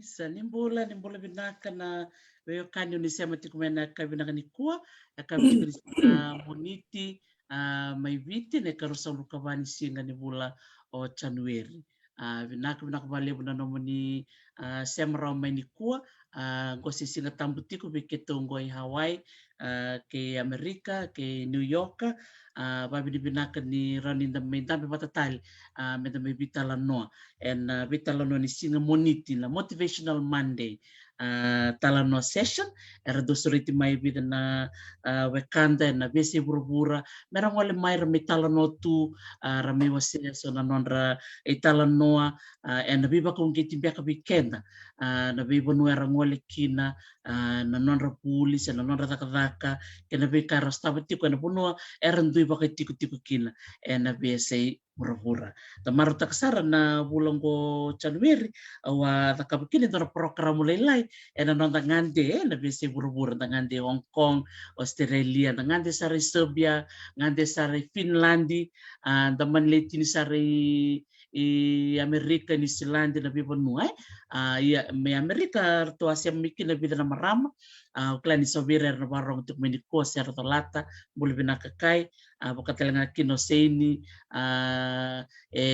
Isa nimbola binaka na weyo kanyo ni sema tikumena kabinaka ni kuwa akabiti moniti mai viti ne karusa rukavani singa ni bula o Januari. Binaka balebu na nomoni sema rao mai ni kuwa gosi singa tambutiku biketo ngoi Hawaii ke Amerika ke New York babi binaka ni raninda mai dambe batatali meda mai bitala noa and bitala noa ni singa moniti la motivational Monday talanoa session era dosoriti mai bida na wekanda na bese bura-bura merang wale mai rame talanoa tu rame wase so na nondra talanoa and biba kung biaka bikenda na biba nuera ngole kina na nondra pulis na nondra takadaka kena bika rastaba tiku na punua eran dui baka tiku kina na bese bura-bura. Tamaro taksara na bulan ko Januari awa takabikini na program mulai na nonda ngande na bese bura-bura ngande Hong Kong, Australia, ngande sari Serbia, ngande sari Finlandi, daman letini sari Amerika ni Silandi na biba nuai ya me Amerika to Asia mikin na bida na marama klani sobira na barong untuk meniko ser lata boleh binakakai bakatelanga kino seni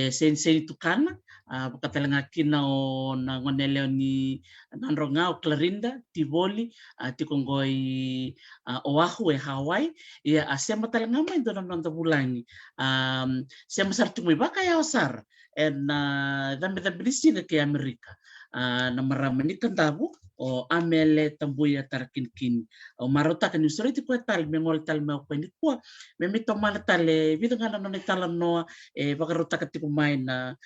seni tukana bakatelanga kino na ngoneleo ni nanronga o Clarinda Tivoli tikongoi Oahu Hawaii ya asema talanga mai do nonda bulangi sema sartu mai baka ya osar en dambe bisina ke Amerika na marama ni kandabu o amele tambuia tarakinkin o marota kan usuri ti ko tal me ngol tal me ko ni ko me mito mal tale vida ngana no tala no e bagarota ka ti mai na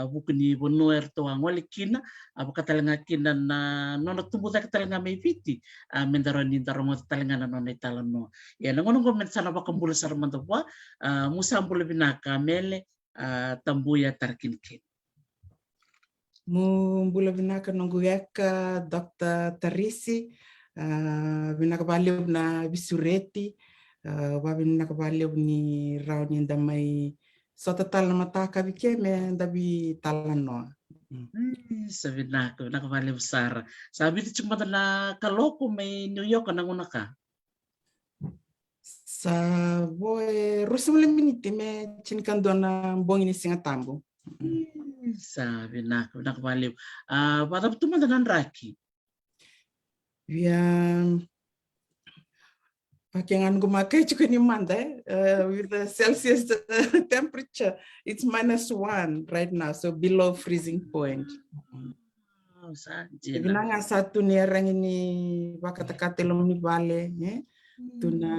bukni bonuer to ngol kina abu katalanga kina na no tumbu ta katalanga me viti mendaro ni daro mo talanga no tala no ya ngono ko men sana ba kambula sar mando wa musambule binaka mele tambuia tarakinkin Mbula vinaka nonguyaka Dr. Tarisi, vinaka valeu na visureti, vinaka valeu ni rauni damai sota tala mataka vike me dabi tala noa. Sabi na valeu sara. Sabi ti cuma na kaloko may New York na nguna ka. Sa boy rusumule miniti me chinikan dona mbongi ni singatambo. Sabi na valeu. Pada betul mana raki. Via pakengan gumakai juga ni manda with the Celsius temperature it's -1 right now, so below freezing point. Binanga satu ni orang ini bakatakate lom ni bale tuna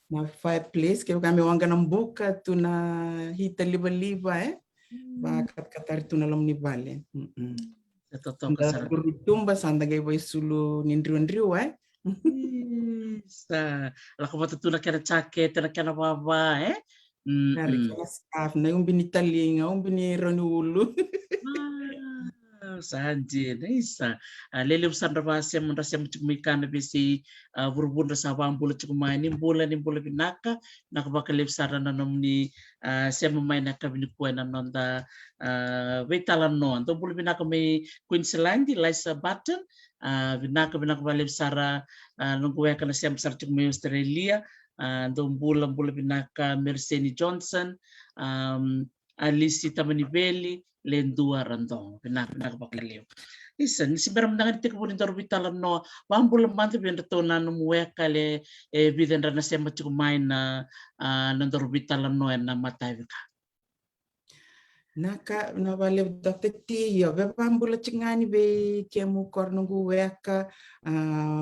na fireplace que kami wanga nambuka tuna hita liba bakat katar tuna lom ni bale. Tumba sanda gay boy sulu nindriu sa la ko matutuna kena jacket na kena baba Dari kena staff na yung binitalinga yung binironi ulu Sanji isa lele usandra base munda sem chumikana bisi burbunda sa bambula chukumai ni bola binaka nakabaka sara na nomni sem mai na kabini ko na nonda vetala non to bula binaka may Queensland Liza Button binaka bale sara nungkuya kana sem sar chukumai Australia do bula binaka Mercedes Johnson Alice Tamanibeli lendua randong pinaka pakliliw isa ni siberam nangan tik punin daru bitalan no bambul mante ben to na muwe kale biden na sema chukumai na nandaru bitalan no na matavika naka na vale Dr. Tio be bambul chingani be kemu kornungu weka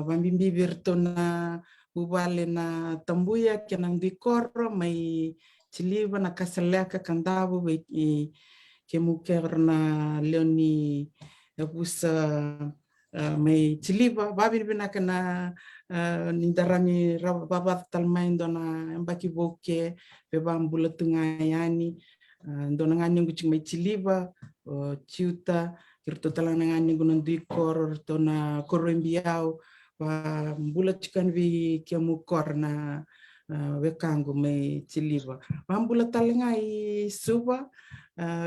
bambimbi virtona bubale na tambuya kenang di korro mai chiliva na kasaleka kandabu be kemu kerna leoni busa mai chiliva babin binaka na nindarani babat talmain dona mbaki boke be bambula tungayani dona ngani ngucing mai chiliva ciuta kirto talana ngani gunan di kor dona korembiau ba mbula chikan vi kemu korna wekangu mai chiliva bambula talengai suba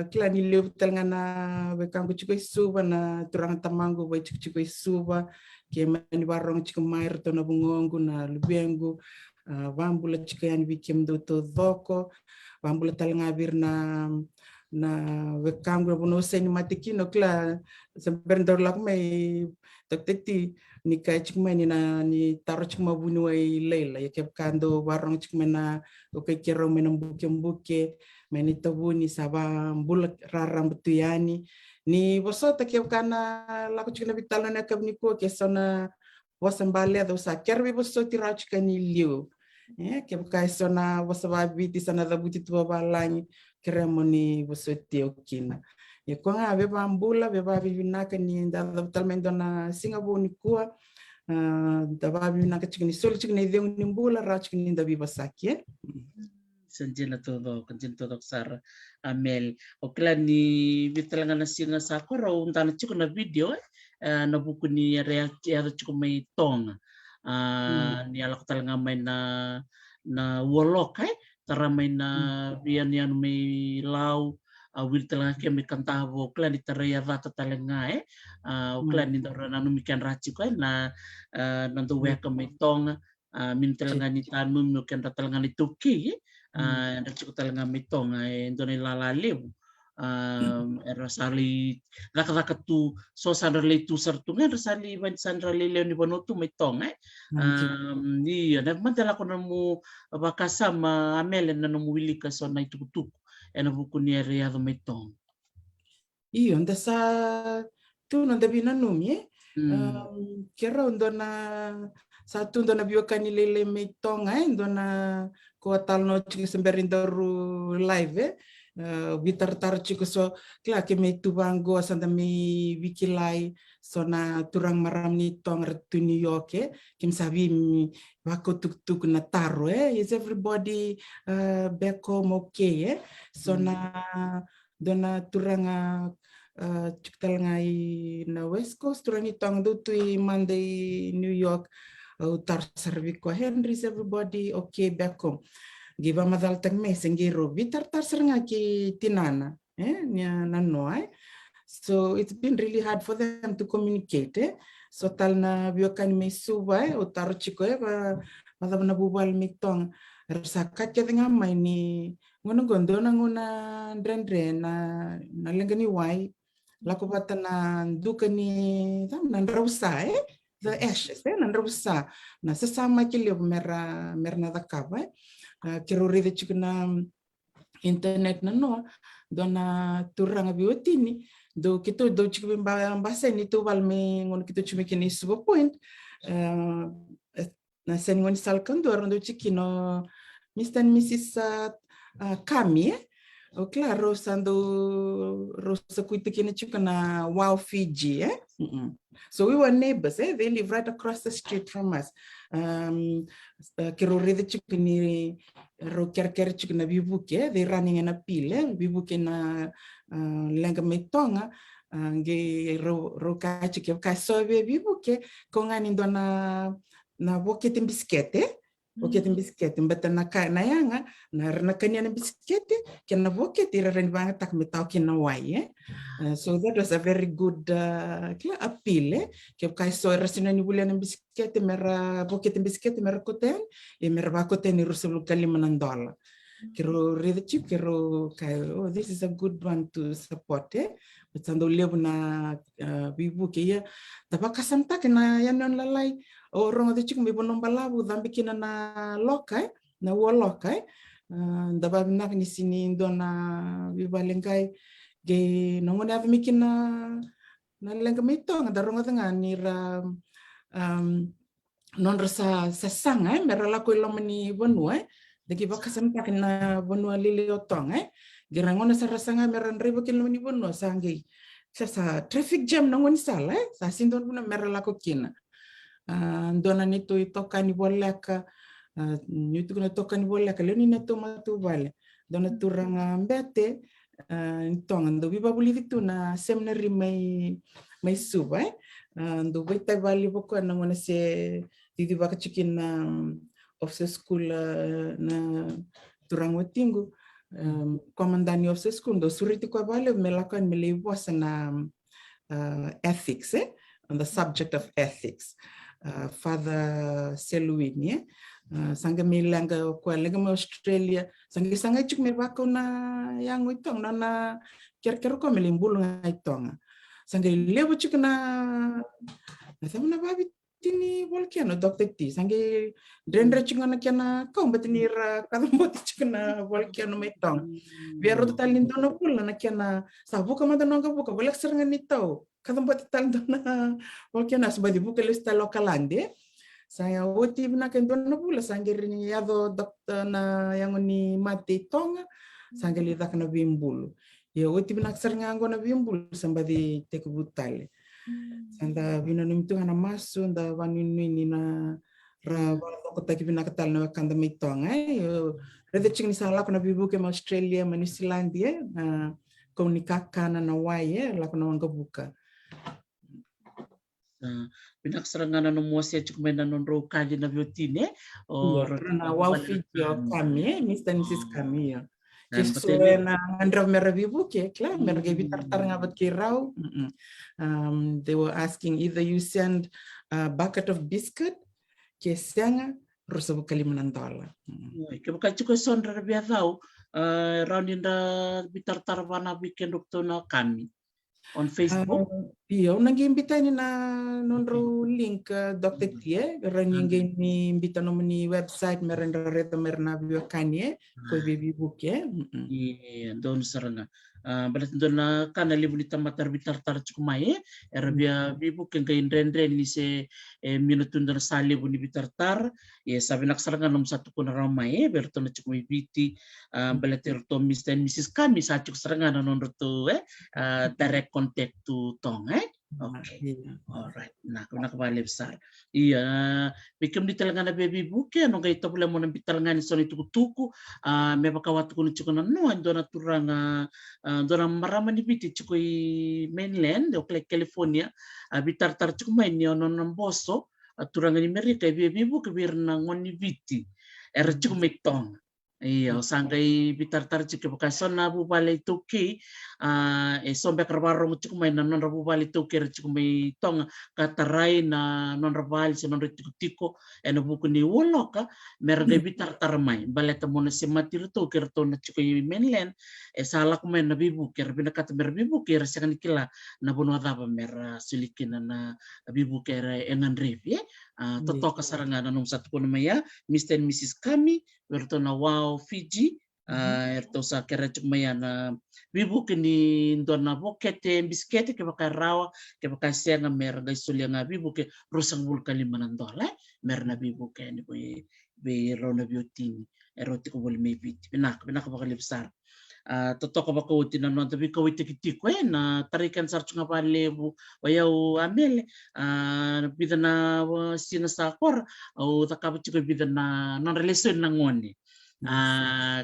kila ni leu talangana wekangu chikoi suba na turang tamangu bai chikoi suba ke mani barong chikumai to na bungongu na lubengu bambula chikan vi kemdo to doko bambula talanga bir na wekangu buno seni matikino kila sebentar lak mai takti ni kai chikumai ni na ni taro chikuma bunu ai leila ya kep kando barong chikumai na okai kero menambuke meni tabuni saba bulak raram betuyani ni bosota kep kana laku chikuna bitalo na kap ni ko kesona wasambale do sa kerbi bosoti rachka ni liu kep kai sona wasababi ti sana dabuti tu balangi keremoni bosoti okina ya konga be bambula be babi binaka ni ndada talmendo na Singapore ni kuwa da babi binaka chikini sol chikini deung ni mbula ra chikini da biba saki sanjena todo kanjin todo sar amel okla ni bitalanga na singa sakora untana chikuna video na buku ni reaksi ada chikumai tong ni alak talanga mai na wolok taramay na biyan yan may law wil talaga kami kantavo klan di taraya rata talanga klan di dora na numikan rachi ko na nando weka may tong min talaga ni tanum no kan talaga ni tuki na chiko talaga may tong endo na lalaliw rasali raka tu so sanrali tu sartungan rasali ban sanrali leo ni bonotu may tong ni na mandala ko na mo bakasama amele na numuwili ka so na itukutuk ena buku ni area do may tong iyo ndasa tu no debi na numi Kira undona satu undona biokan ilele metonga undona kuatal no chiki semberindoru live bitar tar chiko so kla ke me tubango sanda me wikilai sona turang maram ni tong retu New York kim sabi wako tuk na taro is everybody back home okay sona dona turanga ciktal ngai na West Coast turang itong do tui Monday New York utar servi ko Henry's everybody okay back home giva madal tang me sengiro bitar tar seranga ki tinana nya nanoai so it's been really hard for them to communicate so tal na biokan me subai utar chiko ba madam na bubal mitong rasakat ya tengah main ni ngono gondo na ngona drendre na lengani wai laku bata na duka ni nan rausa the ashes nan rausa na sesama kile mera na dakaba kiro rede chikuna internet na no dona turanga biotini do kito do chikubim basa ni to valme ngon kito chimekini subo point na sen ngon salkan do rondo chikino Mr. and Mrs. Kami oh claro sando rosa kuita kina chukana wow Fiji so we were neighbors they live right across the street from us kiro rede chukini ro kerker chukana bibuke they running in a pile bibuke na lenga metonga nge ro ka chike ka sobe bibuke kongani ndona na bokete biskete Oke tem biscuit mbata na yanga na kanya na biscuit kena boke tira ren banget tak metau kena wai so that was a very good appeal ke kai so rasina ni bulan biscuit mera boke tem biscuit mera koten mera ba koten ni rusul $5 kiro read chip kiro kai oh this is a good one to support Bersando lebu na bibu ke ya tabakasam tak na yanon lalai orang ada cik mebon nombalabu dambi kina na lokai na wolokai daba nak ni sini dona bibalengkai ge nongona ave mikina na lenga mito ngada ronga tanga ni ra non rasa sasang mera lako ilomani bonua dagi bakasam tak na bonua lili otong gerangona sarasanga meran ribu kilomani bonua sangi sa traffic jam nongon sala sa sindon puna mera lako kina dona nito itoka ni boleka nito kuna toka ni boleka leni neto matu vale dona turanga mbete tonga ndo biba buli tu na seminary mai suba ndo beta vale boko na ngona se didi baka chikin na office school na turanga tingu komandani office school ndo suriti kwa vale melakan melewas na ethics on the subject of ethics Father Seluini sanga milanga kwa lega mo Australia sanga chuk me bako na yang itong na ker ko melimbul ngaitong sanga lewo chuk na na babi tini volcano Dr. T sanga drendre chuk na kana ko batini ra kadambo chuk na volcano metong biar total lindono pula na kana sabu kama tanong buka bolak serangan nito kadang buat tal na volcano asbadi buka lista lokalande saya woti na kendo na pula sangir ni yado dokter na yang ni mati tonga sangir lidak na bimbul ya woti na serangan na bimbul sambadi teku butale sanda bina num tu na masu nda wanin ni na ra ko taki bina katal na kanda mitonga rede ching ni sala ko na bibu ke Australia New Zealand na komunikaka na waye la ko na buka Pinak serangan no muasia cuk mena non ro kaje na biotine or na wow video kami Mr. and Mrs. kami ya kiswe na andra mera bibu ke kla mera ge bitar tar ngabat kirau they were asking either you send a bucket of biscuit ke sanga rusabu $5 ke buka cuk sondra bia tau round in the bitar tar wana weekend doktor na kami On Facebook? Iya, unang-imbita ni na nonro link Dr. Tie, rangi ni imbita no ni website meron reto meron na biokanye, ko bibi book Iya, doon saranga. Balat doon na kanali bonita matar bitar cukumaye, era bia bibu ken kain rendre ni se minutun doon sali buni bitar, ya sabi nak saranga nom satu kuna ramai, berto na cukumay biti, balat erto Mr. and Mrs. kami sa cuk saranga na non to direct contact to tong Okay. Alright. Nak kembali besar. Iya, bikin di telangan baby buke ano kay tabula mo ng bitalangan so ni tuku-tuku may pakawat ko ni chukunan no ando na turang dona marama ni biti chukoy mainland o California bitar-tar chukumay ni ono ng boso turang ni Amerika baby buke bir na ngoni biti era chukumay tong. Iya, sangkai bitar-tar cik bakasan na bubali tuki, sombe karbaro mo cikumay na non rabubali tuki cikumay tong kataray na non rabali sa non tiko eno buku ni wolo ka merga bitar-tar may baleta mo na si matir to kirto na cikuy mainland sala kumay na bibu kir binakat mer bibu kir sa kanikila na bunwa daba mer sulikin na bibu kir engan rev totok kasarangan nung satu ko na maya Mr. and Mrs. kami berto na wow Fiji erto sa kerajak maya na bibu kini dona bokete biskete ke baka rawa ke baka senga mer ga sulia nga bibu ke rusang bulkan $5 mer na bibu ke ni be rona biotini eroti ko bol mebit binak baka besar totok baka uti na non tabi ko itik na tarikan sa nga palebu wayaw amel bidan na sinasakor o takabat ko bidan na non relasyon na ngoni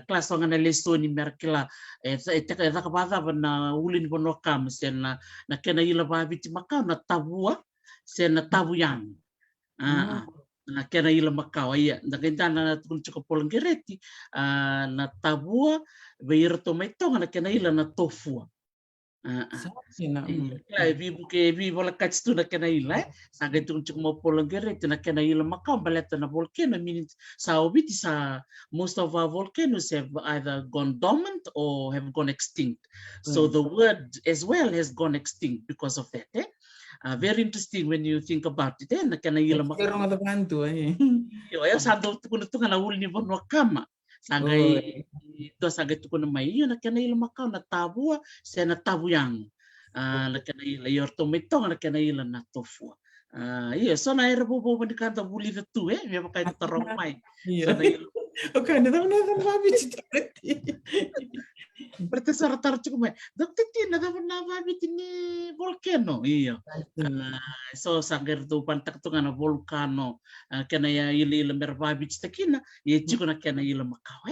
kelas orang na leso ni merkila etaka kabada na ulin bono kam sen na kena ila babi ti makau na tabua sen na tabuyang na kena ila makau iya na kenda na tukun cukup polong gereti na tabua bayar to metong na kena ila na tofu bibu ke bibu la kats tu na kena ila saga tu cuk mo polong gereti na kena ila makau baleta na volcano meaning sa obiti sa most of our volcanoes have either gone dormant or have gone extinct so the word as well has gone extinct because of that very interesting when you think about it na kena ila makau Pero nga bantu yo ya sando tu na ul ni bono kama Sagai itu sagai tu kuna mai na kena ila makau na tabua se na tabuyang na kena ila yorto metong na kena ila na tofu iya so na era bobo ni kanta buli tu me pakai tu tarong mai so na ila okay na babi berarti saratar cukup mai dokter tina na babi ni volcano iya so sagar tu pantak tu ngana volcano kena ya ila merbabi takina ya cukup na kena ila makau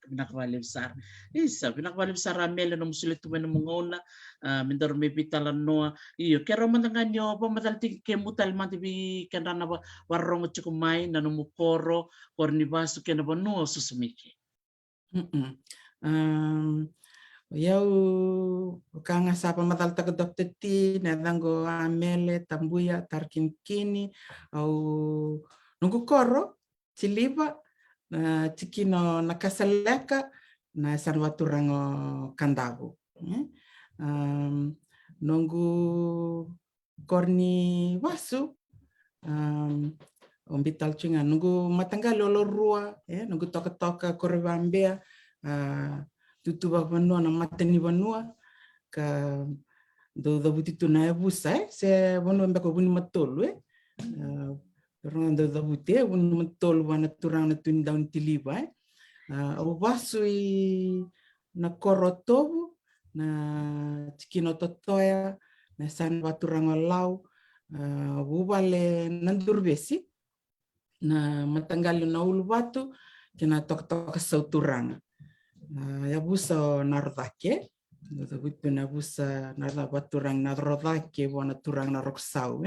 pinakbali besar isa pinakbali besar amel no musulit tu mengona mindor me pitalan no iyo kero mandanganyo pamadal ti kemutal mantibi kanana warong cukup mai nanu mukoro korni basu kena banu susumiki Yau kanga sapa matal tak dokter ti na dango amele tambuya tarkin kini au nunggu koro ciliba cikino nakasaleka na sanwaturango kandabu nunggu korni wasu ombital cunga nunggu matangga lolo rua nunggu toka koribambea tutuba banua na mateni banua ka do butitu na busa se banua mbako buni matolu orang do buti buni matolu wana turang na tuni daun tiliba wasui na korotobu na cikino totoya na san waturang lau bubale nandurbesi na matanggalu na ulu batu kena tok sauturang ya busa narodake butu na busa narda baturang narodake wana turang na roksau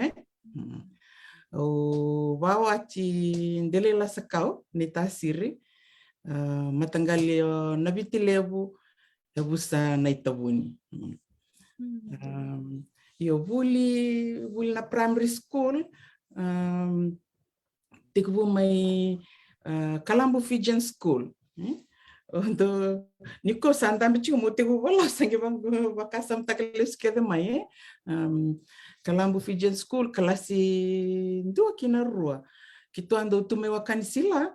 o bawa ci ndelela sakau nita siri matanggali nabiti lebu ya busa na itabuni yo buli na primary school tikbu mai Kalambo Fijian School untuk niko santam bichi muti wala sangi bang bakasam takles kede mai kalambu Fijian school kalasi dua kina rua kitu ando tume wakani sila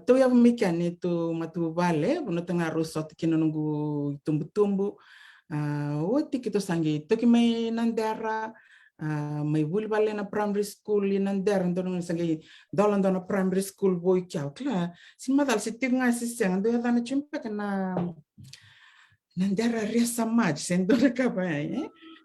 to ya mikan itu matu vale buno tengah rusot kina nunggu tumbu-tumbu woti kitu sangi to kimai nandara mai bulbale na primary school nandara ndono sangi dolan dona primary school boy kya kla sin madal sitig nga siseng do dana chimpa kana nandara resa maj sendora ka ba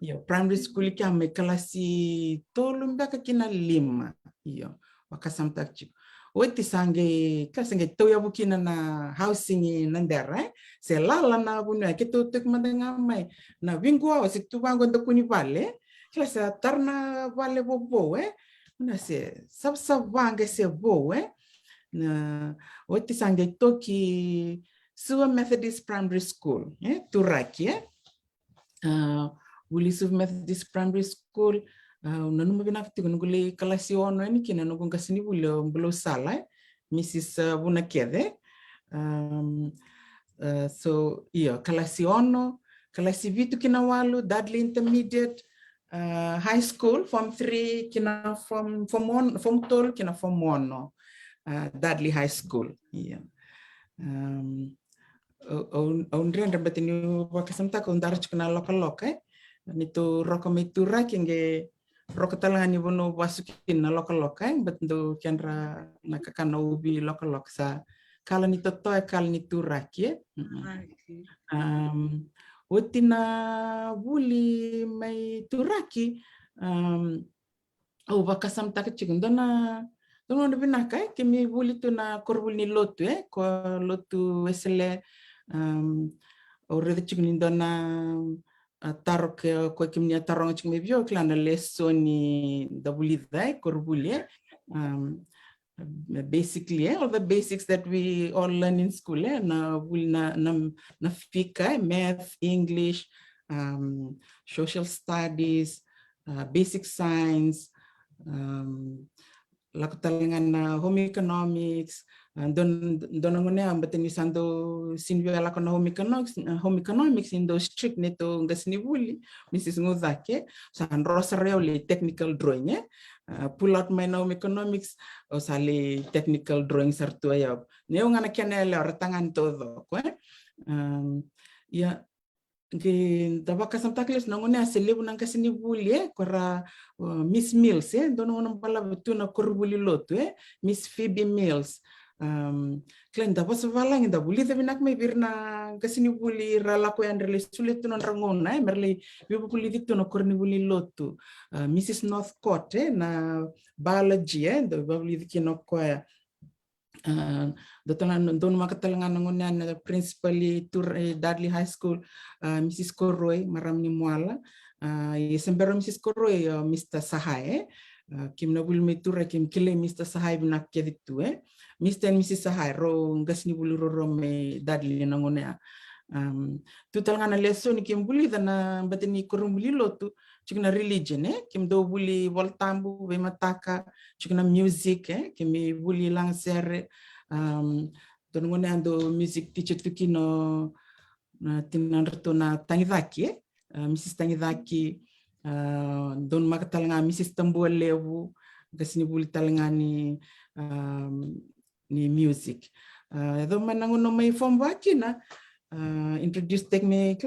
yo primary school kya mai kalasi tolum baka kina 5 yo wakasam takchi woti sangi kasangi to ya bukina na housing nandara se lala na bunya kitu tuk madanga mai na wingwa situ bango ndokuni vale klasa tarna vale bobo na se sab vanga se bo na woti sangi toki Suwa Methodist Primary School Turaki Wuli Suwa Methodist Primary School nanu mabinafti kunuguli kalasi ono ni kina nugung kasini bulo sala Mrs. Bunakede so iya kalasi ono kalasi vitu kina walu Dudley Intermediate High School Form 3 kina form 12 kina form 1 Dudley High School iya Ondrian rabat ini wakasamta ko ndar chukna lokal nito rokomitura kinge rokotalangan ni bono wasukin na lokal betul kianra nakakana ubi lokal sa kala nito to kala nitura kie Utina buli mai turaki wakasamta kachikun dona Dono binaka kemi buli tu na korbul ni lotu ko lotu esele orede chikni dona tarok ko kemi tarong chikmi bio klana lesoni dabuli dai korbuli basically all the basics that we all learn in school na buli na fika math English social studies basic science lakutalingan home economics don ngone ambateni sando sinvia lakona home economics indo strict neto ngasni buli Mrs. Nguzake san rosario le technical drawing pull out my home economics o sale technical drawing sartu ya neo ngana kenele ratangan todo ko ya que tabaka samtakles nangone aselebu nang kasini buli kora Miss Mills dono nang pala betuna korbuli lotu Miss Phoebe Mills klen da bos valang da buli da binak me birna kasini buli rala ko yan rele sulit tunon rangona merli bibu buli ditu no korni buli lotu Mrs. Northcote na biology do buli dikino ko Dotalan don makatalangan nangunan principally Dudley High School Mrs. Koroy maram ni muala sembero Mrs. Koroy Mr. Sahai kim nabul mitura kim kile Mr. Sahai binak keditu Mr. and Mrs. Sahai ro ngas ni bulu ro me Dudley nangunan tutalanga lesson kim buli dana batini korumbuli lotu chikna religion kim do buli voltambu be mataka chikna music kim buli langsere don ngone ando music teacher tukino tinanrto na Tangidaki Mrs. Tangidaki don makatalanga Mrs. Tambualewu gasni buli talangani ni music do manangono may form wakina introduce teknik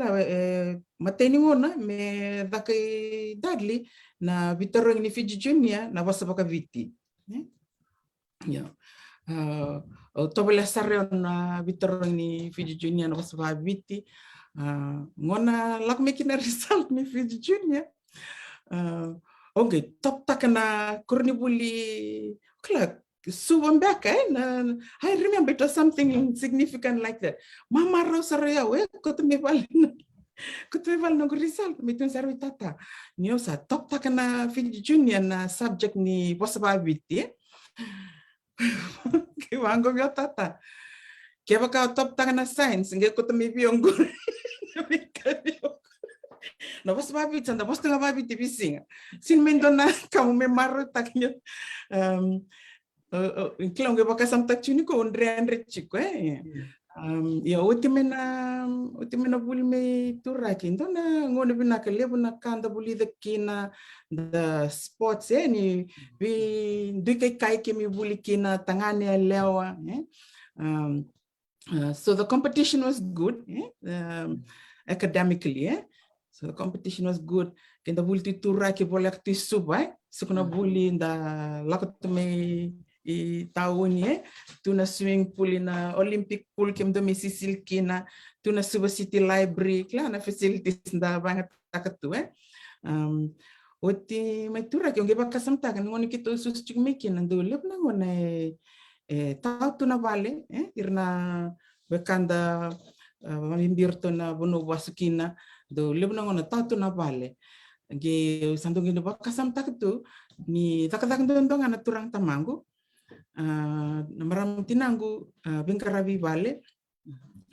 mateni ngona me dakai Dudley na bitorong ni Fiji Junior na basa baka viti tobela sareo na bitorong ni Fiji Junior na basa baka viti ngona lakmekina result ni Fiji Junior okay top takana kurni buli klak Subambeka, I remember it was something significant like that. Mama Rosaria, kutumeval no result, mitun sarwi tata. Niosa top takana Fiji Junior na subject ni wasababiti. Kiwango vya tata. Kaya ka top takana science, nge kutumevi ongo. Na wasababiti, sanda wasababiti bising. Sin mendona kamu memaro taknya. Inclong ke baka samtak chuni ko Andre chico Ya utimena buli me turaki ndona ngone bina ka lebu na kanda buli the kina the sports ni bi duke kai ke mi buli kina tangane lewa so the competition was good academically so the competition was good kenda buli turaki bolak ti subai sukuna buli nda lakotume I tahun tuna swimming pool na Olympic pool kem do Mississippi kina tuna Suba City Library kla na facilities da banget takatu oti mai tura ke ngeba kasam ta kan ngoni kito sus chik mekin ndo lep na ngone tau tuna vale irna bekanda mimbirto na bono wasukina do lep na ngone tau tuna vale ge sandung ini bakasam takatu ni takatak ndong ana turang tamangu maram tinangu bingkarabi vale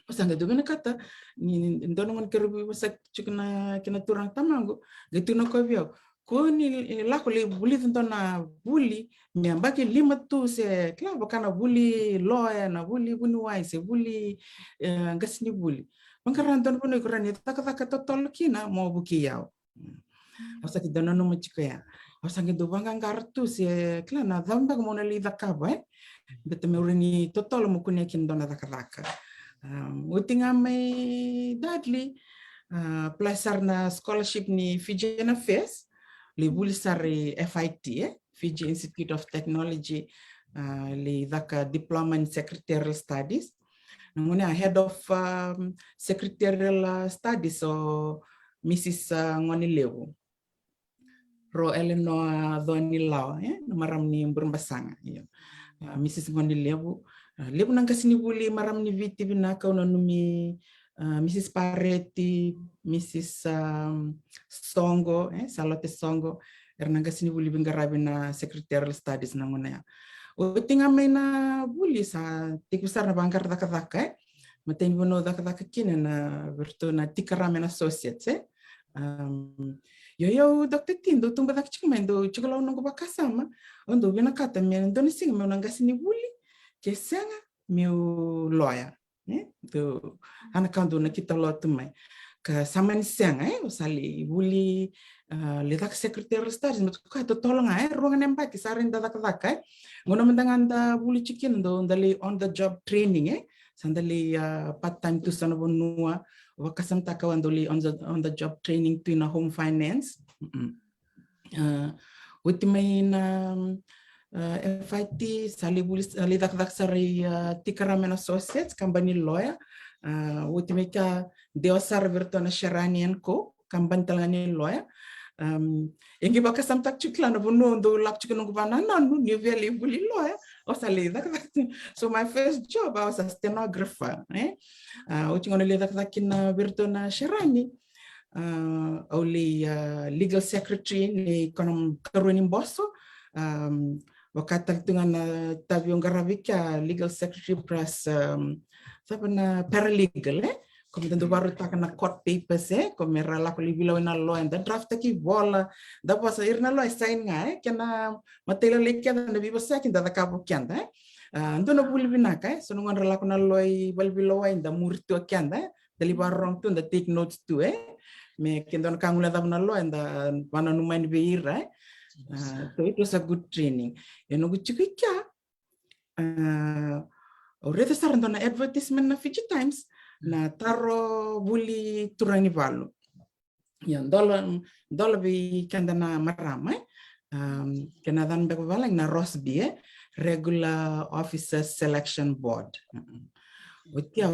osanga dubena kata ni ndonongon kerubi wasak chukna kina turang tamangu getuna ko bio ko ni lako le buli tentona buli me ambake lima tu se klabo kana buli loya na buli bunwai se buli ngasni buli bangkaran ton puno kurani takataka totol kina mo buki yao osaki donono mo chikoya osanga do banga ngartu se klana damba mo na li dakaba betame urani totol mo kunya kin dona dakaka utinga mai dadli plasar na scholarship ni Fijian Affairs le buli sare FIT Fiji Institute of Technology le daka diploma in secretarial studies ngone head of secretarial studies so Mrs. ngoni lewu Ro Eleanor Dhoni Lau maram ni berbasanga Mrs. ngoni lewu nang kasini buli maram ni viti bina kauna numi Mrs. Paretti Mrs. Songo Salote Songo nang kasini buli bingarabi na secretarial studies nangona utinga may na buli sa tikusar na bangkar daka matain bono daka kina na berto na tikaramen associates yo Dr. Tindo tumba dak chikmendo chikolo nungu bakasama ondo bina kata men doni sing men ngasini buli ke sanga meu lawyer do ana kando na kita lo tumai ka samani sanga usali buli le dak secretary stars met ka to tolong ruangan empat kisarin dak ngono mendanganda buli chikin do ndali on the job training sandali part time tu sana bonua wakasam takawan doli on the job training to na home finance ultimain FIT salibuli dak sari tikaramen associates company lawyer ultimate deosar virtuana sharanian ko company talangani lawyer ingi bakasam tak chukla na bunu do lap chikin ngubana nanu new valley buli lawyer osali dak so my first job I was a stenographer utingono le dak na virtuana sharani only legal secretary ni konom karunin bosso wakata tungan tabiong garavika legal secretary plus sabi na paralegal como tanto baru tak na court papers como era la kolibilo na law and the draft ki bola da pasa irna law sign nga kena matela lekya na bibo sa kinda da kabo kyanda ando na buli binaka so ngon rela ko na law balbilo wa inda murto kyanda dali barong tu da take notes tu me kendo kangula da na law and wana numain beira so it was a good training eno guchikya already sarando na advertisement na Fiji Times na taro buli turani valu yan dola bi kanda na marama kena dan be valang na Rosby regular officer selection board utia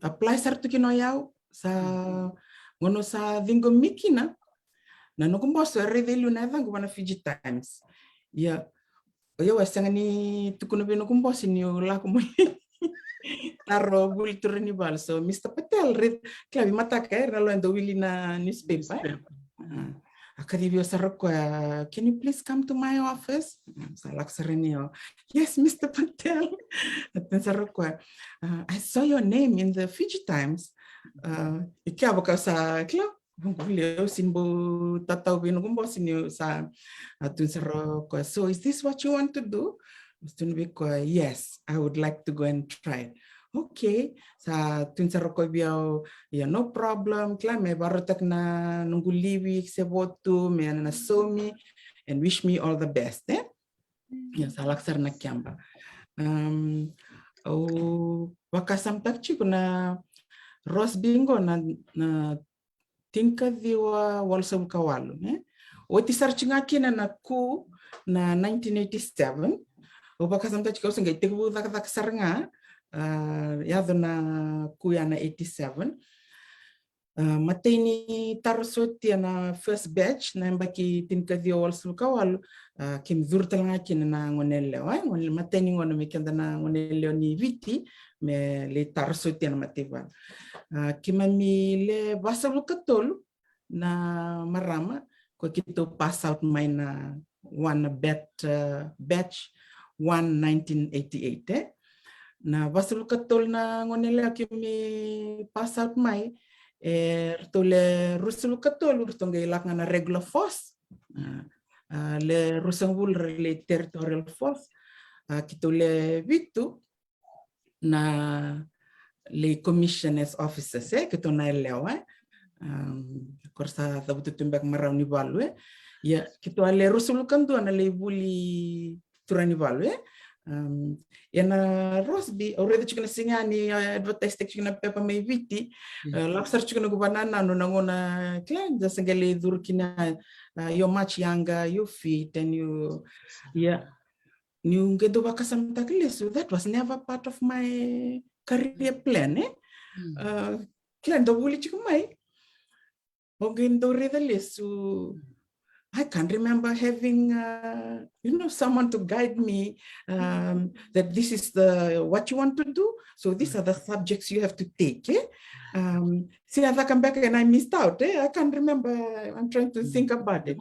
apply sartu kino yao sa ngono sa vingo mikina na no kumboso revelu na vangu wana Fiji Times ya yo wasangani tukuno bino kumbosi ni la kumuli taro buli turani bal so Mr. Patel klavi mataka ralo ndo wili na newspaper akadibio saroko can you please come to my office salak serenio yes Mr. Patel at saroko I saw your name in the Fiji Times ikabo ka sa klo Bungulio simbo tatau bino kumbo sinyo sa atun saroko so is this what you want to do? Yes, I would like to go and try. Okay, sa tuin sa roko biao, ya no problem. Kla me barotak na nunggu liwi se votu me na somi and wish me all the best. Ya salak sar na kiamba. Wakasam takchi kuna Ros bingo na tinka diwa walsam kawalu. Oti sarchinga kina na ku na 1987. Wakasam takchi kausa ngai tekbu tak saranga. Yado na kuya na 87. Mateni tarosoti na first batch na mbaki tinka dio walsam kawalu kim zurtal nga kina na ngonelle ngone mateni ngone me kenda na ngonelle ni viti me le tarosoti na mativan. Kimami le basal katol na marama ko kito pass out my na one batch 1988 na basal katol na ngonelle kimi pass out my tole rusul katol urtonga ilak na regular force le rusangul le territorial force kito le vitu na le commissioners officers kito na lewa korsa tabutu tumbak maraw ni balwe ya kito ale rusul kandu na le buli turani balwe yana Rosby already chikana singani advertise chikana pepa may viti laksar chikana gubanana no nangona clan just ngale durkina you're much younger, you fit and you ngedo bakasam takle, so that was never part of my career plan clan do buli chikumai ogendo redale so I can't remember having, someone to guide me that this is what you want to do. So these are the subjects you have to take. See, as I come back and I missed out. I can't remember. I'm trying to think about it.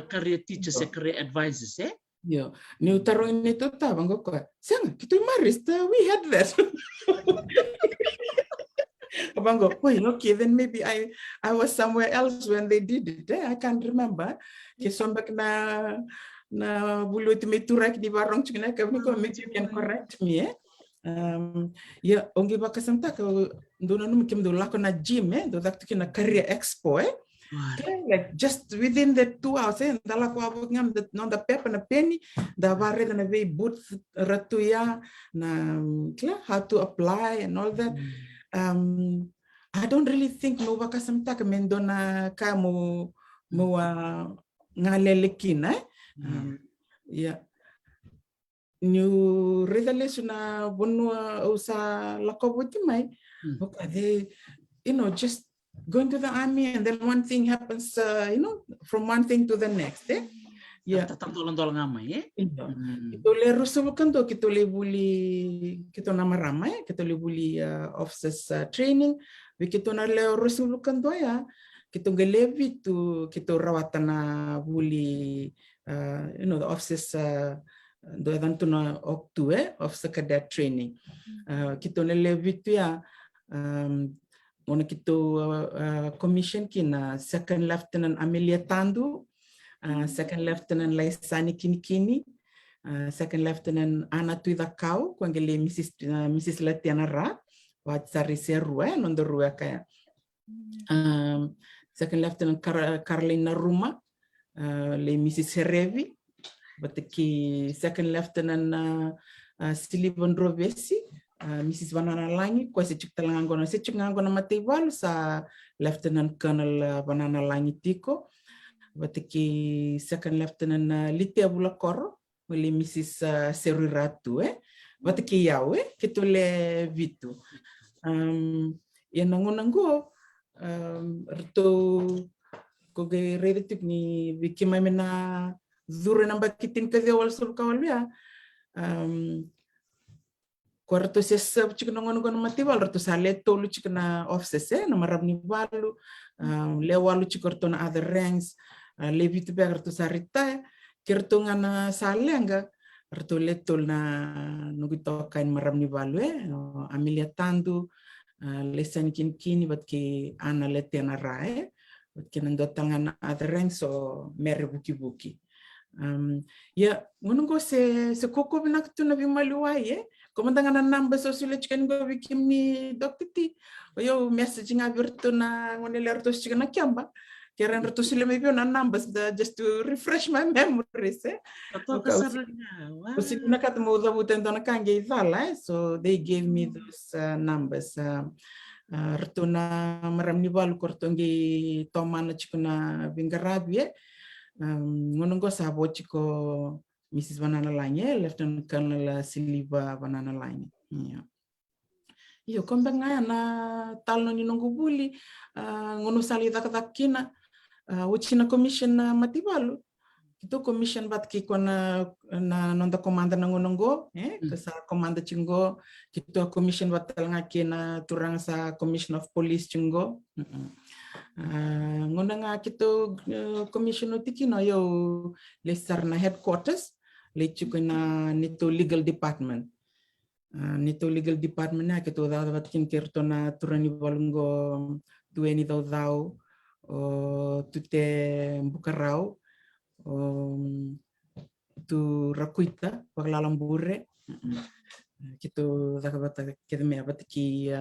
Career teachers and career advisors, Yeah. New taro ini tu ta bangko ko. Sang kita maris we had that. Abango, okay, then maybe I was somewhere else when they did it. I can't remember. Kisombak na bulu itu meturak di barong cina kami ko maybe you can correct me. Ya ongi bakasam ta ko ndona num kim do lako na gym do dakto kina career expo like just within the 2 hours ndala ko abot ngam non da pepa na penny da barre na ve boot ratuya na how to apply and all that. I don't really think no bakasam ta mendona ka mo ngalelekin yeah new resolution na bunwa usa lakobuti mai okay just going to the army and then one thing happens from one thing to the next yeah tatang-tolong ngamai Ito le rusul kan to kito le buli kito na marama kito le buli officers training kito na le rusul kan to ya kito gelevi to kito rawatan na buli the officers do danto na oktu officer cadet training kito na levi to ya ona kito commission kina second lieutenant Amelia Tandu, second lieutenant Laisani Kinikini, second lieutenant Ana Tuidakau, kwangele Mrs. Latiana Ra, watsari serua nondo rua kaya. Second lieutenant Carolina Ruma, le Mrs. Herevi, batiki second lieutenant Sullivan Rovesi, Mrs. Banana Langi, kwa se chuktalangona mateiwalu sa Lieutenant Colonel Banana Langi Tiko, batiki second lieutenant Litia Bulakoro, wali Mrs. Seriratu, batiki yawe, kitole vitu. Yanangonango, rto koge redetik ni bikima mena zure namba kitin kazi wal sul kawalya. Kwarto sesa chikna ngono matiwal rto sale tolu chikna offices na marabni walu le walu chikorto na other ranks le vitu be rto sarita kirto ngana salenga rto le tol na nugito kain marabni walu Amelia Tandu le sankin kini batki ana le tena rae batki nando tangana other ranks so mere buki ya ngono se koko binak tu na bimaluai komandangan namba sosial chicken go bikim ni Dr. T. Yo messaging aberto na ngonele rtos chicken na kiamba. Keren rtos sile maybe na numbers just to refresh my memories. Usik na katamo da butendo na kange ithala. So they gave me those numbers. Rto na maram ni balu kortongi tomana chikuna bingarabie. Ngonongo sabo chiko Mrs. Banana Line, Lieutenant Colonel Silva Banana Line. Iyo kombe ngaya na talo ni nongubuli ngono sali dakina uchina commission na matibalu. Itu commission bat ki kona na nonda komanda na ngonongo sa komanda chingo kita commission bat talanga kina turang sa commission of police chingo. Ngono nga kito commission utikino yo lesar na headquarters lechuko na nito legal department. Nito legal department na kito dapat kinkerto na turani balungo dueni daw tute bukarao tu rakuita paglalambure kito dapat kedme abat ki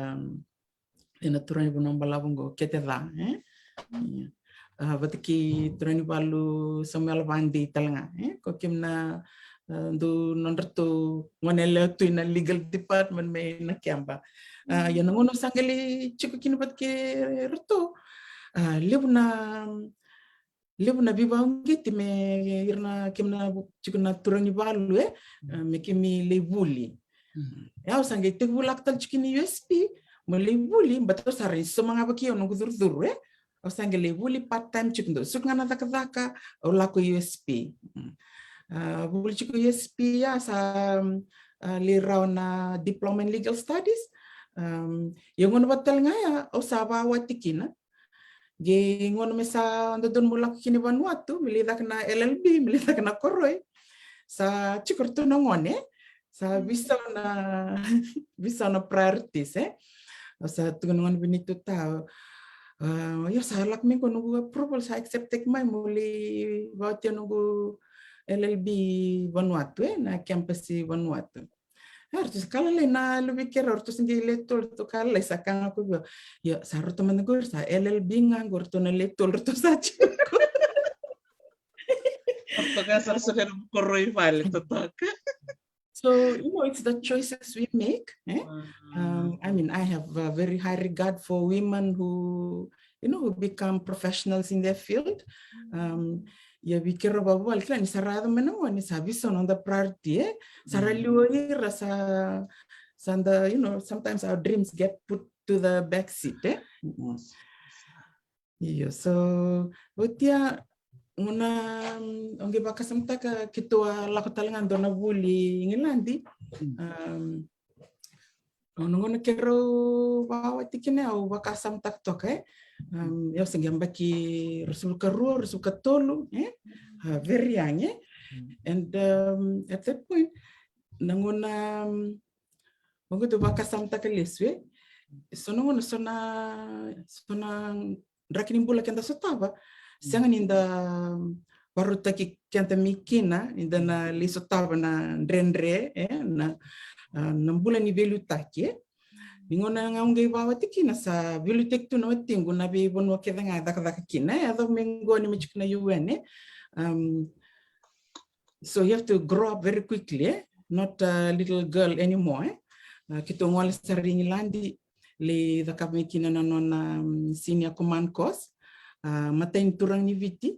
ina turani bunong balabungo kete da abat ki turani balu samuel bandi talanga ko kimna do nonderto ngonele tu ina legal department me na kiamba ya ngono sangeli chiko kinabat ke rto lebuna bibangi time irna kimna chikuna turani balu me kimi lebuli ya sange tegulak tal chikini USP mo lebuli bato sari so mga bakio no gudur o sange lebuli part time chikndo sukngana dakadaka o lako USP buli chiko USP ya sa liraw na diploma in legal studies yung ono batal nga ya o saba watikina ge ngono mesa ndon mulak kini Vanuatu milidak na LLB milidak na koroy sa chikorto no ngone sa bisa na priorities sa tungon binito tao yo sa lak mi kono approval sa accept mai muli bawat no LLB Vanuatu na campus Vanuatu. Harus kala le na lubi kero harus ngi letol to kala sa kang ako ya sarot man gor sa LLB nga gor to na letol to sa chiko. Pagkasar sa kanang koroy file to talk. So, it's the choices we make. I mean, I have a very high regard for women who become professionals in their field. Ya bikir bawa ni sarado menang ni sabi on the priority saralioi rasa sanda sometimes our dreams get put to the back seat so utia una onge bakasam taka kitua lakotalangan dona buli ngilandi ngona kero bawa tikine au bakasam tak toke eu sengamba ki rasul karu rasul katolu very young and at that point nangona manguto bakasam tak leswe sonongona sona rakini bula kenda sotaba sangan inda baru taki kenta mikina inda na lisotaba na ndrendre na nambula ni velu taki ngona ngaungai bawa tikina sa velu tek tu no tingu na be bonwa kedanga dakaka kina ado mengo ni michkina UN so you have to grow up very quickly not a little girl anymore kito ngol saring landi le dakap mikina na nona senior command course matain turang ni viti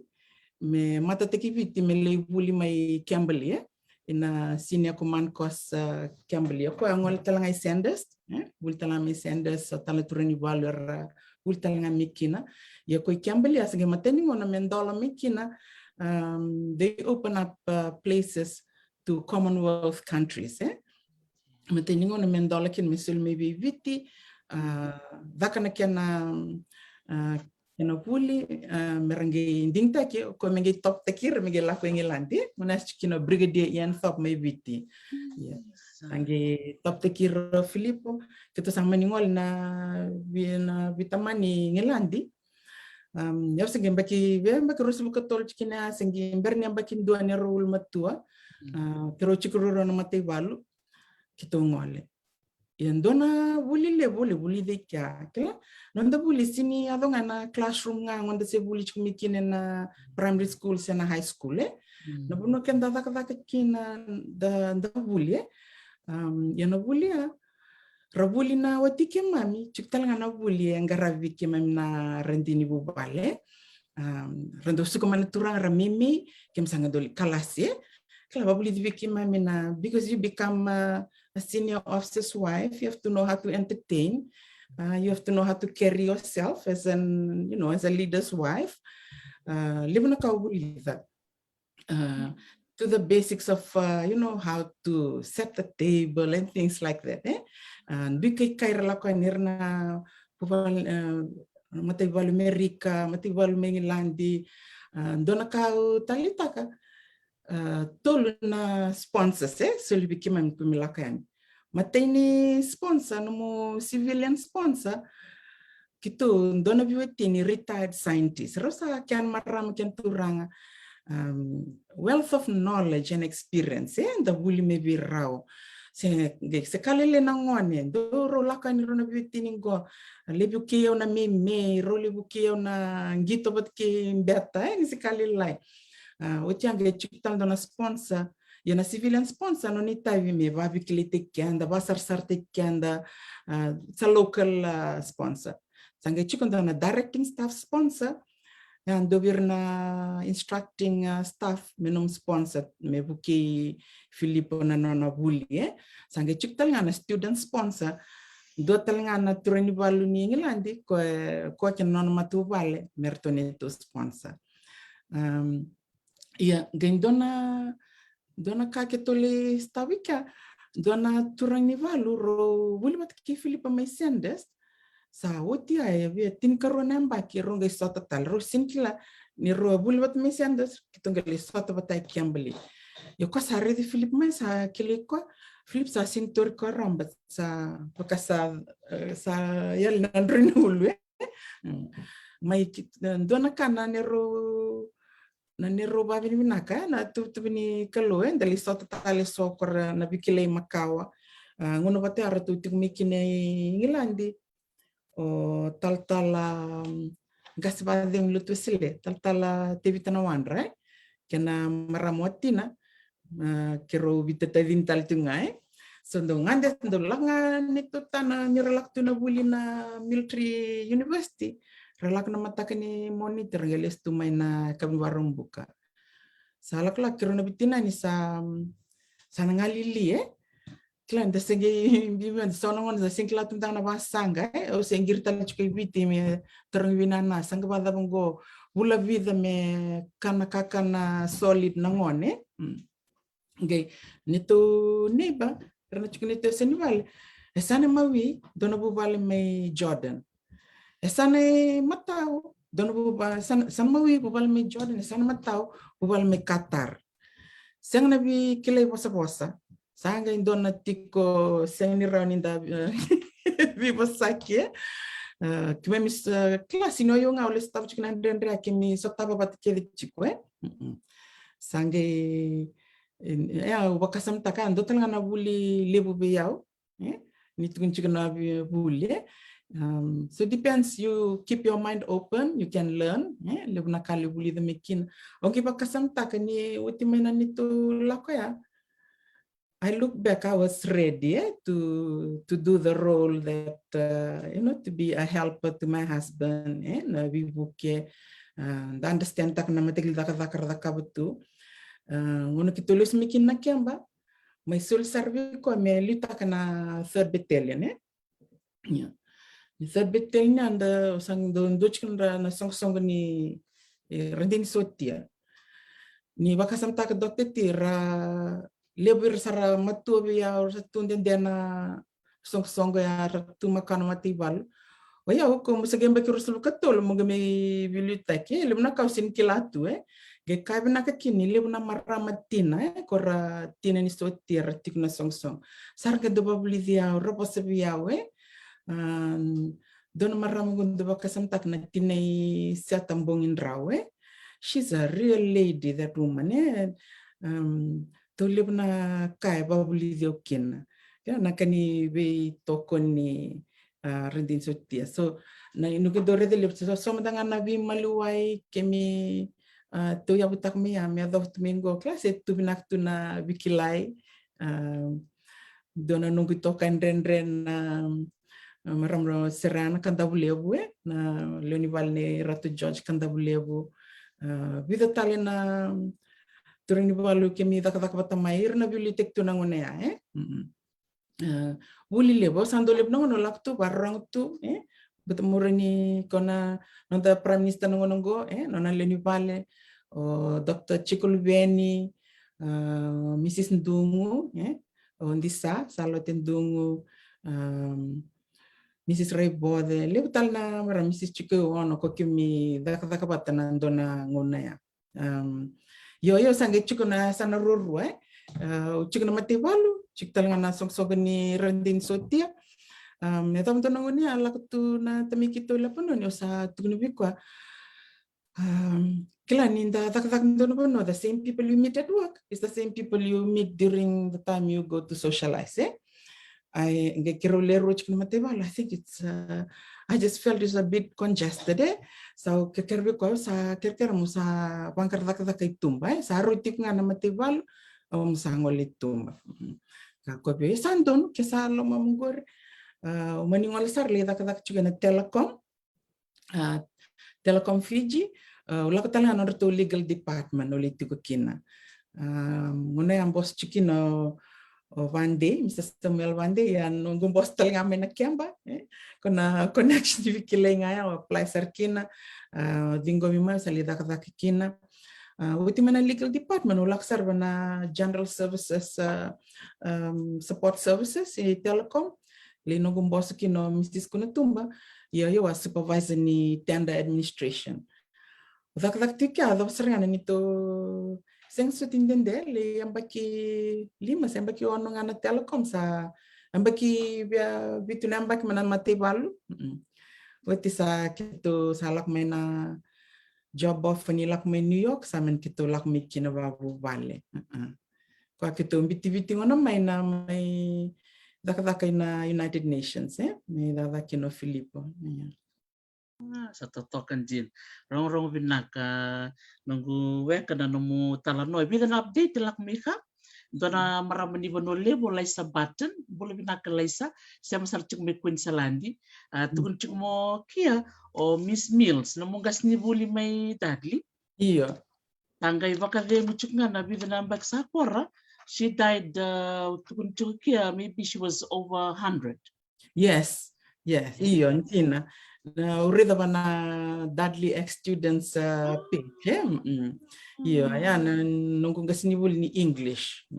me mata teki viti me le buli mai Kimberley ina senior command course Kimberley ko angol talanga Sanders bul talanga Sanders tala turani valor bul talanga mikina ya ko Kimberley asge mateni ngona mendola mikina they open up places to Commonwealth countries mateni ngona mendola kin misul maybe viti dakana kena puli merangi dingta ki ko mengi top takir mengi lako ngilandi munas kino brigadier Ian Thorpe may viti angi top takir Filippo kita sama ningol na vitamani ngilandi yaw sengi mbaki rusul katol kina sengi berni mbaki duani rul matua tero chikururo na matay walu kita ngole. Yan dona buli le buli de kya kela nonda buli sini adonga na classroom nga ngonda se buli chumikine na primary school se na high school na buno ken da kina da buli yana buli rabuli na watike mami chuktal nga na buli ngaravi ke mami na rendini bubale rendo suka mana turang ramimi kem sanga doli kalase kala babuli diviki mami na because you become a senior officer's wife, you have to know how to entertain. You have to know how to carry yourself as as a leader's wife. Live na kaubuli that. To the basics of, how to set the table and things like that. Bikai kaira lako nirna matay balu Amerika, matay balu Mengilandi, dona kau talitaka. Tolo na sponsors so libiki man pumilakayan matay ni sponsor no civilian sponsor kito dona biwetini retired scientist rosa kyan maram kyan turang wealth of knowledge and experience da buli maybe raw se kalele na ngone do ro lakan ro na biwetini go lebu kiyo na me ro lebu kiyo na ngito bat ki beta se kalele Otianga chuktal dona sponsor yana civilian sponsor no ni tavi me babi klite kanda basar sarte kanda sa local sponsor sanga chukon dona directing staff sponsor and dobirna instructing staff menum sponsor me buki Filippo na nona buli sanga chuktal ngana student sponsor do tal ngana turani balu ni ngilandi ko non matu vale mertone to sponsor gain dona kake tole stavika dona turangi valu ro bulimat ki Filipa mai sendes sa oti ay tin karona mbaki ro ngai sota tal ro sinkila ni ro bulimat mai sendes kitongali sota batai kiambali yo ko sa redi Filip mai sa kiliko Filip sa sintor ko rambat sa pakasa sa yal nan renulu mai dona kana ni ro na nero babi ni naka na tu ni kalo dali sota tale sokor na bikile makawa ngono bate ara tu tik mikine ngilandi o taltala gas badeng lutu sile taltala tevitana wanra kena maramotina kero bitata vintal tungai sondo ngande sondo langa nitu tana nirelak tu na bulina military university relak na mata ni monitor geles tu main na kami warung buka. Salah kelak kira bitina ni sa ngalili klan da segi biman sonongon da singkla tentang na basanga o sengir tal chukai biti me terang winana sanga bada bongo bula vida me kana kakana solid nangone. Okay, nito neba karena chukai nito seniwal. Esana mawi dona bubale me Jordan. Esana matau dona bubal samawi bubal me Jordan esana matau bubal me Qatar. Sang nabi kilay posa sanga indona tiko seni rauninda vivo saki kime mis klasi no yung awle stav chikna ndendra kimi sotaba bat kedi chiko sanga ya wakasam taka ndotal ngana buli lebu beyau nitukun chikna buli. So depends, you keep your mind open, you can learn. Lebu nakali buli the mekin. Okay, bakasam taka ni utimena nito lakoya. I look back, I was ready to do the role that, to be a helper to my husband. We book understand tak na matigil daka betu. Ngono kitulis mikin na kiamba. May sul servi ko me lita kana 3rd battalion. Ni 3rd battalion anda sang don dochkin na song ni rending sotia. Ni bakasam tak dokter tira lebih sara matu biya or tunden dena song ya tu makan mati bal waya ko musagem be rusul katol mo game biblioteca lemna kausin kilatu ge kabina ka kini lebna maramatina kora tina ni sotir tikna song sarga do bablidia robo sebia don maram gundo bakasam tak na tinai satambongin rawe. She's a real lady, that woman. Tulip na kaya babuli kin Ya nakani be tokon ni rendin sotia. So na inuke dore de lepso so madanga na bi maluai kemi to ya butak mi ya me do domingo clase tu binak tu na bikilai dona nunggu tokan ren maram serana kandabulebu na Leoni Valne Ratu George kandabulebu vida talena turani balu kemi dakata mair na bibliotek tu nangonea wuli lebo sando lebo nangono laktu barang tu betemurani kona nonta prime minister nangonongo nona Leoni Vale o Dr. Chikulveni Mrs. Ndungu ondisa saloten Ndungu Mrs. Ray Bode lebo talna mara Mrs. Chiku ono ko kimi dakata batana ndona ngona ya yo sange chukuna sana ruru chukuna mati balu chiktal ngana song ni rendin sotia netam to nangoni ala tu na tamikito la pono ni osa tugni bikwa kila ninda tak no pono the same people you meet at work is the same people you meet during the time you go to socialize I think it's I just felt it's a bit congested so kekerbe ko sa kerker musa bangkar tak itumba sa rutik nga na matibal musa ngolit tumba ka ko be sandon ke sa lo mamgor maningol sar le tak juga na telecom Fiji ula ko tala no to legal department ulit ko kina muna ang boss chikino Vande, Mr. Samuel Vande, yan nung boss talaga may nakiamba. Kuna connection di kilay nga apply sarkina, dingo mima salida ka kina. Uti man legal department ulak serve na general services support services telecom. Lino nung boss kino Mrs. Kuna tumba, yo was supervisor ni tender administration. Utak tikya daw sarana nito Seng sutindende le ambaki lima sembaki ono ngana telecom sa ambaki bitu nambaki manan matebalu wati sa kito salak mena job offer ni lak me New York sa men kito lak me kina babu vale kwa kito biti ngono may dakaka na United Nations may dakaki no Filipo sa totokan din rong binaka nunggu weka na numu talanoy bidan update lak mika dona maramani bonole bolai sa button boleh binaka laisa siya masar cuk me Queen Salandi tukun cuk mo kia o Miss Mills namungas ni buli may dadli iyo tanggay baka de mo cuk nga na bidan ambak sa kora she died tukun cuk kia maybe she was over 100 yes iyo ntina na urida ba na Dudley ex-students page iyo ayan nung gasinibul ni English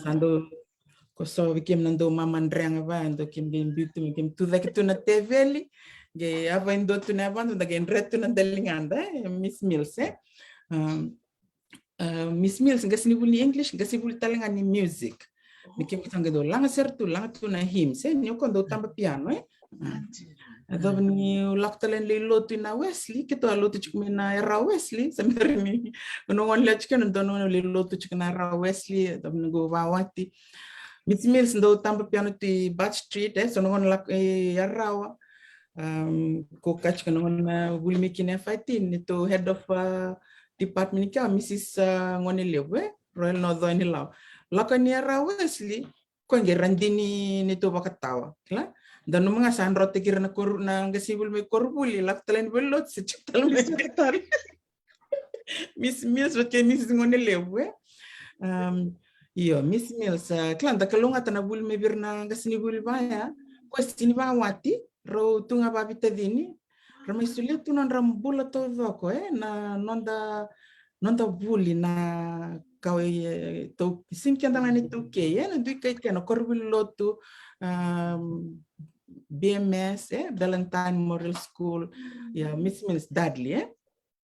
sando koso bikim nando mamandreng ba ando kim bitu kim tu da kitu na teveli ge aba indo tu na bando da gen retu na dalinganda Miss Mills Miss Mills gasinibul ni English gasinibul talinga ni music bikim kitanga do langa sertu langa tu na hymns ni ko ndo tamba piano Ado ni ulatalen le lotu na Wesley kito lotu chukmina era Wesley samirni nongon le chikeno dono le lotu chukna era Wesley ado ngo wawati Miss Mills ndo tamba piano ti Batch Street so nongon la era ko kach nongon bulmikine fighting to head of department ka Mrs. ngone lewe Royal Northern Law lakani era Wesley ko ngerandini nito bakatawa kla dan mga sanro tikir na gasibul may korbuli laktalen belot sa chital may sekretary Miss Mills wat kay Miss ngone lewe iyo Miss Mills klan da kalunga tanabul may birna gasinibul baya kwestini ba wati ro tunga babita dini ramay sulit tunan rambula to ko na nonda buli na kawai to sinkian tangan itu ke na dui kay kana korbul lotu BMS Valentine Memorial School Miss Mills Dudley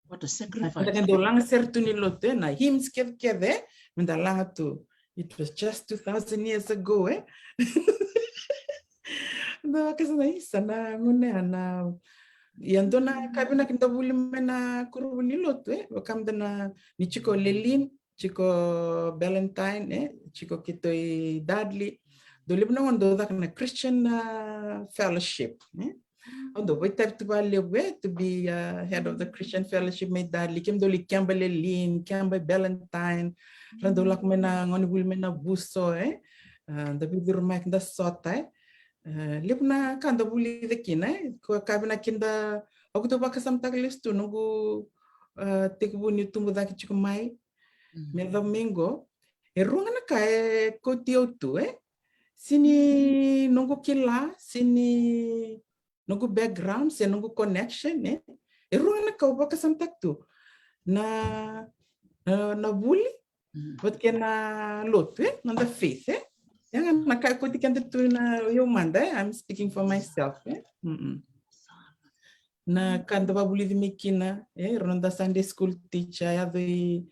what a sacrifice Ndo lang sertu ni lote na hymns keve mendala tu it was just 2000 years ago na kasana sana ngone ana yando na kabina kinda buli mena kuru ni lote wakam dana ni chiko Lelin chiko Valentine chiko kitoi Dudley Dole na ondo dak na Christian fellowship. Ondo we type to to be head of the Christian fellowship may dali kim dole Campbell Lin, Campbell Valentine, rando lak mena ngoni bul mena buso da bidur mak da sota lipna kanda buli de kina ko kabina kinda okto bakasam taglistu nungu tekbuni tumbu dak chikumai me domingo runga na kae ko tiotu sini nungu kila sini nungu background se nungu connection runga na ka bakasam taktu na na buli but kena lot nanda faith yang nakai ko tikan tu na yo manda I'm speaking for myself na kanda babuli di mikina ronda Sunday school teacher ya doi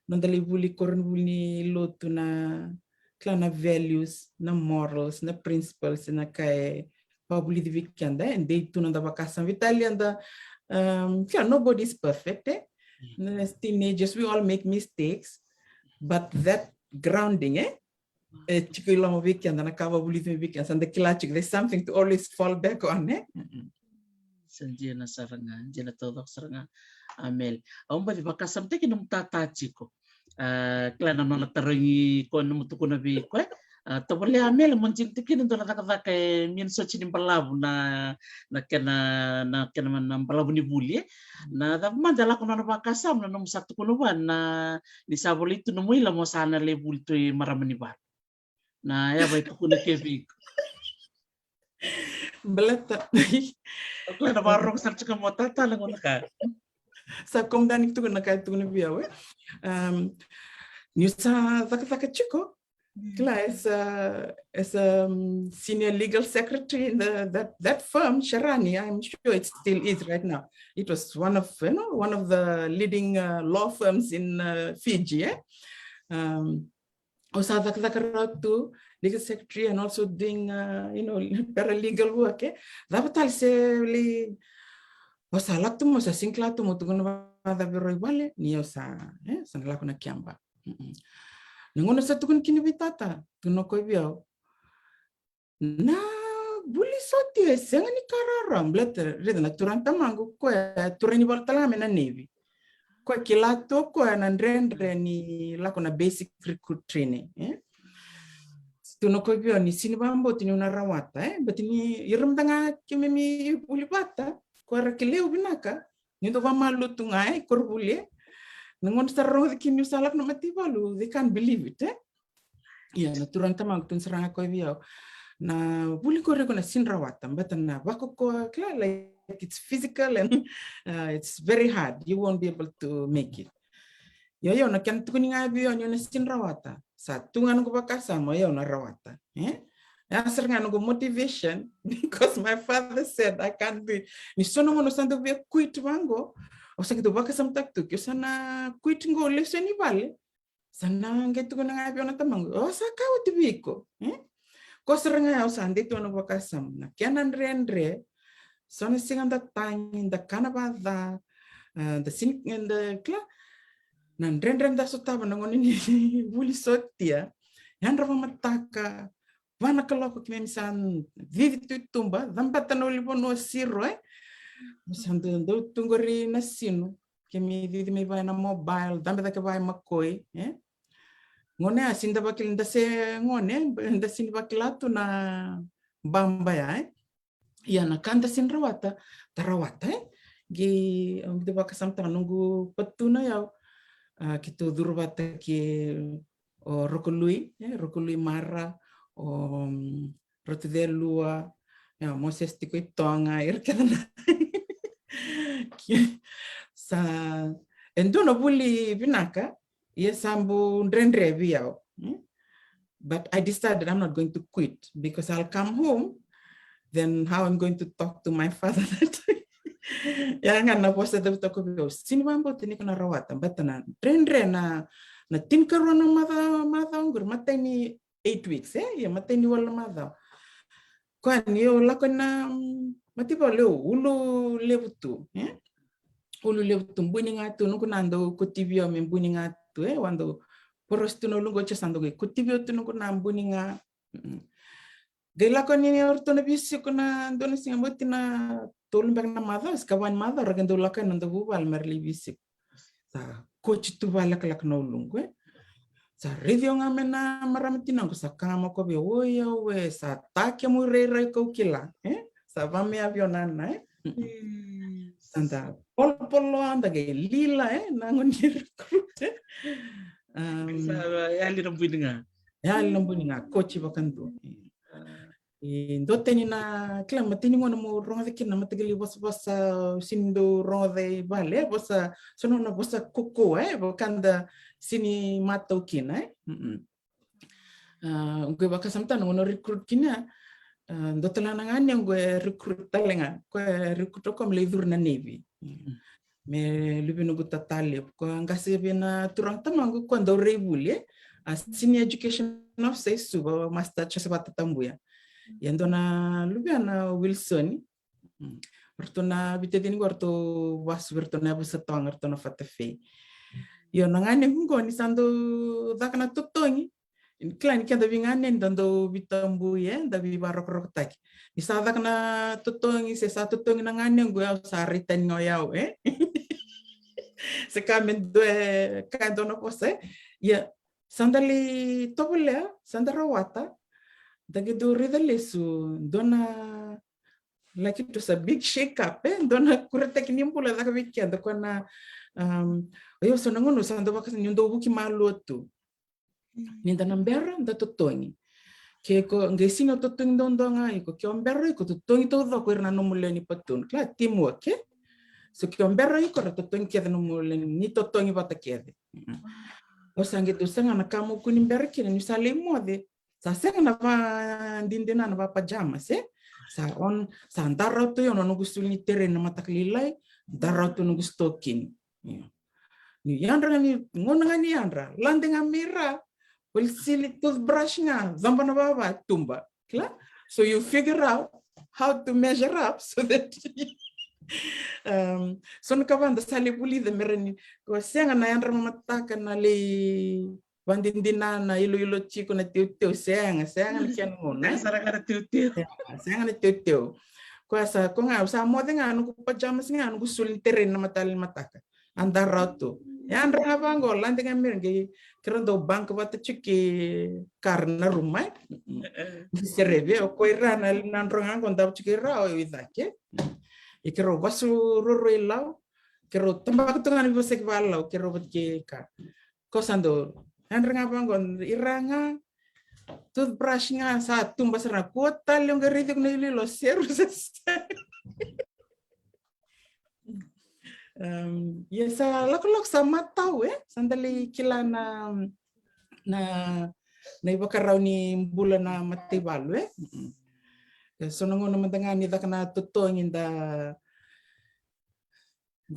nanda libuli korn buli lotu na klana values na morals na principles na kai babuli di weekend and they tu nanda bakasam Italian da nobody is perfect as teenagers we all make mistakes but that grounding chikilo weekend na kawa buli di weekend and the kilachik there's something to always fall back on Sanjena saranga, jena todo saranga amel. Aumba di bakasam te kinum tatachiko. Klana nona tarangi ko num tukuna bi ko. Tobole amel monjing tikin ndo na taka min so chinim palabu na kena man palabu ni buli na da mandala ko na bakasam na num satu kunuban na ni saboli tu no muila mo sana le bulto maramani bar. Na ya bai tukuna kevi. Belata. Ako na barong sa chika mo tata lang ka. Sa kung danik tu na kay tu na biyaw Nyusa taka chiko. Kla as a senior legal secretary in that firm Sharani, I'm sure it still is right now. It was one of the leading law firms in Fiji. Also tu legal secretary and also doing paralegal work dapat se wasalak tu mosa singkla tu mutugun da beroi wale ni osa sanala kuna kiamba nangono sa tukun kini bitata tuno ko biao na buli soti sengani kararam blata reda turanta mangu ko turani baltala mena nevi ko kilato ko nandrendre ni la kuna basic recruit training tuno ko bio ni sini bambo tini una rawata batini iram tanga kimemi ulipata ko rakileu binaka ni to vamalu tungai korbule nangon sarro kini salak na matibalu they can't believe it ya na turanta mag tun saranga ko bio na buli ko reko na sin rawata batana bako ko kla like it's physical and it's very hard you won't be able to make it yo na kan tukuni nga bio na sin rawata sa tungan ko bakasama yo na rawata asar nga no motivation because my father said I can't do it ni sono mo sando be quit bango o sa kito bakasam taktu kyo sana quit ngo lesson ni vale sana ngetu ko nga bio na tamango o sa ka utibiko ko saranga o sa ndito no bakasam na kyanan rendre sono singanda tangin da kanabada the sin in the club nan rendre da sotaba ngoni ni buli sotia yan rava mataka wana kaloko kimemsan vivi tu tumba dambata no libo no siro sando do tungori na sino kemi vivi me vai na mobile dambata ka vai makoi ngone asinda bakil nda se ngone nda sin bakilato na bamba ya na kanda sin rawata tarawata gi de bakasam tanungu patuna ya kito durvata ki o rokolui mara o rotudelua ya moses tiko tonga irkana sa endono buli binaka yesambu ndrendre biao but I decided I'm not going to quit because I'll come home then how I'm going to talk to my father that ya nga na posta de to ko sini mambo tini kana rawata batana rendre na tin karona mada ngur matani 8 weeks ya matani wala mada kwani yo la kana matiba le ulu levutu ulu levutu mbuni ngatu nuko nando kutibio mbuni ngatu wando porostuno lungo chesando kutibio tunuko na mbuni nga Gila ko ni orto na bisi ko na doon singa mo tina tulong bang na mother kawan mother kan do lakan ndo bubal merli bisi. Sa coach tu balak lak no lungwe. Sa review nga mena maramitina ko sa kama ko be oya we sa take mo re ko kila sa vame avionana Santa polo anda ge lila nangon ni recruit Ya lirang nga. ya lambuni nga coach bakanto. Dote ni na kila matini ngono mo ronga de kina matagili wasa sindo ronga de vale wasa sono na wasa koko bakanda sini mato kina gue baka samta ngono recruit kina dote la nangani gue recruit talenga gue recruit ko mledur na navy me lubi no guta tale ko ngase bena turang tamangu ko ndo rebule senior education officer suba master chasabata tambuya Yando na lubiana Wilson, orto na bitedini orto was orto na busatong orto na fatafe. Yo nangane hungo ni sando dakana tutongi. In klan kenda bingane dando bitambu ye dabi barok rok tak. Isa dakana tutongi se sa tutongi nangane gue sa ritan ngoyao Se kamen do kando na pose. Ya sandali tobule sandarawata. Dagi do rida lesu dona like it was a big shake up dona kurata kinimpula daka weekend kona yo sonangono sando baka nyundo buki maluotu ninda nambera nda totongi ke ko ngesino totongi dondonga iko ke ombera iko totongi todo ko irna no muleni patun kla teamwork so ke ombera iko totongi ke no muleni ni totongi bata kede o sange do sanga na kamo kunimbera ke ni sale mode sa senga na va ndindina na va pajama se sa on sa andara to yo no gusto ni terreno mataklilay dara to no gusto kin ni yandra ni ngona nga ni yandra lande nga mira will sili toothbrush nga zamba na baba tumba kla so you figure out how to measure up so that so no kavanda sale puli de mereni ko senga na yandra mataka na le Vandindina na ilo chico na teu senga na kian ngona Sarang teu senga na teu kuasa ko nga sa mo nga no pajamas nga no gusul terren na matal mataka andar rato ya andra nga bango lande nga mirnge kirando bank bata chiki karna rumai serebe o ko irana nandro nga konda chiki rao idake ikero basu roro ilau kero tambak tungan bosek balau kero batke ka kosando Andra nga bangon iranga toothbrush nga sa tumba sana kota yung garidik na ililo seru sa sa lakulok sa mataw sandali kila na ibakaraw ni bulan na matibalo so nangono mandangani da kana tutongin da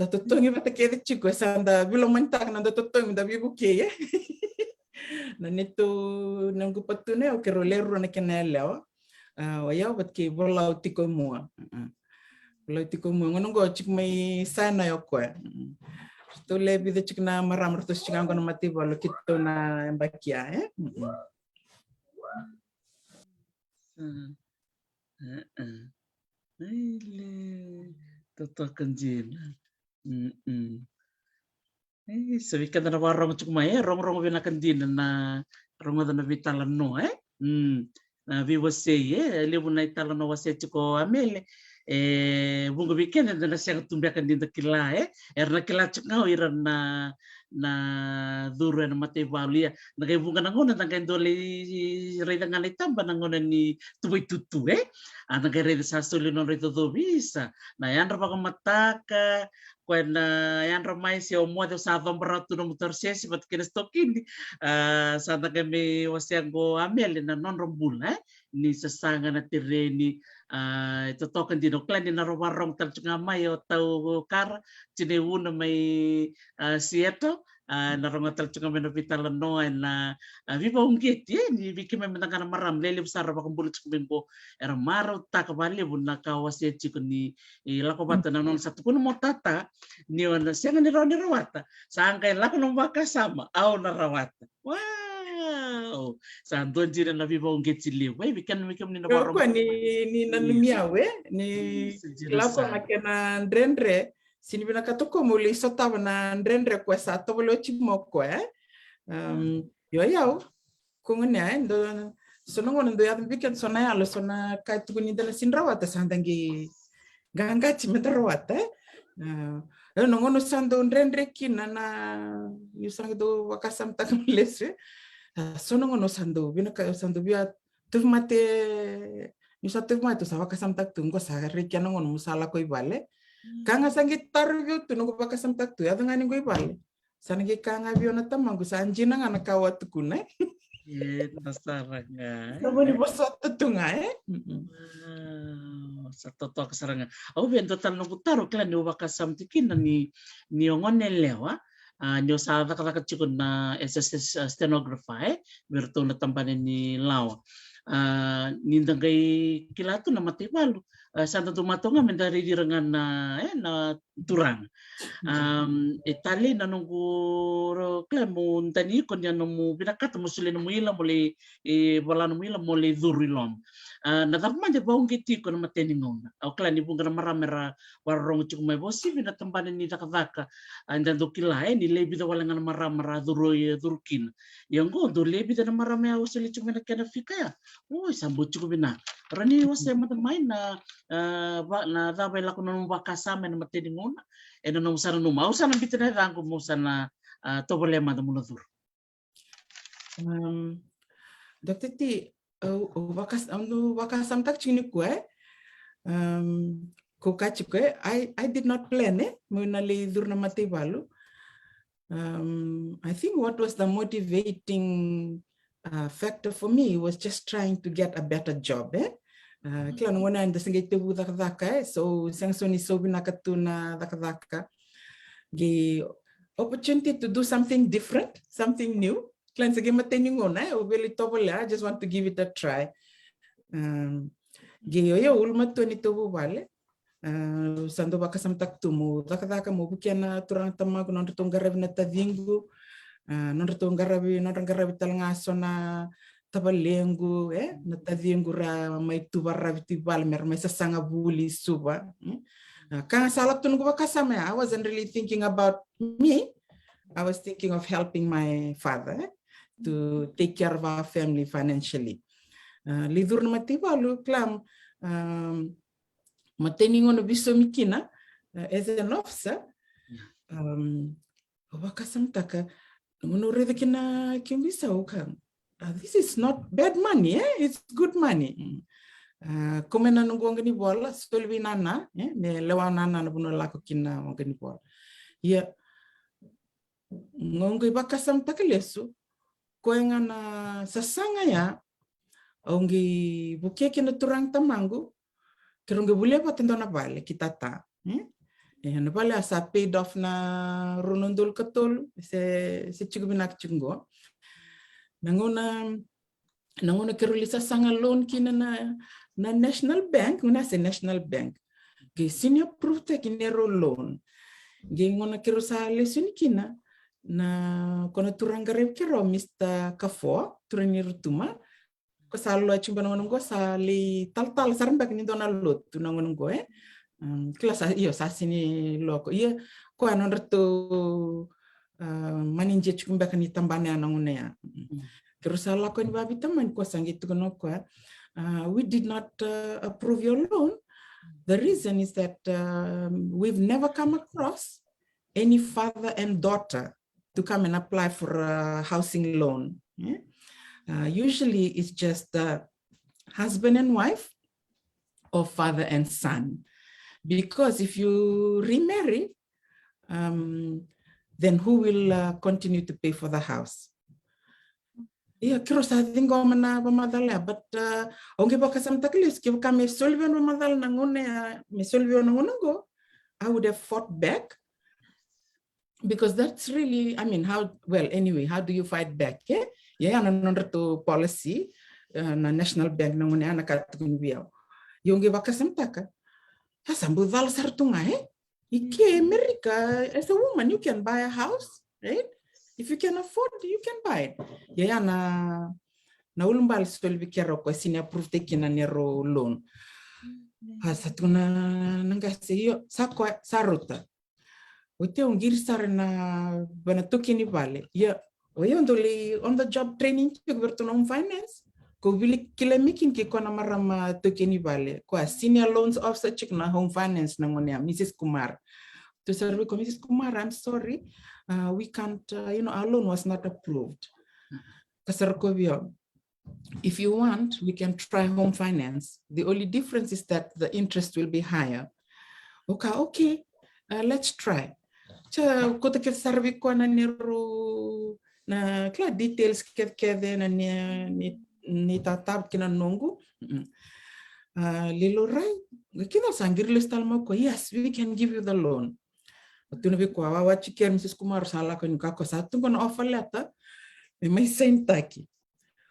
tutongin bata kede chico sanda bilong mantag na da tutongin da bibuke na nito nang gupatune o kero lero na kenela ayaw bat ki bolau tiko mo ngono go chik may sana yo ko to lebi de chik na maram to chik ang kono mati bolo kito na mbakia Ile totokan jin. Sabi ka na warong chukmay rong binakan din na rong na vitalan no na vi você levo na itala no você chuko amele bunga biken na siya tumbiakan din dakila erna kila chukngao iran na duro na matevalia nagay bunga nangona nagay dole reda ngalay tamba nangona ni tuboy tutu nagay reda sa solino reda do visa na yan ra baka mataka when yan ramai si omo sa vambarato no motor sesi pat kinestokindi sa kami wasiago amel na non rombula ni sasanga na tireni ito token dino klan ni narowarong talchunga mayo tau kar cineuna may sieto narongatal chunga meno vitalan no na viva ungit ni biki may menangana maram lele besar bakang bulut kumimbo era maro ta kabali buna kawase chiku ni lakobata na non satu pun motata ni wana sianga ni rawata sangkai lako no sama au na rawata wah Wow. Santo jira na viva ungeti we can ni na Kwa ni nanumia we ni lako na kena ndrendre sini bina katoko muli sotava na ndrendre kwa sa tobolo chimoko yo yao kungone ndo sonongo ndo ya weekend sona ya lo sona kai tukuni dala sinrawata sandangi gangachi metarawata nongono sando ndrendre kina na yusang do wakasam takamlese sonongo sando bina ka sando bia tuvmate misa tuvmate sa wakasam tak tungo sa rekia nongono musala ko ibale kanga sangi tarvio tungo wakasam tak tu ya ngani ko ibale sanagi kanga biona tamangu sanjina ngana kawat kuna nasaranga saboni bosoto tunga satu to kasaranga au ben total no butaro klan ni wakasam tikin ni ngone lewa nyo sa kata chikun na SSS stenographer berto na tampane ni lawa nindangai kilatu na matibalu santa tumatonga mendari direngan na turang Itali na nunggu klemu tani kon ya nomu binakat musuli nomu ila mole wala nomu ila mole durilom na tapman de baung kiti kon mateni ngona au klani bunga maramera warong cuk mai bosi bina tambane ni takataka andan dokila ni lebi da wala ngana maramera durkin yang go do lebi da marame au suli cuk mena kana fika ya sambu cuk bina rani wase mata main na da bela kono bakasame na mateni ngona ena no usana no mau sana bitena rango mo sana tobolema da munadur Dr. T wakasam tak chini kue ko kachikue I did not plan munali durna mate balu I think what was the motivating factor for me was just trying to get a better job kila nungona nda singe tebu dakadaka so sangsoni so binakatuna dakadaka the opportunity to do something different, something new. Klan sige mateningona ubeli tobola I just want to give it a try yo ulma toni tobu vale sando bakasam tak tumu dakadaka mo bukiana turang tamagu non tongarabi na tadingu non tongarabi talngasona tabalengu na tadingu ra mai tubarabi tibal mer mai sasanga buli suba kang salak tunu bakasam I wasn't really thinking about me. I was thinking of helping my father to take care of our family financially. Lidur na matibalu klam mateningon biso mikina as an officer wakasam taka munure kina kimbisa ukang this is not bad money it's good money komena nungongani bola stolvi nana ne lewana nana buno lako kina ngani bola ya ngongi bakasam takalesu koengana sasanga ya ongi buke kina turang tamangu kerunge bule patendona bale kita ta na bale asa paid off na runundul katol se chigubinak chungo nangona keruli sasanga loan kina na National Bank una se National Bank ge senior proof kinero loan ge ngona kero sa lesson kina na kona turangare kero Mr. Kafo turani rutuma ko salo chimba ngongo sa li tal saramba kini dona lot tunangongo klasa iyo sa sini loko iya ko anon reto maninje chimba kani tambane anangone ya kero sala ko ni babi taman ko sangitu kono ko we did not approve your loan. The reason is that we've never come across any father and daughter to come and apply for a housing loan. Usually it's just husband and wife or father and son. Because if you remarry, then who will continue to pay for the house? Iya kiro sa tingo mana pamadala but onge bakasam taklis kibu kami solve no madal nangone me solve no ngongo I would have fought back because that's really how do you fight back yeah non to policy na National Bank nangone ana katun biao yonge bakasam taka hasambu dal sartunga America as a woman you can buy a house right If you can afford, you can buy it. Ya na ulumbal sol bikero ko sini approve tekina nero loan. Satu nangase yo sako saruta. Ote ungir sar na bana tokini vale. Ya oyo ndoli on the job training ke berto home finance. Ko bili kila making ke kona marama tokini vale. Ko senior loans officer check na home finance na ngonia Mrs. Kumar. To serve ko Mrs. Kumar, I'm sorry. We can't, our loan was not approved. Kasar ko biyo. If you want, we can try home finance. The only difference is that the interest will be higher. Okay, let's try. Kota ke sarvi ko na niru na kla details kede na ni tatab kina nongu. Lilo rai, kita sangir listal mo ko, yes, we can give you the loan. Tunabi ko awa chiker Mrs. Kumar sala ko nuka ko satu ko na offer letter may sign taki.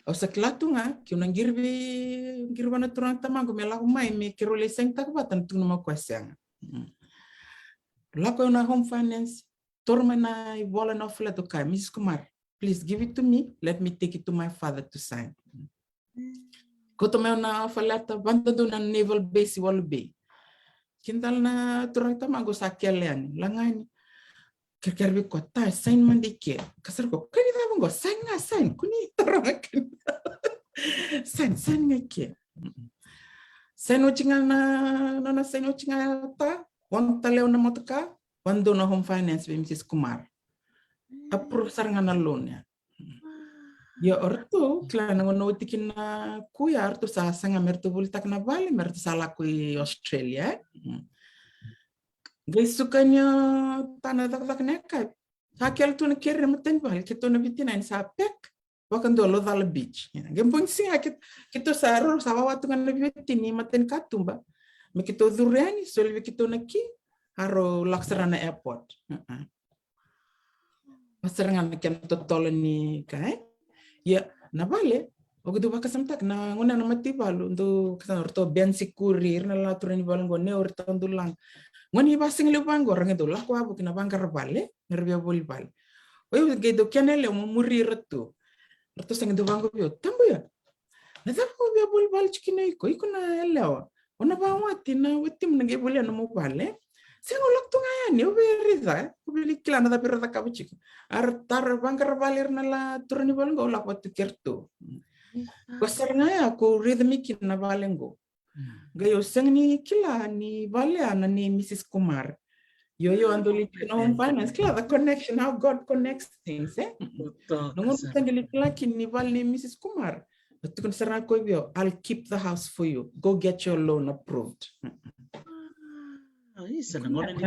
O sa klatu nga ki unang girba na turang tamang ko mela ko may kiro le sign tak batan tu na question. La ko na home finance torma na ibola na offer letter kay Mrs. Kumar, please give it to me, let me take it to my father to sign. Ko to na offer letter banda do na naval base walbe. Kintal na turang tamang ko sa kelean langani. Kerkerbi kota sign mandike kasar ko kani na mo sign kuni tarakan sign ngake sign ochinga na sign ochinga ta wanta leo na motaka wando na home finance be Mrs. Kumar approve saranga na loan ya orto kla na ngono tikin na kuya orto sa sanga merto bultak na vale merto sala ku Australia. Guys sukanya tanah tak nekat. Hakel tu nak kira meten bahal kita nak bitin ain sapek. Wakan dolo dal beach. Gempung sih kita sarur sawa tu kan lebih bitin ni meten katumba. Mekito duriani solve kita nak ki haro laksarana airport. Masarangan kan total ni kai. Ya nabale. Oke tu bakas samtak na ngona na mati balu untuk kesan orto bensi kurir na laturani balu ngone orto ndulang. Ngoni basing le bang orang itu lah ko abu kina bangkar bale ngerbia bol bal. Oyo gedo kenele mo muri retu. Retu sang do bango bio tambo ya. Na tambo bia bol bal chikina iko na elewa. Ona ba wati na wetim na ge bol na mo bale. Sengo lokto ngaya ni oberida. Ubili kila na tapi rata kabu chik. Ar tar bangkar balir na la turani bal ngo lak watu kertu. Ko ser ngaya ko rhythmic na balengo. Gayo sang ni kila ni vale ana ni Mrs. Kumar. Yo andoli no home finance kila the connection how God connects things Nungun tangili kila ni vale ni Mrs. Kumar. But kun sarang ko bio I'll keep the house for you. Go get your loan approved. Isa nangon ni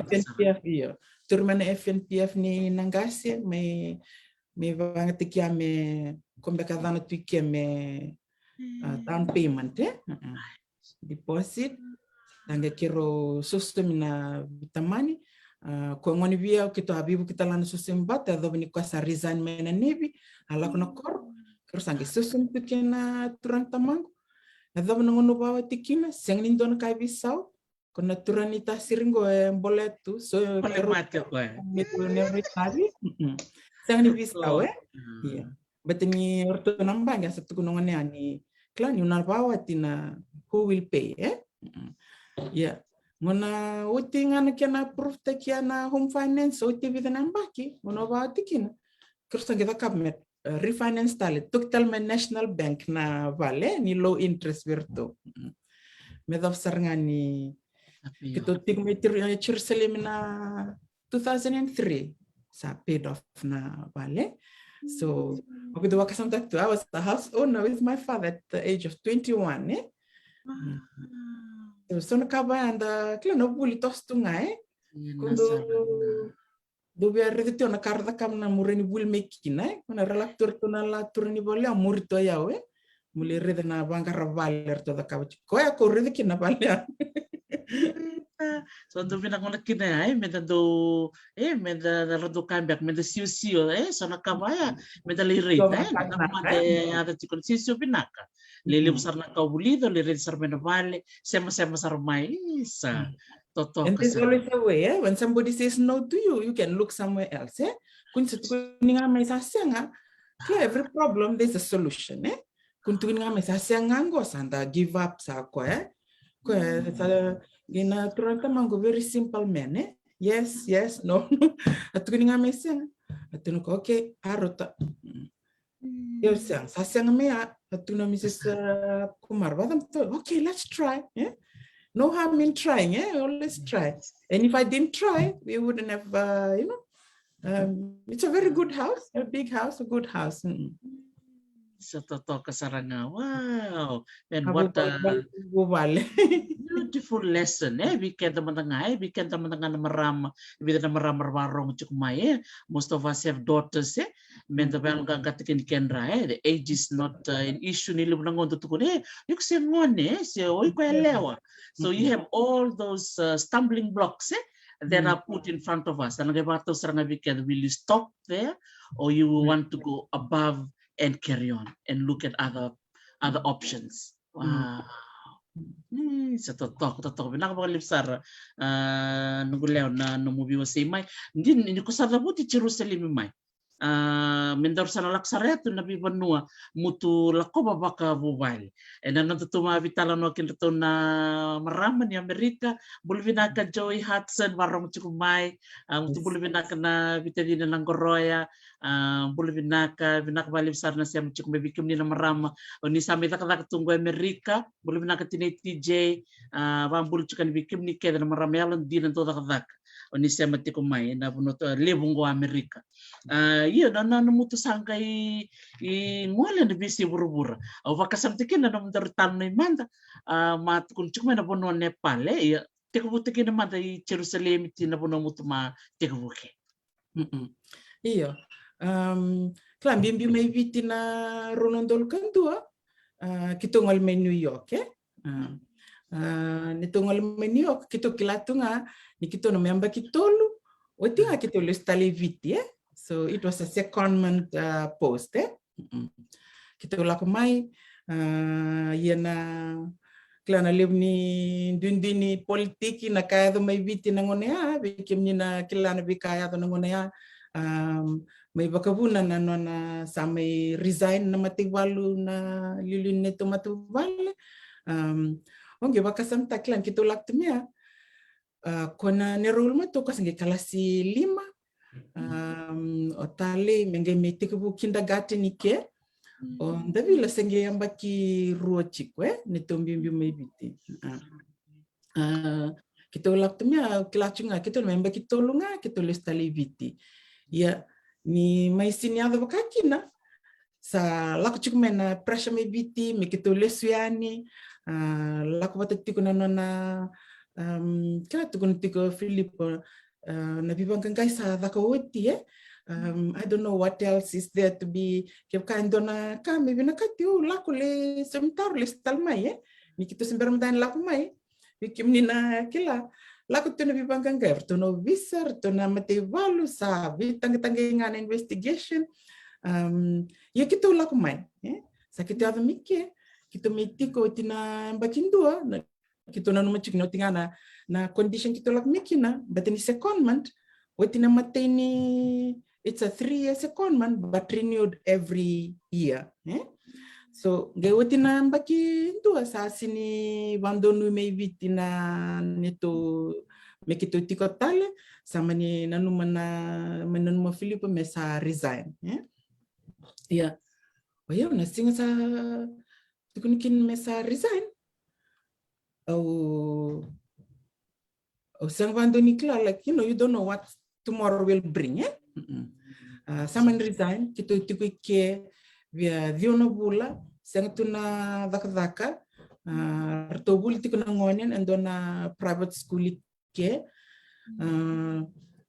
FNPF yo. Turman FNPF ni nangasi may vangatikia me kombekadana tuikia me down payment deposit nanga kiro system na vitamani ko ngoni via kito abibu kita lana system bata do ni kwasa resign mena nebi ala kuna kor kiro sangi system tukena turang tamango do na ngono bawa tikina seng ni don kai bisau kuna turanita siringo boletu so kiro mate ko metu never tabi seng ni bisau iya betini orto nambang ya satu kunongan ani klan yunar bawa tina who will pay ya ngona uti ngana kena proof ta kiana home finance uti bidan baki ngona bawa tikina kursa kita kabmet refinance tale tuktal men national bank na vale ni low interest virtu medaf sarngani kito tigmetir chirselim na 2003 sa paid off na vale. So, okay, the wakasam tak tu, I was the house owner with my father at the age of 21. So, nakaba anda kila no buli tos tungai. Kundo do biar itu na karta kam na mureni bul mekina, na relator tu na la turni boli amur to yawe. Muli rede na bangkar valer to da kabuch. Ko ya ko rede kina valer. So do pinakuna kina meda do meda do kambak meda siu so nakabaya meda lirita nakapade ada tikon siu pinaka lele besar na kaubulido lele besar mena vale sema sarmai sa Totoo And ka there's sa. always a way, when somebody says no to you, you can look somewhere else. Kung sa tukunin nga may sasya every problem there's a solution. Kung tukunin nga may sasya nga ngo, sanda give up sa ako. Sa gina turanta mango very simple man. Yes, no. At tukunin nga may sasya. At tukunin ko, okay, arota. Yo siyang sasya nga may at tukunin Mrs. Kumar. Okay, let's try. No harm in trying, always try. And if I didn't try, we wouldn't have, it's a very good house, a big house, a good house. Sa totoo ka sa ranga. Wow. And Abo what a bubal. beautiful lesson. Weekend naman na nga. Weekend naman na nga na marama. Ibig na marama-marong chukumay. Most of us have daughters. Menda ba ang gagatikin kendra. The age is not an issue. Nilo na ngondo tukun. Yung siya ngon siya oy ko elewa. So you have all those stumbling blocks that are put in front of us. And nagabato sa nga weekend, will you stop there or you want to go above and carry on and look at other options? Wow. Sa totoo. Binakapakalipsar nungulaw na numubiwa sa imay. Hindi ko sa rabuti Jerusalem imay. Mendor sa nalaksareto na bibanua mutu lako babaka bubal. E na natutuma vitala no kinto na marama ni Amerika bulvinaka Joy Hudson warong chukumay mutu bulvinaka na vitadina ng Goroya bulvinaka binakabalipsar na siya chukumay bikim ni na marama o ni sami takak tunggu Amerika bulvinaka tinay TJ bambul chukan bikim ni keda na marama yalon di nanto takak o ni siya matikumay na bunot lebong go Amerika. Iya na mutu sangkai ngole na bisi buru-buru. Au vakasamtikin na namdaritan na imanda mat kun cuma na bono Nepal ya tikabutekin na manda i Jerusalem ti na bono mutu ma tikabuke. Iya. Klam bimbi may viti na ronondol kantua kitungol may New York nitungol may New York kito kilatu nga ni kito na memba kitolu o tinga kitolu stali viti So it was a secondment post. Kita ulah kumai, yana klana lebni dundini politiki na kaya do may biti nangonea, bikim ni na kilana bikaya do nangonea, may bakabuna na no na sa may resign na matiwalu na lilun nito matuwal. Onge bakasam taklan kita ulah tumia, kona nerul matu kasangi kalasi 5. Otale mengeme tikubu kindergarten ike ndavi la senge yambaki ruochikwe nitombimbi maibiti kita ulaktumia kilachunga kita memba kitolunga kita lestali viti ya ni maisini ado bakakina sa laku chukumena pressure maibiti me kita lesuani laku batikuna nona kaya tukun tiko Filipo na bibangkan guys sa dakawati I don't know what else is there to be kaya na kami binakatiu laku le sementar le stalmai ni kita sembarang laku mai bikim ni na kila laku tu na bibangkan guys tu no visar tu na matevalu sa bitang-tangingan investigation ya kita laku mai sa kita ada mikir kita mitiko tina bakindua kita na numachik no tingana na condition kita lak mikina but in secondment wetina mateni it's a 3-year secondment but renewed every year so ge wetina baki dua sa sini bandonu maybe tina neto mekito tikotale sama ni nanu menanu Filipo mesa resign ya oya na singa sa tukunikin mesa resign sang vandu nikla like you don't know what tomorrow will bring someone resign kito ke via viona bula sang tuna daka rtobul tiko na ngonen andona private school ke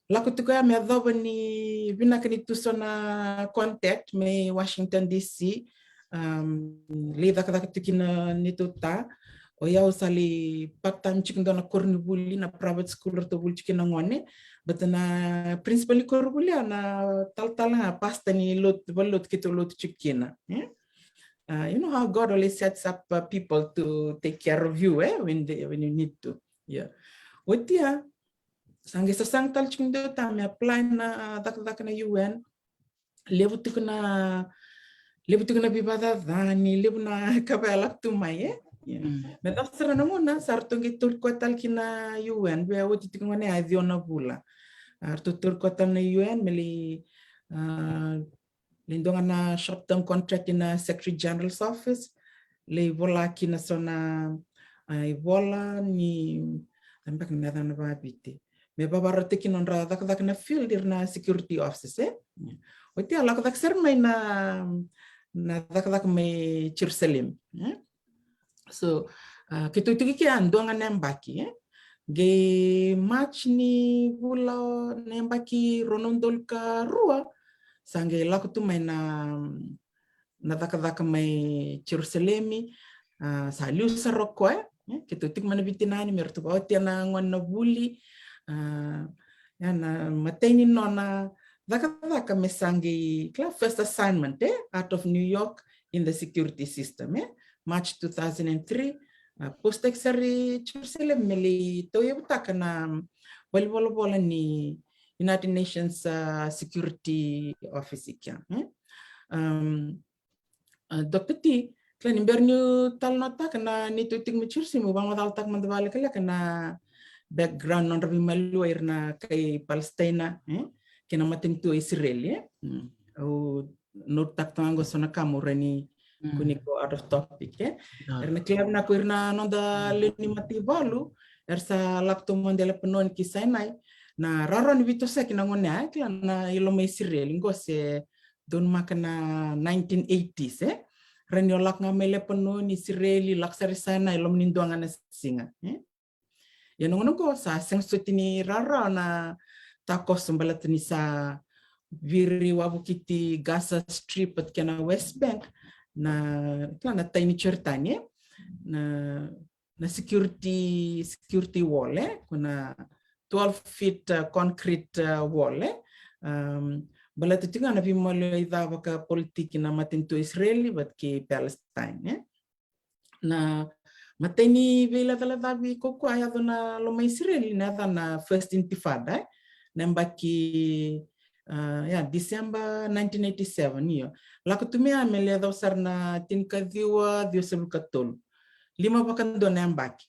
lako tiko ya me adoba ni binakani tusona contact me Washington DC le daka tikina nituta o yau sali part-time chicken dona kornibuli na private school to bul chicken ngone but na principally kornibuli na tal pasta ni lot kito lot chicken you know how God always sets up people to take care of you when you need to Otia, sange sasang tal chindo ta me apply na dak na UN. Levo tu na bibada dani, levo na kabelak tu mai Me dasara na muna sartongi turkotal kina UN, be oti tikungane adiona bula. Artu turkotal na UN meli lindongan na short term contract na Secretary General's Office, le vola kina sona vola ni tambak na dana babiti. Me babarate kina ra dak na field na security office Oti alak dak ser mai na dak mai Jerusalem. So kita itu ki andongan nembaki ge match ni bula nembaki ronondol ka rua sange laku tu mai na dak mai Jerusalem sa liu saroko kita tik mana bitinani mertu ko tiana ngon na buli ya na mateni nona dak me sange kla first assignment out of New York in the security system March 2003 post-exari Jerusalem meli toye butaka na bola ni United Nations Security Office ikya. Dr. T, klani bernu tal nota kana ni tutik mechursi mo bang madal tak mandawala kala kana background non rabi malu irna kay Palestina kina mating tu Israel o not tak tango sona kamurani kuniko out of topic erna klab na ko irna nonda leni mati balu ersa lapto mondela penon kisainai na raron vito sek na ngone kla na iloma Israel ngose don makana 1980s ren yolak ngamele penon Israeli laksari sana ilom ninduanga na singa ya ngono ko sa seng sutini rara na takos sembalatni sa viri wabukiti Gaza Strip at kana West Bank na tiny chertanya na security wall kuna 12 feet concrete wall balatu tinga na bimolo ida baka politiki na matinto Israeli bat ke Palestine na mateni vela dabi koko aya na loma Israeli na first intifada nembaki December 1987 iyo. Laku tumia amelia dausar na tinkadiwa dio sebukatol. 5 bakan do nembaki.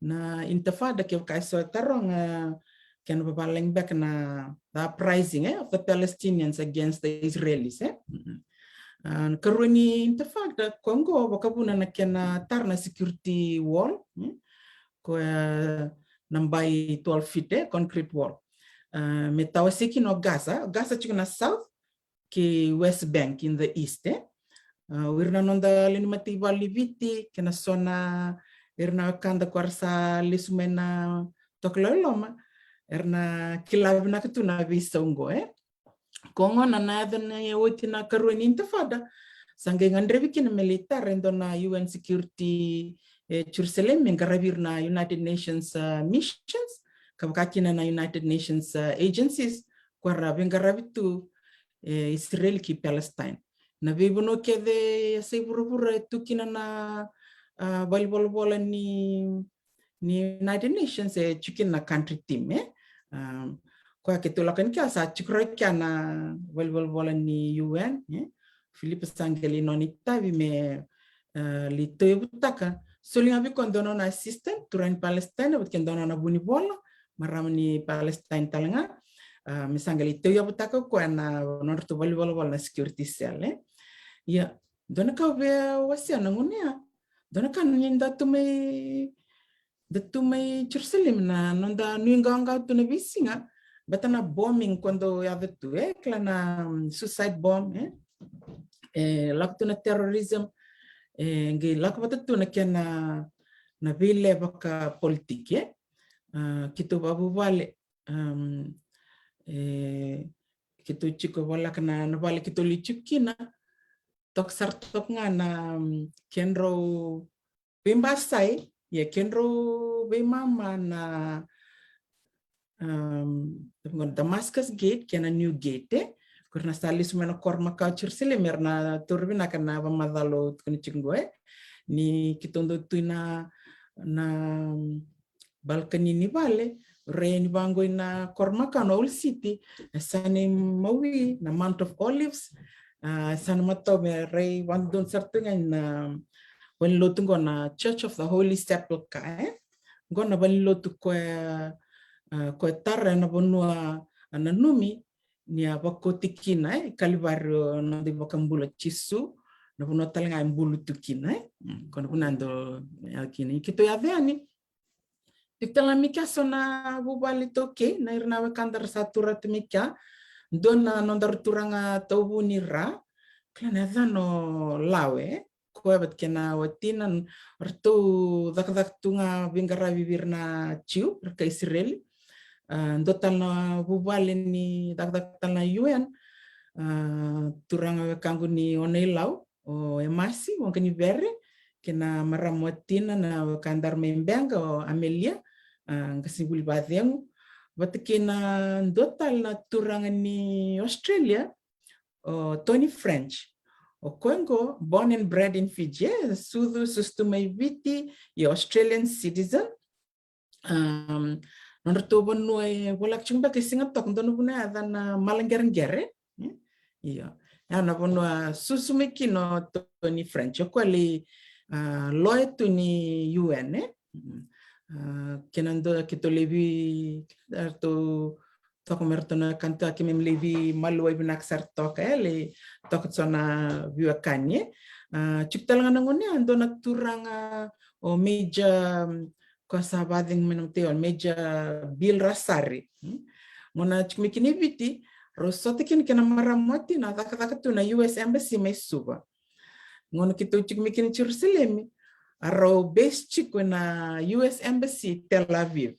Na intifada kaya kaiso tarong can babaling back na the uprising of the Palestinians against the Israelis. Karuni intifada Congo bakabuna na kena tar na security wall. Ko nambai 12 feet concrete wall. Metawasiki no Gaza chika na south ki West Bank in the east wirna nonda leni matiba liviti kena sona irna kanda kwarsa lisumena tokloloma erna kilabna ketuna bisongo kongo na nadana wotina karweni intafada sange ngandrevi kina militar endona UN security Jerusalem ngarabirna United Nations missions kabakakina na United Nations agencies kwa bengarabitu Israel ki Palestine na bibuno kede sebura tukina na bola ni United Nations chicken na country team kwa ketulakan kya sa chikro kya na bola ni UN Philippe Sangeli nonita vi me lito butaka solinga bi kondono na assistant turan Palestine but kondono na buni bola maramani Palestine talanga misalnya itu ya butaka ko na nortu bali na security cell ya dona ka be wasia nangunia dona kan ninda tumai Jerusalem na nonda nuinganga tu na bisinga batana bombing quando ya vetu klana suicide bomb laktu na terrorism ngi lakbata tu na kena na vile baka politike kita babu balik kita ciko wala kana na balik kita licukina tok sartok nga na kenro bimbasay ya kenro bimama na Damascus Gate kena New Gate karena salis mana korma ka Jerusalem merna turbina kana bamadalo kuni cinggoe ni kita ndo tuina na balkanini vale re ni bango ina kormaka no Old City sane mawi na Mount of Olives sana mato me re wandon sartunga na when lotu na Church of the Holy Sepulchre gona ban lotu ko tarra na bonua ananumi ni abakotikina kalivario na de bakambula chisu na bonua talanga mbulu tukina kono kunando yakini kito ya veani Titala mika sona bubali toke na irna kandar satura temika dona nondar turanga tobu nira klana dano lawe kuabat kena watinan artu dak tunga bingara bibirna ciu rka Israel dotal na bubali ni dak na UN turanga kangu ni oneilau o emasi wangkani bere kena maramotina na kandar membenga o Amelia ngasibuli badhengu watakena dotal na turanga ni Australia o Tony French o Kongo born and bred in Fiji sudu sustumai viti ya Australian citizen nonderto bonue bolak chumba kesingatok ndono buna adana malangerengere iya ana bonua susumeki no Tony French o kwali loetu ni UN kenando kito levi arto tokomertona kanto akimem levi maloi binak sartoka le tokotsona viwakanye chiptalanga ngone andona turanga o meja kosabading menoteo meja bil rasari mona chimikini viti rosotekin kena maramoti na takatu na US embassy mai suba ngono kito chimikini Jerusalem aro base chico na US Embassy Tel Aviv.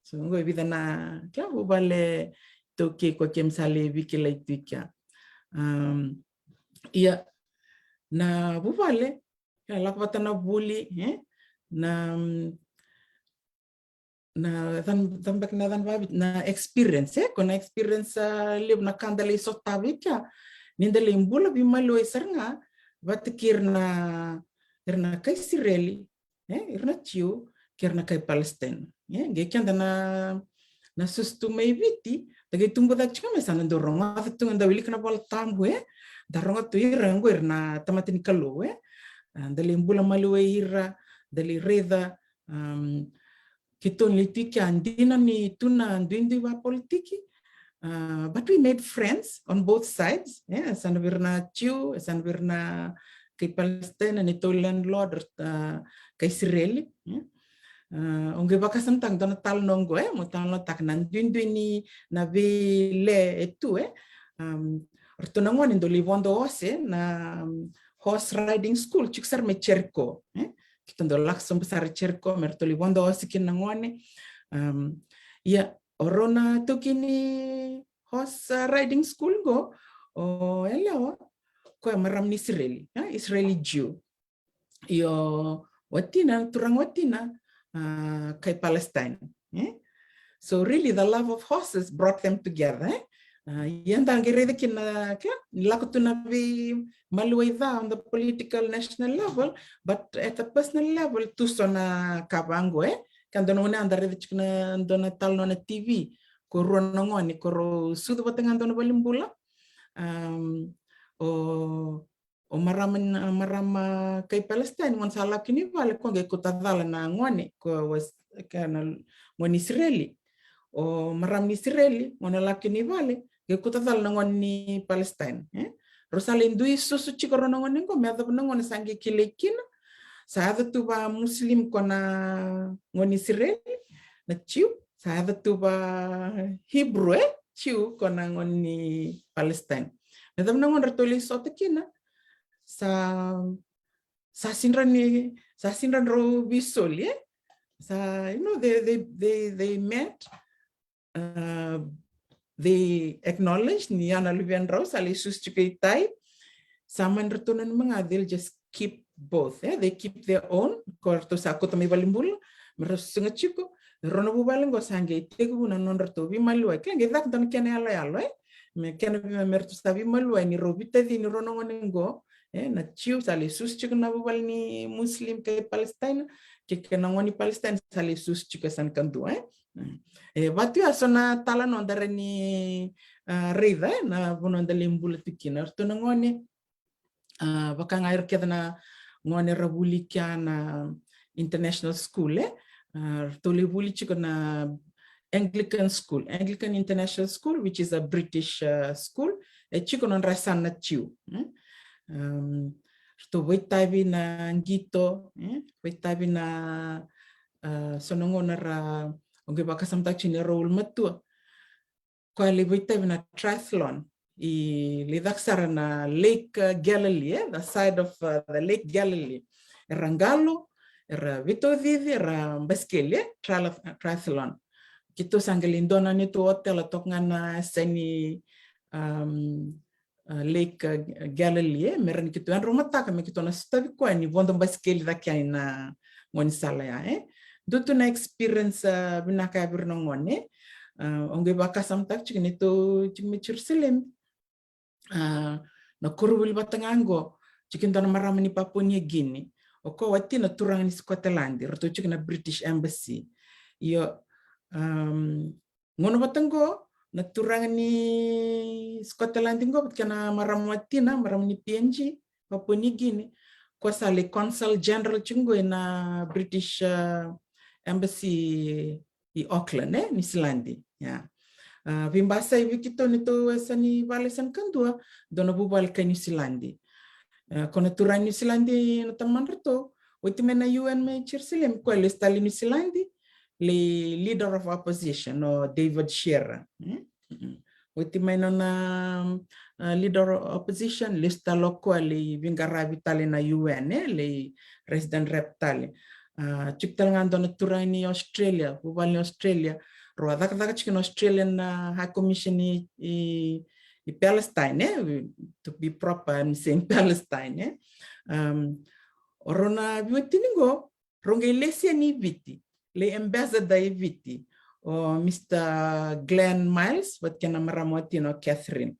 So ngo vida na klabu bale toke ko kemsale vikila itika. Ia na bubale la kwata na buli na tambak na dan babit na experience kona experience live na kandale sotavika nindale imbula bimalo isarnga batikir na irna kai Israeli irna tiu kirna kai Palestina ge kanda na sustu mai viti dage tumbo da chika mesana doronga tu nganda wili kana bol tambu daronga tu irango irna tamatin kalu dali mbula malu ira dali reda kiton litiki andina ni tuna ndindi wa politiki but we made friends on both sides sana virna tiu sana virna kay Palestina nito landlord kay Israeli onge bakasan tang dona tal nongo mo tal tak nan dindini na vile etu orto nangon indo livondo ose na horse riding school chiksar me cerco kitando laksom besar cerco merto livondo ose kin nangone ya orona tokini horse riding school go o eleo ko maram ni Israeli Israeli Jew yo watina turang watina kay Palestine so really the love of horses brought them together yanda gerede kin lakutuna vi maluida on the political national level but at a personal level tusona kabango kando nona andare chikna dona tal nona TV ko ronongoni ko sudu batengan dona balimbula o marama kay Palestine mon sala kini vale ko ge kutadala na ngone ko was kana ngoni Israeli o maram Israeli mon la kini vale ge kutadala na ngoni Palestine rosale indui susu chikoro na ngoni ko medha na ngoni sangi kilekina saada tu ba muslim ko na ngoni Israeli na chiu saada tu ba Hebrew chiu ko na ngoni Palestine medha na ngoni ratoli sotekina sa sinran ro bisol sa they met they acknowledged ni ana luvian rose ali sustikai saman retunan mga they'll just keep both they keep their own korto sa ko tami balimbul meros sunga chiko rono bu balengo sange tegu na non reto bi malwa kenge dak don kene ala me kene bi merto sa bi malwa ni robita di ni rono ngonengo na chiu sale sus chiku na bubal ni muslim kay Palestine que não oni Palestina sali sus chica san kandu batu asona tala no dare ni rida na bono dali mbula tikina to ngone bakang air kedana ngone rabuli na international school to libuli chico na Anglican school, Anglican International School, which is a British school. Chico non rasan na chiu. To waitabi na ngito, waitabi na sonongo na ra onge bakasam tak chini role matua. Kwa li waitabi na triathlon. I lidaksara na Lake Galilee, the side of the Lake Galilee. Rangalo, era Vito Vivi, era Baskelia, triathlon. Kito sangalindona nito hotel atok nga na seni Lake Galilee, meron kito yan rumata kami kito na stabi ko ni bondong baskeli da kaya na ngoni sala ya Duto na experience binakabir ng ngoni onge baka samtak chik nito chik mi Jerusalem na kurubul batangango chikin na marami ni Papua New Guinea oko wati na turang ni Scotland rato chik na British Embassy iyo ngono batango naturang ni Scotland ngo kana maramwatina maram ni PNG Papua New Guinea kwa sale consul general chungo na British Embassy i Auckland ni Silandi ya vimbasa hivi kito nito sani vale san kandua dona bubal ka New Silandi kona turang New Silandi no taman rato utimena UN me Jerusalem kwa le stali New Silandi le leader of opposition no David Shearer utimena na leader of opposition lista loko le vingarabi tali na UN le resident rep tali chiktal ngando na turani Australia bubal ni Australia ro adak chikin Australian High Commission i Palestine to be proper I'm saying Palestine orona biwetiningo ronga ilesia ni viti le ambassador viti o Mr. Glenn Miles wat kana maramotino Catherine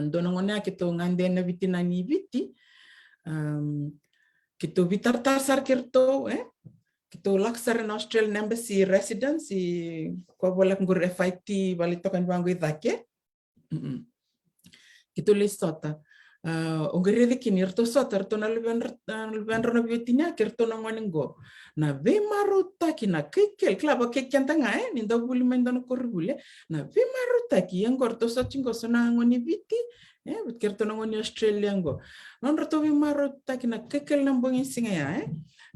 dono ngone kito ngande na viti na ni viti kito vitartar sar kirto kito laksar in Australian Embassy residence ko bolak ngur FIT balitokan bangu idake kito lisota ongere kini rto sota rto na luban rona vitinya kirto na ngoningo na ve maruta kina kekel klaba kekyan tanga ninda buli mendo na koribule na ve maruta ki yang gorto so chingo sona ngoni viti kirto na ngoni Australia ngo non rto ve maruta kina kekel na mbongi singa ya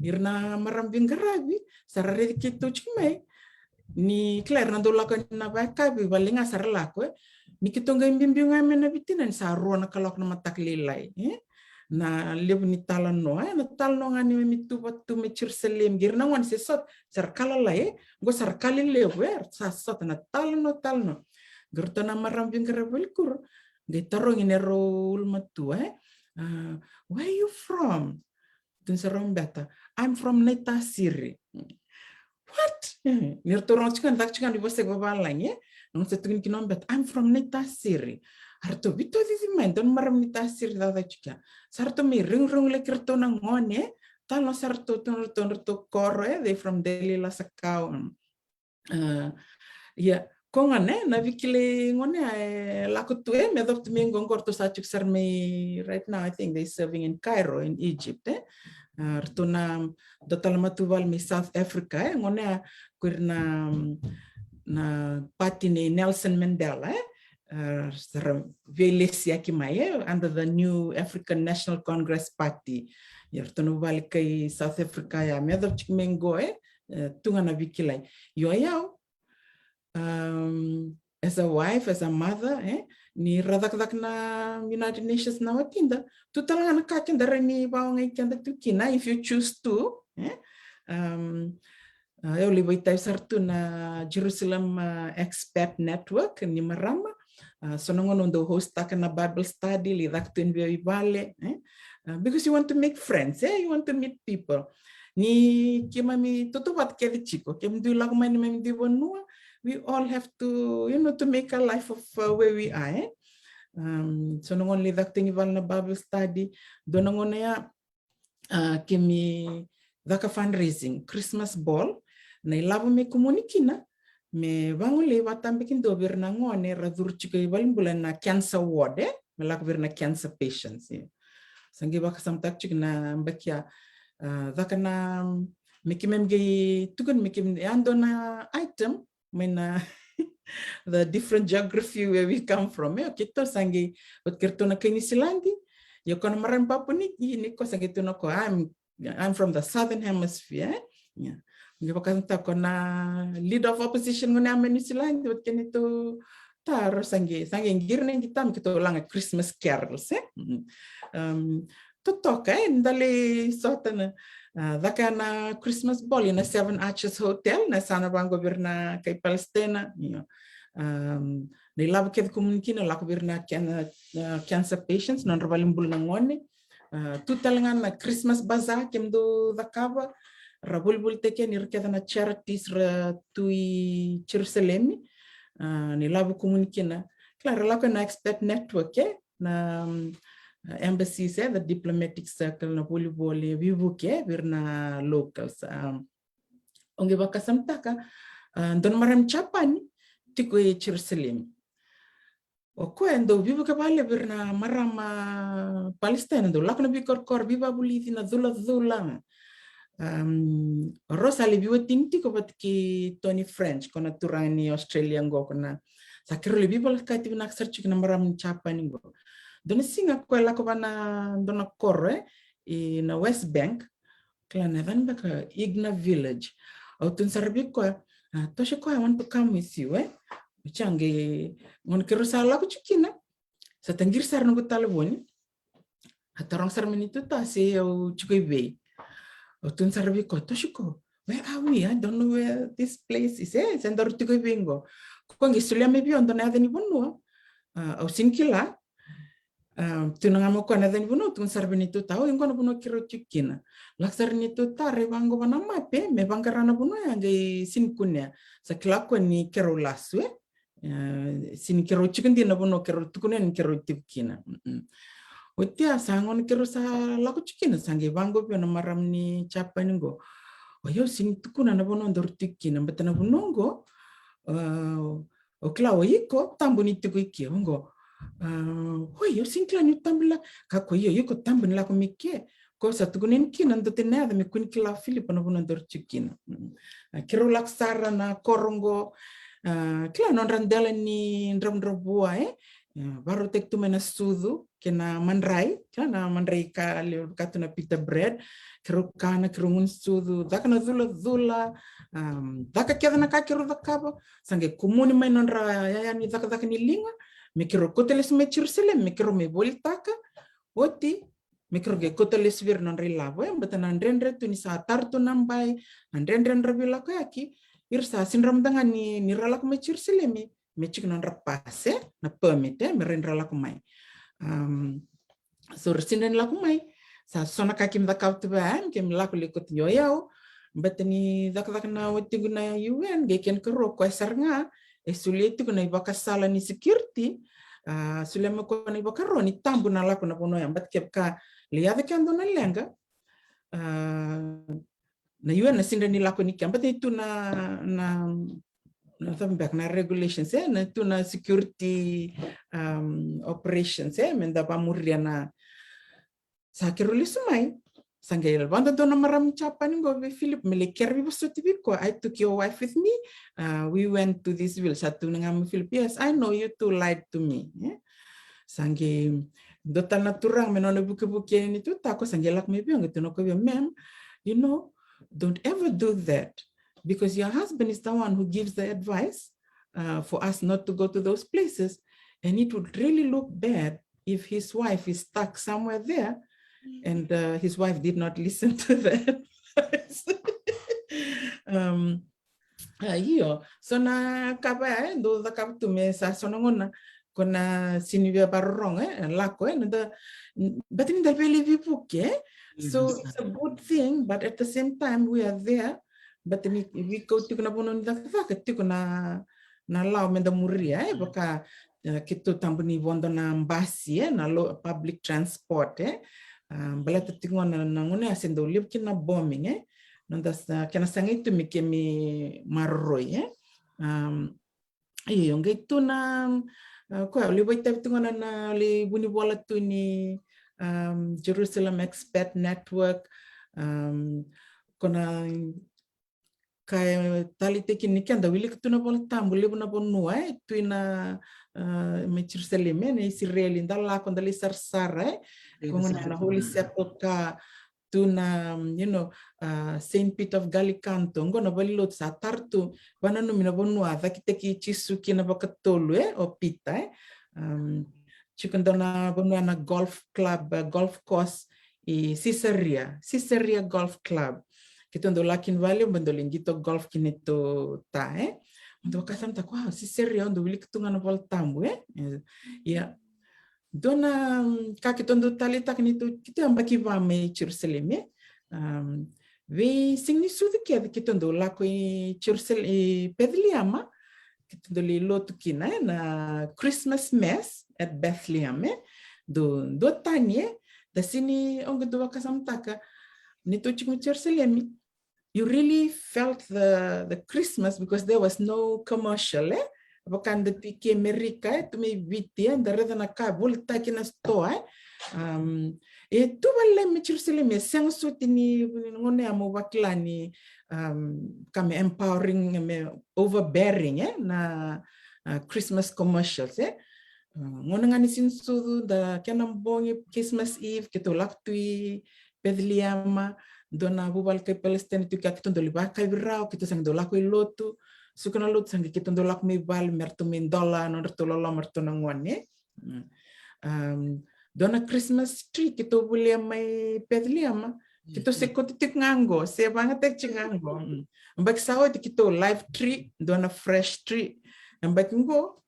irna marambing garabi sarare kito chimai ni Claire na dolaka na bakabi balinga sarlako ni kitonga imbimbinga mena vitina ni sarua na kalok na mataklilay na lebu ni talano na talano nga ni mitu batu me Jerusalem girna wan se sot sarkalalay go sarkalin lebu sa sot na talano gerto na marambing garabel kur gitarong inero ulmatu where are you from dun sarong bata I'm from Neta Siri what nirtorong chikan di bose babalanya nung setungin kinom bet I'm from Neta Siri harto bito di main don maram Neta Siri dada chika sarto mi ring le kirto na ngone talo sarto to koro they from Delhi la sakau ya kongane na vikile ngone lakutu me dot mi ngorto sa chuk sarme right now I think they serving in Cairo in Egypt Rtuna dotalamatuval mi South Africa ngone kurna na party ni Nelson Mandela Velesia Kimaye under the new African National Congress Party rtuna balik kay South Africa ya medok chikmengo tunga na vikilay yo as a wife as a mother ni radak na United Nations na watinda tu talaga nakakindara ni baong ikanda tukina if you choose to eu libay tayo sarto na Jerusalem Expat Network ni marama sonongon do host ka na Bible study lidak to in vale because you want to make friends you want to meet people ni kimami tutubat kedi chiko kimdu lagmay ni mami bonua we all have to to make a life of where we are so nongon lidak tingival na Bible study donongon ya kimi daka fundraising Christmas ball na ilava me komunikina me vangule watambe kindo birna ngone radur chike balimbula na cancer ward me lak birna cancer patients sangi baka samtak chik na mbakia daka na mikimemge tugun mikim ando na item mena the different geography where we come from kita sangi ot kerto na Kinisilandi yo kono maran papuni ni ko sangi tuno ko I'm from the southern hemisphere yeah ngi bakanta ko na leader of opposition ngone ameni Silandi ot kenito taro sangi ngirne ngitam kito langa Christmas carols totoka ndale sotana daka na Christmas ball na Seven Arches Hotel na sana bang goberna kay Palestina na ilaba ked komunikina la goberna cancer patients non rabalimbul na ngone tutalangan na Christmas bazaar kemdo dakaba rabulbul teke ni rekeda na charities ra tui Jerusalem ni ilaba komunikina klara la na expert network na embassies the diplomatic circle na volleyball vivuke virna locals onge bakasamtaka don maram chapani tiko Jerusalem o endo vivuke vale virna marama Palestina do lakna bikor viva buliti na dula Rosali vivo tinti ko batki Tony French kona turani Australia ngo kona sakirole vivo kati na search na maram chapani ngo dona singa kwela ko bana dona korre na West Bank klana van baka Igna village autun sarbi ko toshe ko I want to come with you change ngon kero sala ko chikina sa tangir sar no talaboni hatarong sar minito ta se o chikoibe autun sarbi ko toshe ko where are we? I don't know where this place is sendor chikoibe ngo ko ngi sulia me bi ondona adeni bonno au sinkila tunangamo ko na den buno tun sarbini tu tao ingono buno kiro chikina laksarni tu tare bango bana mape me bangarana buno yange sin kunya sa klako ni kero laswe sin kero chikindi na buno kero tukunen kero tikina otia sangon kero sa lako chikina sange bango pio na maram ni chapa ningo oyo sin tukuna na buno ndor tikina betana bunongo okla oyiko tambuni tikiki ngo yo sinkla ni tambla ka ko yo ko tambun la ko mikke ko sa tugunen kina ndo tenada me kun kila Philip na buno dor chikina kiro laksara na korongo kila non randela ni ndramdrobua baro tek tu mena sudu kena mandrai kana mandrai ka le katuna pita bread kiro kana kiro mun sudu dakana zula daka kedana ka kiro dakaba sange komuni mai non ra ya ni daka ni linga me kiro koteles me Jerusalem me kiro me voltaka oti me kiro ge koteles vir non rilavo betana ndrendre tu ni sa tartu nambai ndrendre rabila ko yaki irsa sinram danga ni ralak me Jerusalem me chik non rapase na permit me rendra la ko mai so resinden la ko mai sa sona kakim da kautu ba kem la ko likot yoyao betani dak na oti guna UN ge ken kiro ko sarnga sulitu kuna ibaka sala ni security sulema ko na ibaka roni tambu na lako na pono yamba kepka liada kan dona lenga na UN na sinda ni lako ni kamba itu na tambak na regulations na itu na security operations menda pamuria na sakiruli sumai Sangel banda dona maram chapan go Philip meleker bi bosotibi ko I took your wife with me we went to this village satu ngam Philip yes I know you too lied to me sange dota naturang menona buke-buke ni tu ta ko sangelak me bi ngito no ko ma'am you know don't ever do that because your husband is the one who gives the advice for us not to go to those places and it would really look bad if his wife is stuck somewhere there and his wife did not listen to that. So na kaba do the kap to me sa sonongona kona sinivia barrong lako nda but in the really vipuke so it's a good thing but at the same time we are there but we go to na bonon da ka tiko na lao menda muria baka kito tambuni bondo na mbasi na public transport balata tingon na ngone asendo lip kina bombing nondas kena sang itu mi kemi marroi iyo ngaitu na ko li boita tungana na li buni bola tu ni Jerusalem Expat Network kona kai tali teki ni kanda wili kutuna bola tambu li buna bonua tu ina me Jerusalem ne Israel indala konda li sarsara kongona na Holy Sepulchre tuna Saint Peter of Galicanto ngona balilot sa tartu bananu mina bonua vakiteki chisuki na bakatolu o pita chikandona bonua na golf club golf course i Caesarea Golf Club kitondo lakin vale bandolingito golf kinito ta ndo kasam ta kwa Caesarea ndo wili kitunga na voltambu ya dona kakitondo talita kinito kito ambaki vame Jerusalem we singni sudu kitondo lako i Jerusalem Bethlehem kitondo li lotu kina na Christmas Mass at Bethlehem do tanye da sini ongo do kasam taka nito chiku Jerusalem you really felt the Christmas because there was no commercial Bakan de tiki Amerika tu me vitia darada na kabul takina stoa tu vale me Jerusalem sang sutini ngone amo waklani kame empowering me overbearing na Christmas commercials ngone ngani sin sudu da kenam bongi Christmas Eve kito laktui Bethlehem dona bubal ke Palestina tu kakito doliba kai birao kito sang dolako ilotu sukana lot sang kito dolak me bal merto mendola no to lolo merto nangwane dona Christmas tree kito bulia mai Bethlehem kito sekoti tik ngango se banget tek ngango mbak sawo kito live tree dona fresh tree mbak ngo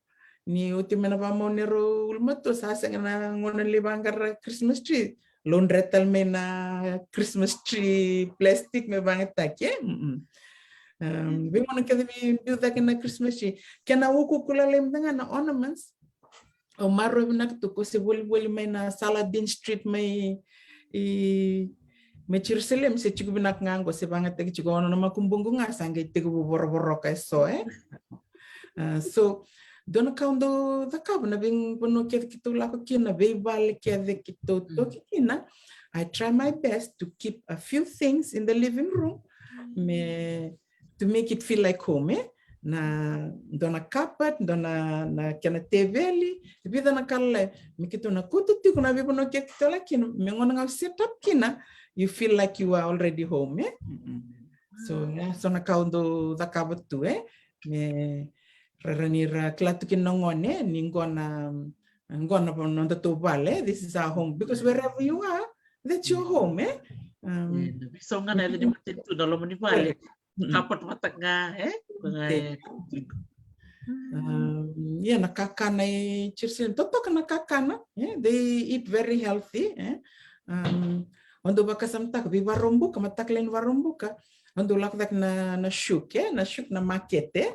ni utimena pa monero ulmato sa na ngona libangar Christmas tree lon retal me na Christmas tree plastic me banget tak we want to build that in a Christmas tree kena wuku kula lem na ornaments o marro nak to ko se bol me na Saladin Street me me Jerusalem se chiku binak ngango se banget tak chiku ono na makumbungu nga sange tiku boro ka so so dona kaundo da kabna bing bono ke kito lako kina be bal ke de kito to kina I try my best to keep a few things in the living room to make it feel like home na dona carpet dona na kena TV vida na kala me kito na kutu tiku na be bono ke kito la kina me ngona set up kina you feel like you are already home so so na kaundo da kabatu me ranira klatukin nongone ningona bono to vale this is our home because wherever you are that's your home so ngana le ni tu dalo mani vale kapat matanga yeah nakakana chirsin toto kana kakana they eat very healthy ondo bakasam tak vi varombu kama taklen varombu ka ondo lakdak na shuk na makete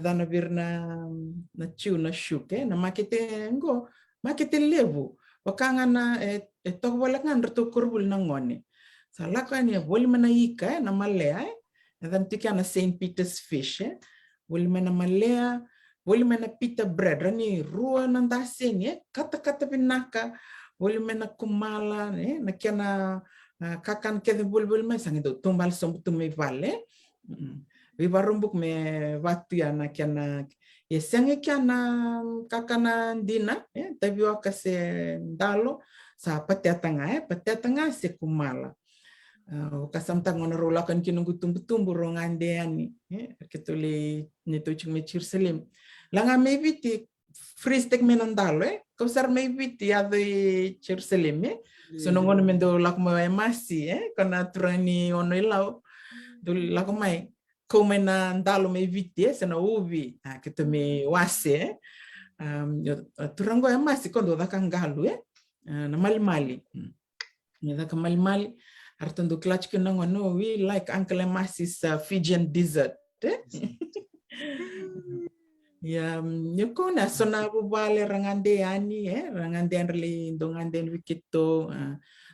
dana vir na chiu na shuke na makete levu wakanga na tok walakan rto kurbul na ngone salaka ni boli mana ika na malea dan tika na Saint Peter's fish boli mana malea boli mana pita bread rani rua nanda senye kata binaka boli mana kumala na kiana kakan kede bol mai sangido tumbal sombutu me vale vivarumbuk me watu ya na kiana yesange kiana kakana dina tabi wakase dalo sa patetanga se kumala kasamta ngona rolakan kinungu tumbu rongande ani ketuli nito chime Jerusalem langa maybe ti fristek menandalo kausar maybe ti ado Jerusalem so nongona mendo lakmo masi kana trani ono ilau do lakomai como na ndalo me vite se na uvi que me wase turango masi quando da kangalu na mali ni da mali artando clutch que não no we like uncle masi's Fijian dessert ya nyokona sona bubale rangande ani rangande rli ndongande wikito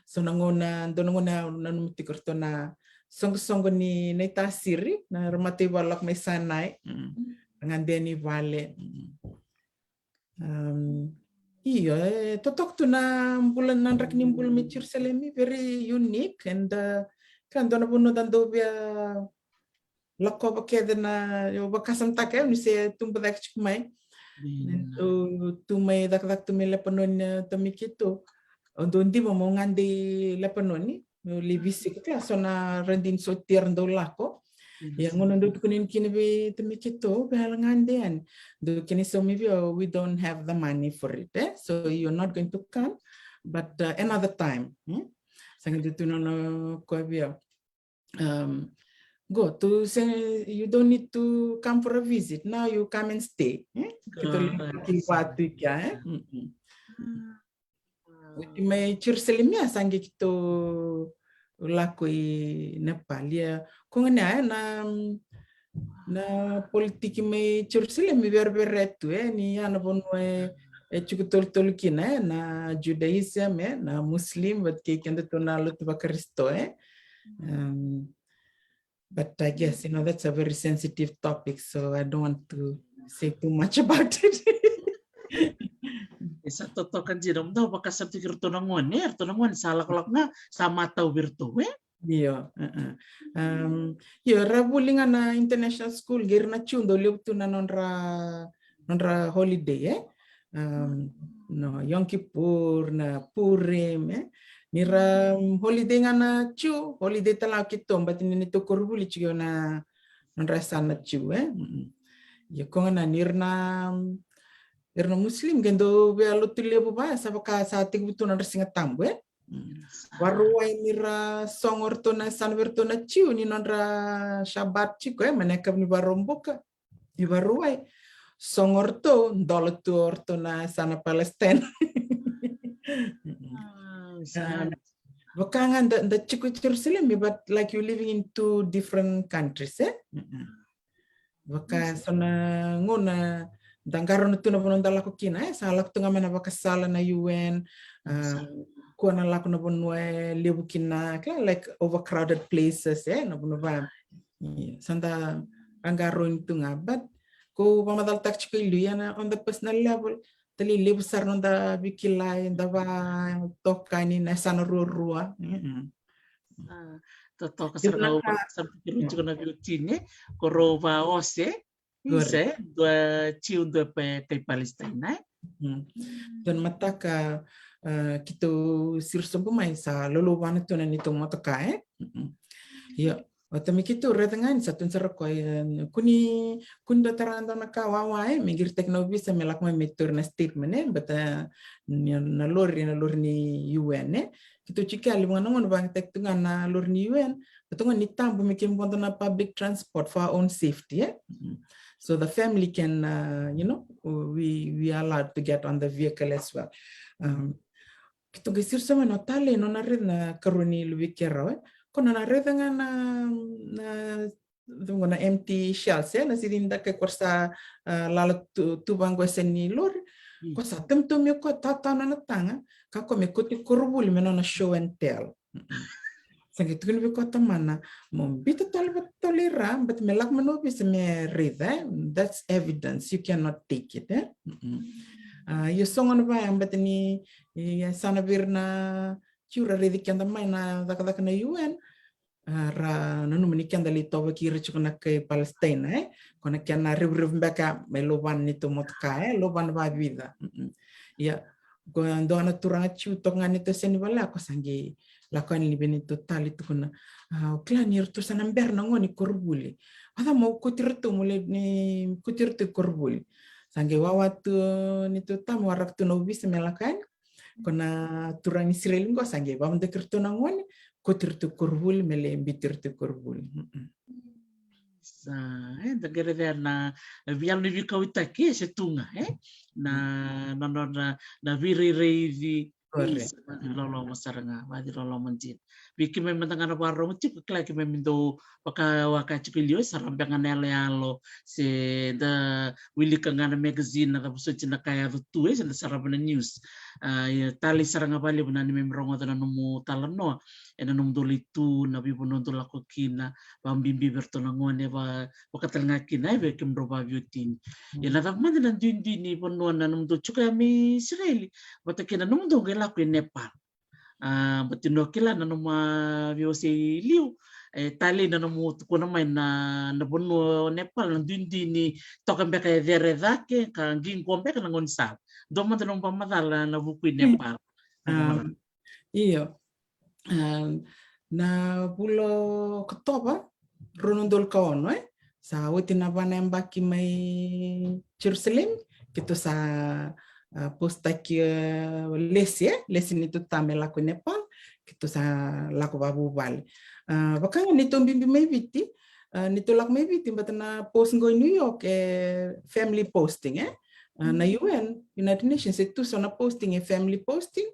sona ngona ndongona nanu tikortona songgo ni tasiri na remati balak may sanay dengan deni vale. Iya, totok tu na bulan nanrak ni bulan me Jerusalem very unique and kan dona puno dan do bia lako bakeda na yo bakasam take ni se tumba dak chikmai. Tu may dak tu may lepanon tamikito. Ondo ndi mo ngandi lepanoni libisi kita so na rendin so tirndo lako. Yang ngono do kunin kini be tamikito behalangandian. Do kini so maybe we don't have the money for it. So you're not going to come, but another time. Sangat itu nono ko bia. Go to say you don't need to come for a visit. Now you come and stay. Kita lihat waktu ya. May Jerusalem ya sangi kita lakui Nepal ya. Kung na politik may Jerusalem beretu ni ano pun cukup tol kina na Judaism na Muslim buat kekenda tu na lut ba Kristo But I guess that's a very sensitive topic, so I don't want to say too much about it. Isa totoo kan jinom daw baka sa tikir to nangon salah kolak nga sama tau virtu Iya. Yo rabulingan na international school gir na chundo liu tu na nonra holiday no Yom Kippur na Purim nira holiday nga na chu holiday talaw kitom bat nito korbuli chiyo na nonra sana chu yo ko na nirna Muslim gendo be alutulia ba sa baka sa tigbuto na singa tambo waruai nira songor to na sanverto na chiu ni nonra Shabbat chiko maneka ni baromboka ni waruai songor to dolotu orto na sana Palestine Wakangan the chiku Jerusalem but like you living in two different countries Waka sona ngona dangkaron itu na punon dala ko kina salak tu ngamen apa kesala na UN ko na lako na punwe lebu kina like overcrowded places na puno ba sanda anggaron itu ngabat ko pamadal tak chiko ilu na on the personal level tali lebu sar non da bikilay da ba tokkani na sana rurua totoo kasi raw sa pikirucho na virutine korova ose Inse, dua cium dua kay Palestina. Dan mataka kita sirso pumai sa luluwan ito na nito mataka Ya, watami kita retangan satu serko kuni kunda taranda na kawawa migir teknologi sa melak may meter na statement bata na lori ni UN kita chika libangan ngon bang tektungan na lori ni UN betungan nitam bumikim ponto na public transport for our own safety So the family can, we are allowed to get on the vehicle as well. Kita gesir sama notale nona red na karuni lubi kera, kono na red na empty shells na sirinda ke korsa lala tubang gwesen ni lor, kosa tum yo ko tata na tanga, kako me kuti kurubuli menona show and tell. Sangat kun ko tamana mombito tolera but melak manobi se me rida that's evidence you cannot take it you songon ba but ni sana birna cura ridi kanda mai na dakada na UN ra nanu menikan dali toba kira chukuna ke Palestina kona kana riv baka meloban nito motka loban ba vida ya go ana turanga chu tongan nito seni wala ko sangi lakuan libeni total itu kuna klanir tu sana berna ngoni korbuli ada mau kutirtu mule ni kutirtu korbuli sange wawatu ni tu tam warak tu no bisa melakan kona turang Israel ngo sange bam de kirtu ngoni kutirtu korbuli mele bitirtu korbuli da gere na vial ni vikau itaki se tunga na viri reidi lolo masaranga wadi lolo manjit biki may matangana barong chip klaki may mindo waka chikilio sarambianga nele alo se da wili kangana magazine na tapos na kaya tu sa sarabana news tali saranga bali bunani may mrongo na numu talano ena num dolitu na bibuno dolako kina bambimbi berto nangone ba wakatalanga kina be kimro ba beauty ya na tapman na dindi ni pono na num do chuka mi Israeli batakina num do gela ko Nepal batino kila na numa viosi liu tali na numu ko na may na pono Nepal na dindi ni tokambe ka dere dake ka ngin kombe ka ngon sa do man nung pamadala na buku Nepal iyo na pulo ketoba runundul kaono sa wetina banamba ki may Jerusalem kito sa posta ki lesi nito tamela ko Nepal kito sa lako babu bal bakang nito bimbi may biti nito lak may biti batana post ngo New York family posting na UN United Nations itu sona posting family posting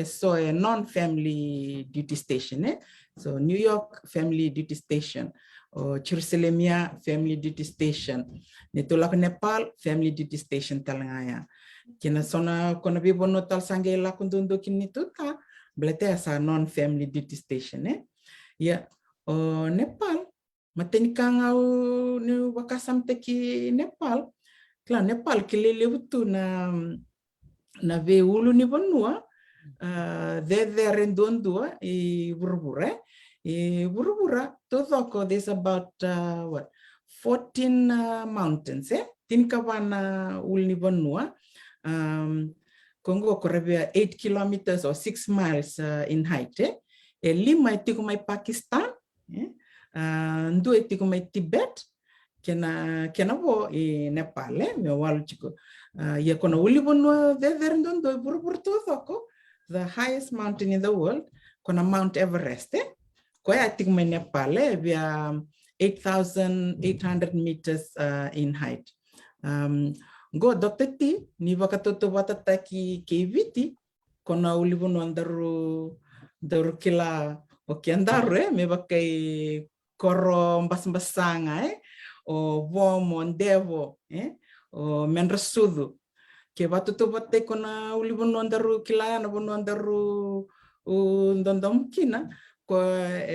so a non-family duty station so New York family duty station o Jerusalemia family duty station nitulak Nepal family duty station talangaya kina sona kona bibono tal sange la kundundo kinito ta blete sa non-family duty station ya o Nepal matenikanga ni wakasam teki Nepal kla Nepal kilele utu na ve ulu ni bonua de rendondua burbura todo there's about 14 mountains tinkawana ulu ni bonua Congo korabia 8 kilometers or 6 miles in height lima itiku mai Pakistan ndu itiku mai Tibet kena bo Nepal me walu chiko ya kona uli bonua de rendondo burbur todo the highest mountain in the world kona Mount Everest ko ya tik mai Nepal via 8,800 meters in height go Dr. T ni wakatoto watata ki viti kona uli bonua daru kila okiandaru me bakai koro mbasanga o vomo ndevo o menrasudu ke batutu bate kona uli bono andaru kila na bono andaru ndondom kina ko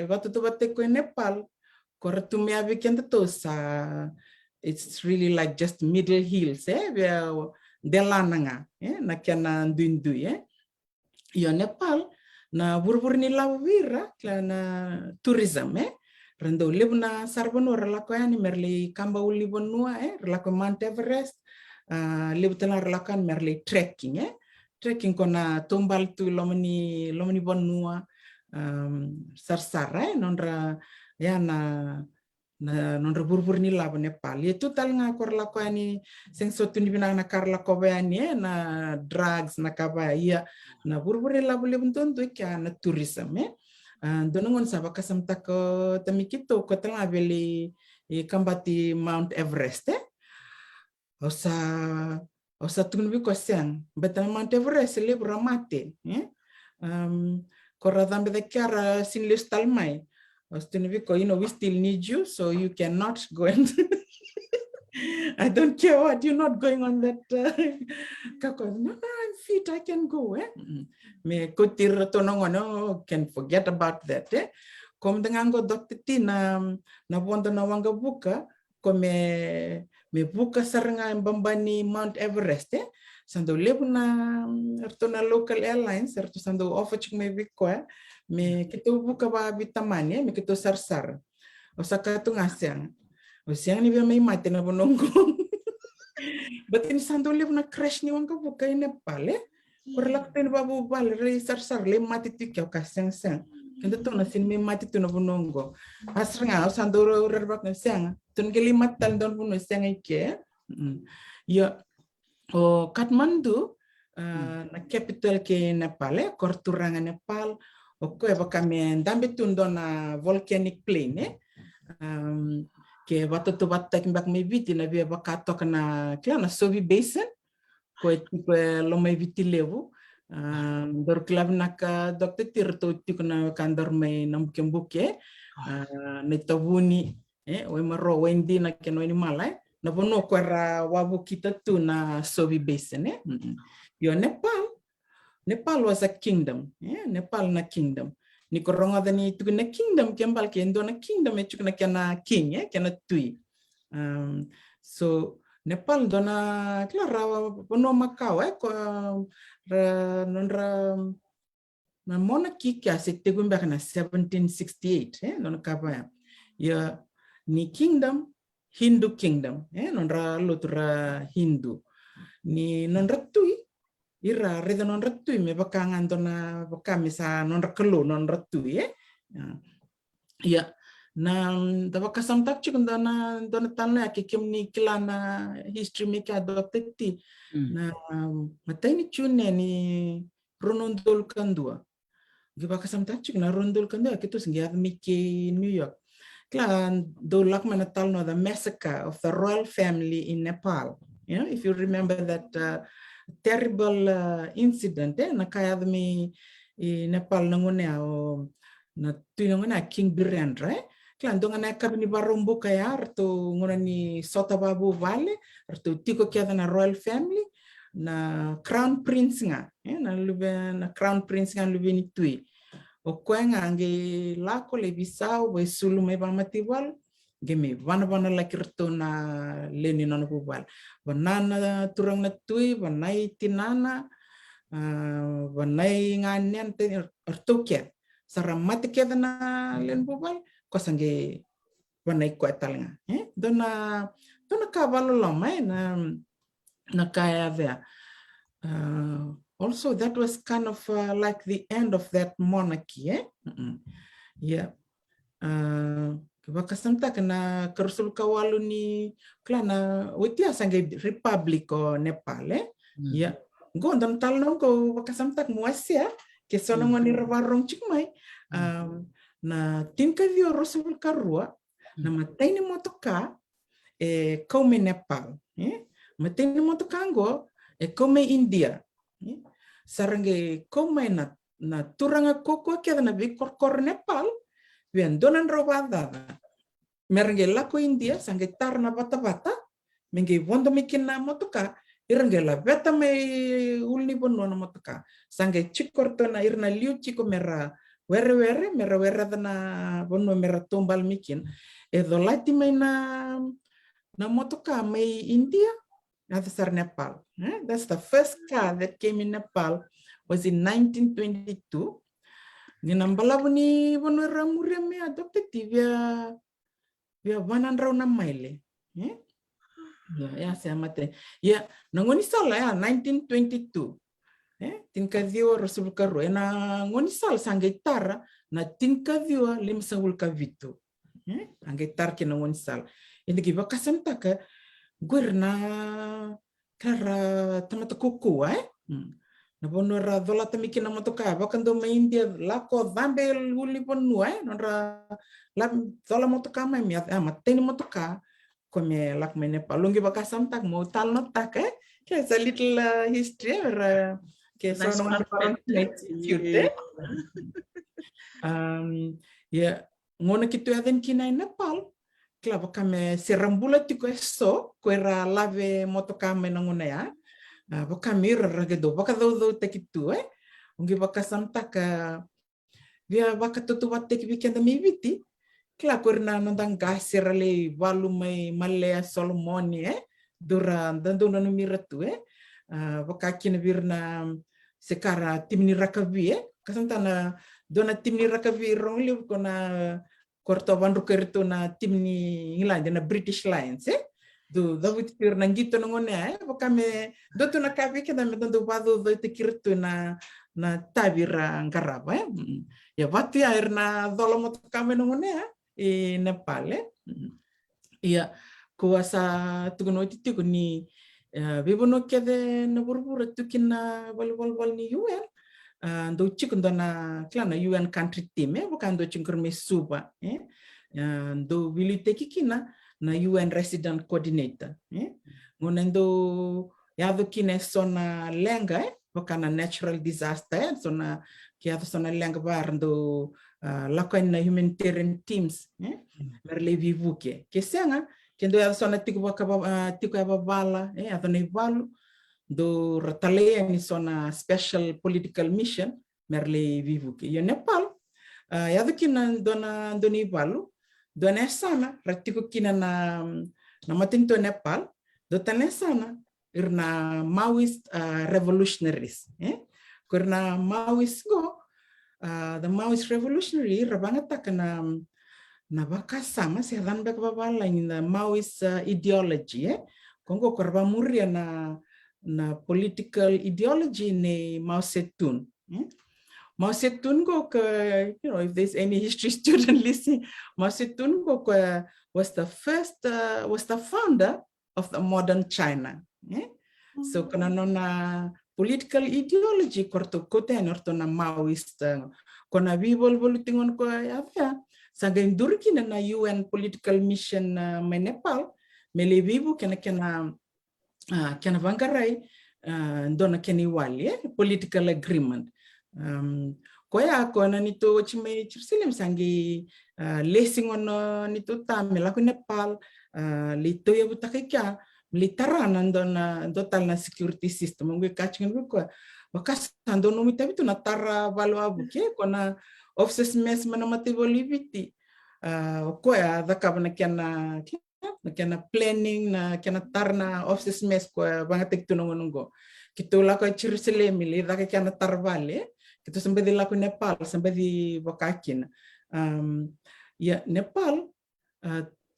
batutu bate ko Nepal ko ratume abi kenda to sa it's really like just middle hills delananga na kana ndundu yo Nepal na burbur ni lawira na tourism rendo libna sarbano relako yani merli kamba uli bonua relako Mount Everest libtana relakan merli trekking trekking kona tumbal tu lomani bonua sarsara nonra yana nonra burbur ni labo Nepal itu tal nga kor lako yani seng sotu ni binang na karla ko yani na drugs na kabaya na burbur ni labo libunton tu kya na tourism donongon sa bakasam tako tamikito ko tanga beli kambati Mount Everest osa tunbi ko siang betam Mount Everest le bramate ko radambe de kara sinlis talmai ostunbi ko we still need you so you cannot go and I don't care what you're not going on that no, I'm fit I can go me kotir tonongono can forget about that kom dengan go Dr. T na bonda na wanga buka ko me buka saranga bambani Mount Everest sando lebu na ertona local airlines erto sando offer chuk me biko me kito buka ba bitamani me kito sarsar osaka tu ngasang osiang ni may mate na bonongo batin sando lebu na crash ni wanga buka in Nepal korlak ten babu bal re sarsar le mati tikyo kasang sang kendo to na sin me mati tu na bonongo asranga sando rerbak na sang tun geli matal don bono sang ike ya o Kathmandu na capital ke Nepal korturanga Nepal o ko bakame ndambe tundo na volcanic plain ke batoto batak mbak me viti na via bakato kana kila na Sovi Basin ko lo me viti levu Dor kilav naka Dr. Tirto tikuna kandor may nambuke na tabuni we maro wendi na keno ni malay na bono kwera wabu kita tu na sobi basin yo Nepal was a kingdom Nepal na kingdom ni koronga dani tukuna kingdom kembal kendo na kingdom tukuna kana king kana tui so Nepal dona klara bono Macau ko nonra na monarchy kya sekte gumba kana 1768 non kapa ya ni kingdom Hindu kingdom nonra lutura Hindu ni nonra tui ira reda nonra tui me bakangan dona bakamisa nonra kelo nonra tui ya na dava kasam tak chik dona tanla ke kimni kilana history me ka adopted na matay ni chune ni Ronondol Kandua giba kasam tak chik na Ronondol Kandua kito singyad mi ke New York klan do lak manatal no the massacre of the royal family in Nepal if you remember that terrible incident na kaya mi Nepal nangone na tuinongona King Birendra klan donga na kabini barombo kaya arto ngona ni Sotababu Vale arto tiko kya na royal family na crown prince nga na lube na crown prince nga lube ni tui o kwenga ange lako le bisau we sulu me bamatiwal gemi wana lakirto na leni nona bubal banana turang na tui banai tinana banai nganian te artoke saramate keda na len bubal kosange banai kwetal nga dona kabalo lama na kaya there also that was kind of like the end of that monarchy yeah bakasamta kana karusul kawalu ni klana wetia sange republic o Nepal ya gondon talno ko bakasamta muasia ke sono ngoni rawarong chikmai na tinka dio rosul karua na matay ni motoka kaume Nepal matay ni motoka ngo kaume India sarange kaume na turanga koko kaya na bikor Nepal Bien, donan robada. Merenge lako India sange tar na bata-bata, menge wondo mikin na motoka, irenge la beta me ulni bono na motoka. Sange chikorto na irna liu chiko mera were dana bono mera tombal mikin. Edo lati me na motoka me India, that's Nepal. That's the first car that came in Nepal was in 1922. Ni nambala ni bono ramuria me adopted via 100 na maile. Ya saya mate. Ya nangoni sala ya 1922. Tinkadio rasul karu na ngoni sal sangetara na tinkadio limsawul kavitu. Angetar ke ngoni sal. Ini giba kasanta ka guerna kara tamata kuku na bono ra dola tamiki na motoka bakando ma India lako dambe uli bono nora la dola motoka ma mi mateni motoka come lak me Nepal lungi bakasam tak mo tal no tak ke a little history ke so no cute ya ngona kitu aden kina Nepal klaba kame serambula tiko so kwera lave motoka me ngona ya baka mira ragedo baka do tekitu ungi baka samtaka via baka tutu watte ki weekend mi viti kla korna nondang gasirale walu mai malea solomoni dura dando no miratu baka kina virna sekara timni rakavi kasantana dona timni rakavi rongli kona korto bandu kerto na timni ngilande na British Lions do David pir nangito ngone bakame dotu na kapi kita medo bado do tekirtu na tabira ngaraba ya bati air na dolomot kame ngone e Nepal ya kuasa tugono titigo ni bibono kede na burbura tukina bal ni UN do chikundo na klana UN country team bukan do chinkurme suba do bilite kikina na UN resident coordinator ngonendo yado kine sona lenga bukan natural disaster sona kia sona leng bar do lakuin na humanitarian teams merle vivu ke senga kendo ya sona tiku ya bala atau nei balu do ratale ni sona special political mission merle vivu ke ya Nepal ya do kina dona doni balu dona sana ratiku kina na matinto Nepal do tane sana irna Maoist revolutionaries karena Maoist go the Maoist revolutionary rabanga takana na baka sama si hadan bek babala in the Maoist ideology kongo korba muria na political ideology ne Mao Zedong Mao Zedong go if there's any history student listening, Mao Zedong go was the founder of the modern China. So kana nona political ideology korto kote norto na Maoist kona bibol bolutingon ko ya sagain durki na UN political mission me Nepal mele bibu kena vangarai dona keni wali political agreement koya ko na nito chime chirsilim sangi lesing ono nito tamela ko Nepal lito ya butakika militaran total na security system ngwe kaching ko bakas ando no mitabitu na tara valo abuke kona offices mes manamati boliviti ko ya dakabna kena planning na kena tarna offices mes ko bangatek tunongo kito la ko Jerusalem li da kena tarvale kito sampai di laku Nepal sampai di bakakin ya Nepal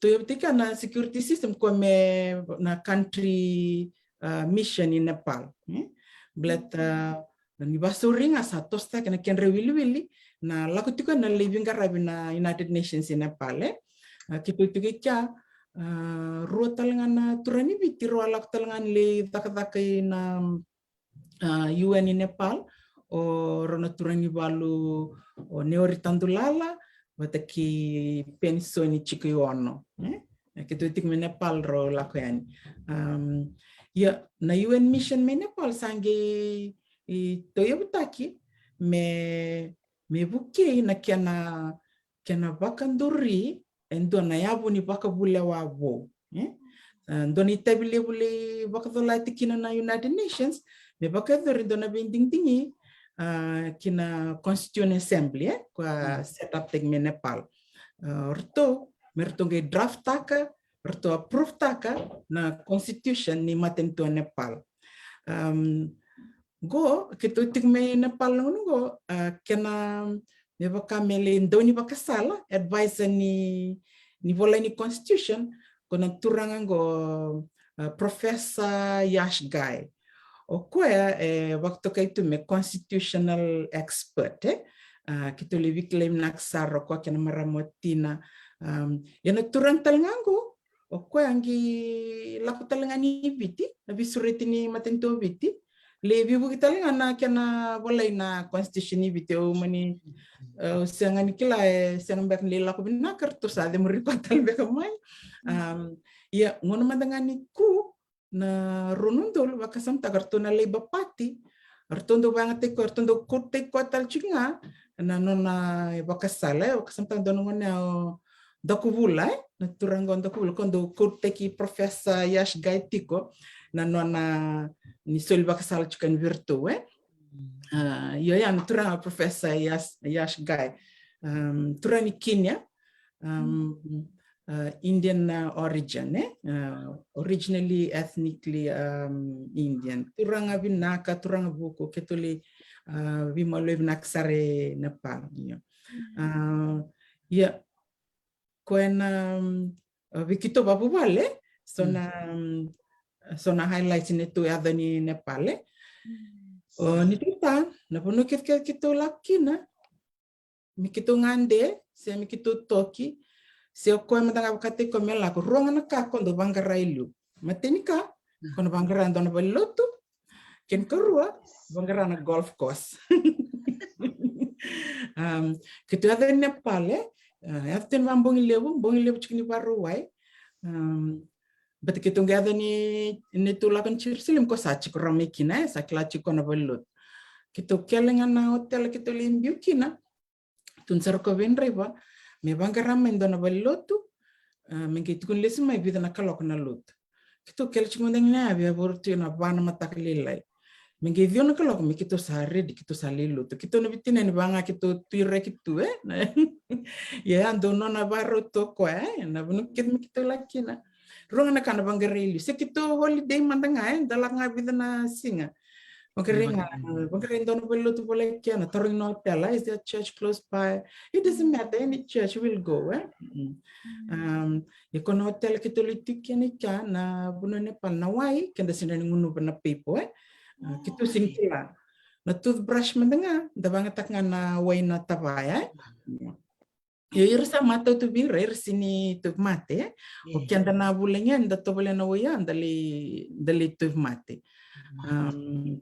Toyotika na security system kome na country mission in Nepal. Blet ni basuringa sa tosta kena ken rewili na laku tuka na living karabi na United Nations in Nepal. Kitu kya ruo talangan turani biti ruo alak talangan le takatakai na UN in Nepal o rona turani balu o neori tandulala wataki pensoni chikuyono kitu tik me Nepal ro lakoyan ya na UN mission me Nepal sange toyo butaki me buke na kena bakanduri endo na yabu ni bakabule wabo ndoni tabile bule bakadola tikina na United Nations me bakadori dona bending tingi kina Constituent Assembly kwa set up teng Nepal. Orto mertonge draft taka, orto approve taka na constitution ni matentu Nepal. Go kito ting me Nepal go kena me baka mele ndoni baka sala advisor ni bola ni constitution kona turangan go Professor Yash Gai. Okoya waktu kaitu me constitutional expert kita lebih klaim naksar ko kena maramotina yana turang talngango okoya angi laku talngani biti abi suretini matento biti lebi bu kita ngana kena boleh na constitution biti o mani sangani kila sang bak le laku binakar tu sa de muripatal be kamai ya ngono mandangani ku na runundol wakasam tagarto na Labour Party artondo bangat ko artondo kurte ko tal chinga na nona wakasala wakasam tandono na dokubula na turangon dokubula kondo kurte ki Professor Yash Gai tiko na nona ni sol wakasala chikan virtu yo yan turanga Professor Yash Gai turani Kenya Indian origin, originally ethnically Indian. Turanga binaka, turanga buko, ketuli bimalo naksare Nepal. Ya, koena bikito babu bale, sona highlights nito ada ni Nepal. Nito na puno kito lakina, mikito ngande, se mikito toki. Se ko matanga kate ko mela ko ronga na ka kondo bangara ilu matenika kono bangara ndona balotu ken korua bangara na golf course kitu ada Nepal aften bongi lebu chikini baru wai but kita ngada ni tulakan cirsilim ko sa chikurami kina sa klachi ko na balut kita kelengan na hotel kita limbiu kina tun sar ko venre ba me bangaram mendo na balutu mengi tukun lesim mai vida na kalok na lut kita kelchi ngondeng na bia bortu na bana mataklilai mengi vio na kalok me kita sare di kita salilu tu kita no bitina ni banga kita tuire kita ya ando no na baro to ko na bunu kita lakina Rong na kana bangarili. Sa kito holiday mandanga dalang nga vida na singa. Banggaring dono belo to pole kya na taring no hotel. Is there a church close by? It doesn't matter. Any church will go. Yakon hotel kito litik yan ikya na buno Nepal na wai kanda sinani ngunu na people. Kito singkila. Na toothbrush mandanga dabangatak nga na wai na tabaya. Ir sa mata tu bir ir sini tu mate o kianda na bulenya nda to bole na waya dali tu mate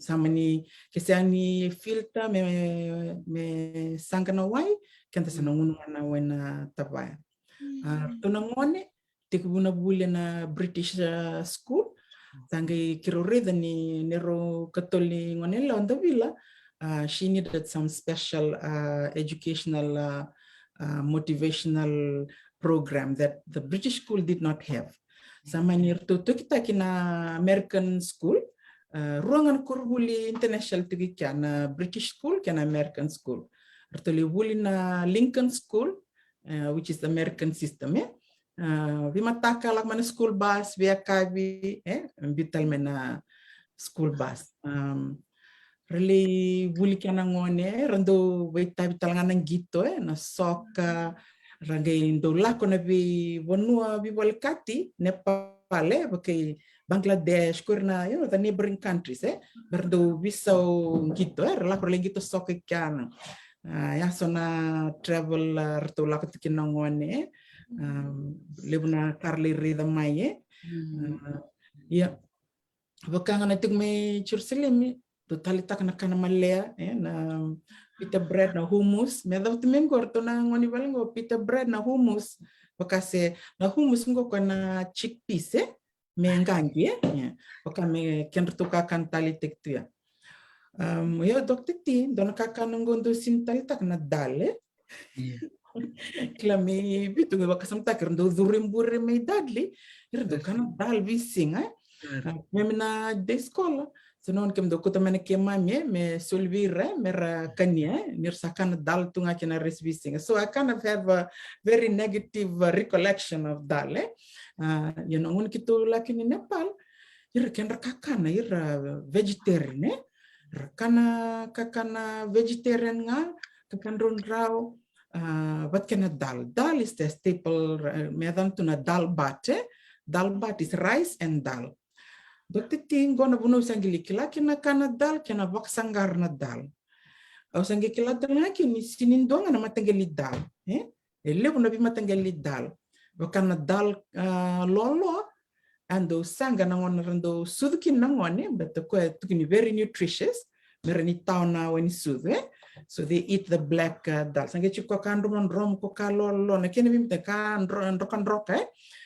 sama ni kesani filter me sanga na wai kianda sana ngunu na wena tabaya to na ngone tikubuna bule na British school tangi kirore ni nero katoli ngone la onda villa she needed some special educational motivational program that the British school did not have. Sama nirto to kita kina American school, ruangan kurbuli international to na British school kina American school. Artoli buli na Lincoln School, which is the American system. Vimataka lak mana school bus via kabi, bital mena school bus. Really buli kana ngone rando baita bitalngan gitu na soka rangai ndola kona bi bonua bi walkati Nepal bakai Bangladesh kurna the neighboring countries berdo bisau gitu rela kurle gitu soka kan ya sona travel rto la ketikin ngone lebuna karli rida mai ya bakanga natuk me churselemi totalita kana malea na pita bread na hummus me daw timengor to na ngoni balengo pita bread na hummus bakase na hummus ngo kana chickpeas me ngangi baka me kenrto ka kan talitek tu ya yo dokter ti don ka kan ngondo sin talita kana dale klame bitu baka samta kerndo durim me dadli irdo kana dal bisinga memna de skola Senon kem do kuta mena kemamye me solvira mera kanya nirsakan dal tunga kena resvising. So I kind of have a very negative recollection of dal. You know, ngun kito laki ni Nepal, ira ken rakakana ira vegetarian. Kakana vegetarian nga kakandron raw. What kena dal? Dal is the staple. Medan tuna dal bate. Dal bat is rice and dal. Dokter tinggo na buno sanggili kila kina kana dal kina baksangar na dal. Au sangi kila tanga kini sinindonga na matanggali dal. Ele buno bi matanggali dal. Bakana dal lolo ando sanga na ngona rando sudkin na ngone but ko tukini very nutritious. Merani tauna when sudu so they eat the black dal. Sangi chiko kandu non rom ko kalolo na kina bi matakan rokan roka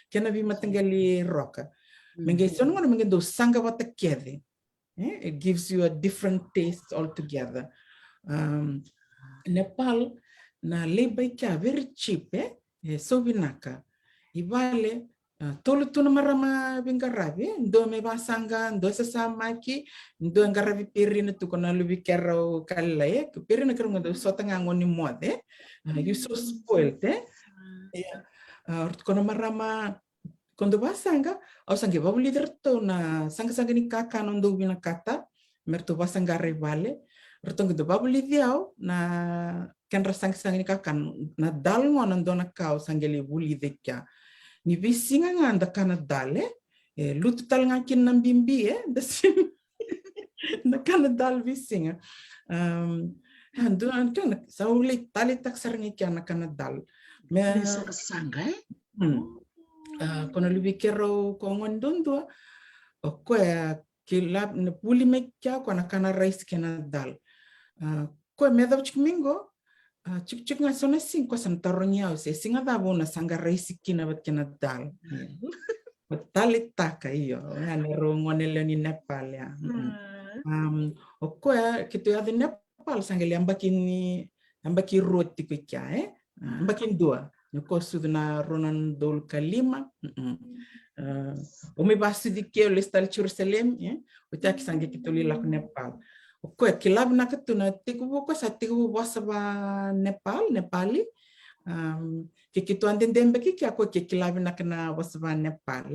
kina bi matanggali roka. Mengendo sanga wata kede. It gives you a different taste altogether. Nepal na lebay ka very cheap so binaka. Ibale tolu tuna marama bingarabi ndo me basanga ndo sasama ki ndo ngarabi pirina tu kona lubi kero kala pirina kero ndo sotanga ngoni mode. You so spoiled kona marama Quando basanga, au sangue babu líder to na sanga ni kaka nondo bina kata, merto basanga rivale, rtongo do babu lidiao na kenra sanga ni kaka na dal ngona ndona kau sangue li buli dekya. Ni visinga nganda kana dale, lutu tal ngakin nambimbi dasim na kana dal visinga. Ando antena sauli tali taksarngi kana kana dal. Me sanga Kono lubi kero ko ngondondua o ko kila na puli mekya ko na kana rice kena dal ko medau chikmingo chik nga sona sin ko san taronya o se singa da bona sanga rice kina bat kena dal Talitaka iyo, ngane ngone leoni Nepal ya. Okoe kitu ya Nepal sangeli ambaki roti kukia ambakin dua. Noko suduna ronan dol kalima. Umi basi di keo listal Jerusalem utaki sange kitu lila ku Nepal. Okoe kilab na katuna tikubu ko sa tikubu wasaba Nepali. Kikitu andendembe kiki ako kikilabi na kana wasaba Nepal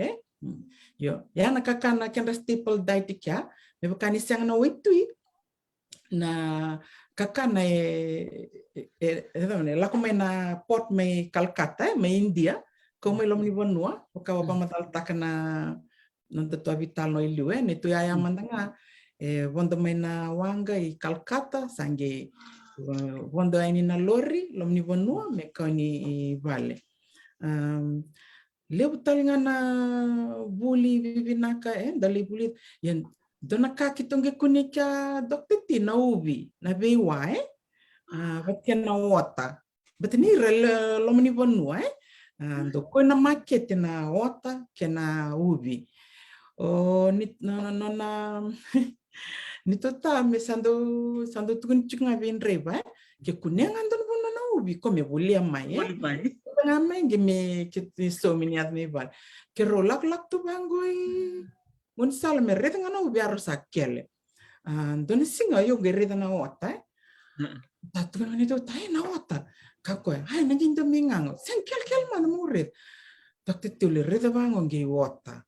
yo ya nakakana kenda staple diet kya me bakani siang na witui na kakana la kuma na port me Calcutta me India como lo ni bonua okawa pamatal takana nonto to vital no ilu ne tu ya mandanga vondo me na wanga I Calcutta sange vondo ini na lori lo ni bonua me kani vale lebu talinga na buli bibinaka dali buli yan dona kaki tonge kunika Dr. T na ubi na bewa batia na wata but ni lo mani bonua do ko na market na wata kena ubi ni na ni tota me sando tukun chunga bin reba ke kunenga don bona na ubi ko me bulia mai ngame me ke so miniat me bal ke rolak lak tu bangoi un sal me reta ngana ubi arosa kele don singa yo ge reta na wata tatu ngani to tai na wata kako ai na gindo mingang sen kel man murid Dr. Tule reta bangon ge wata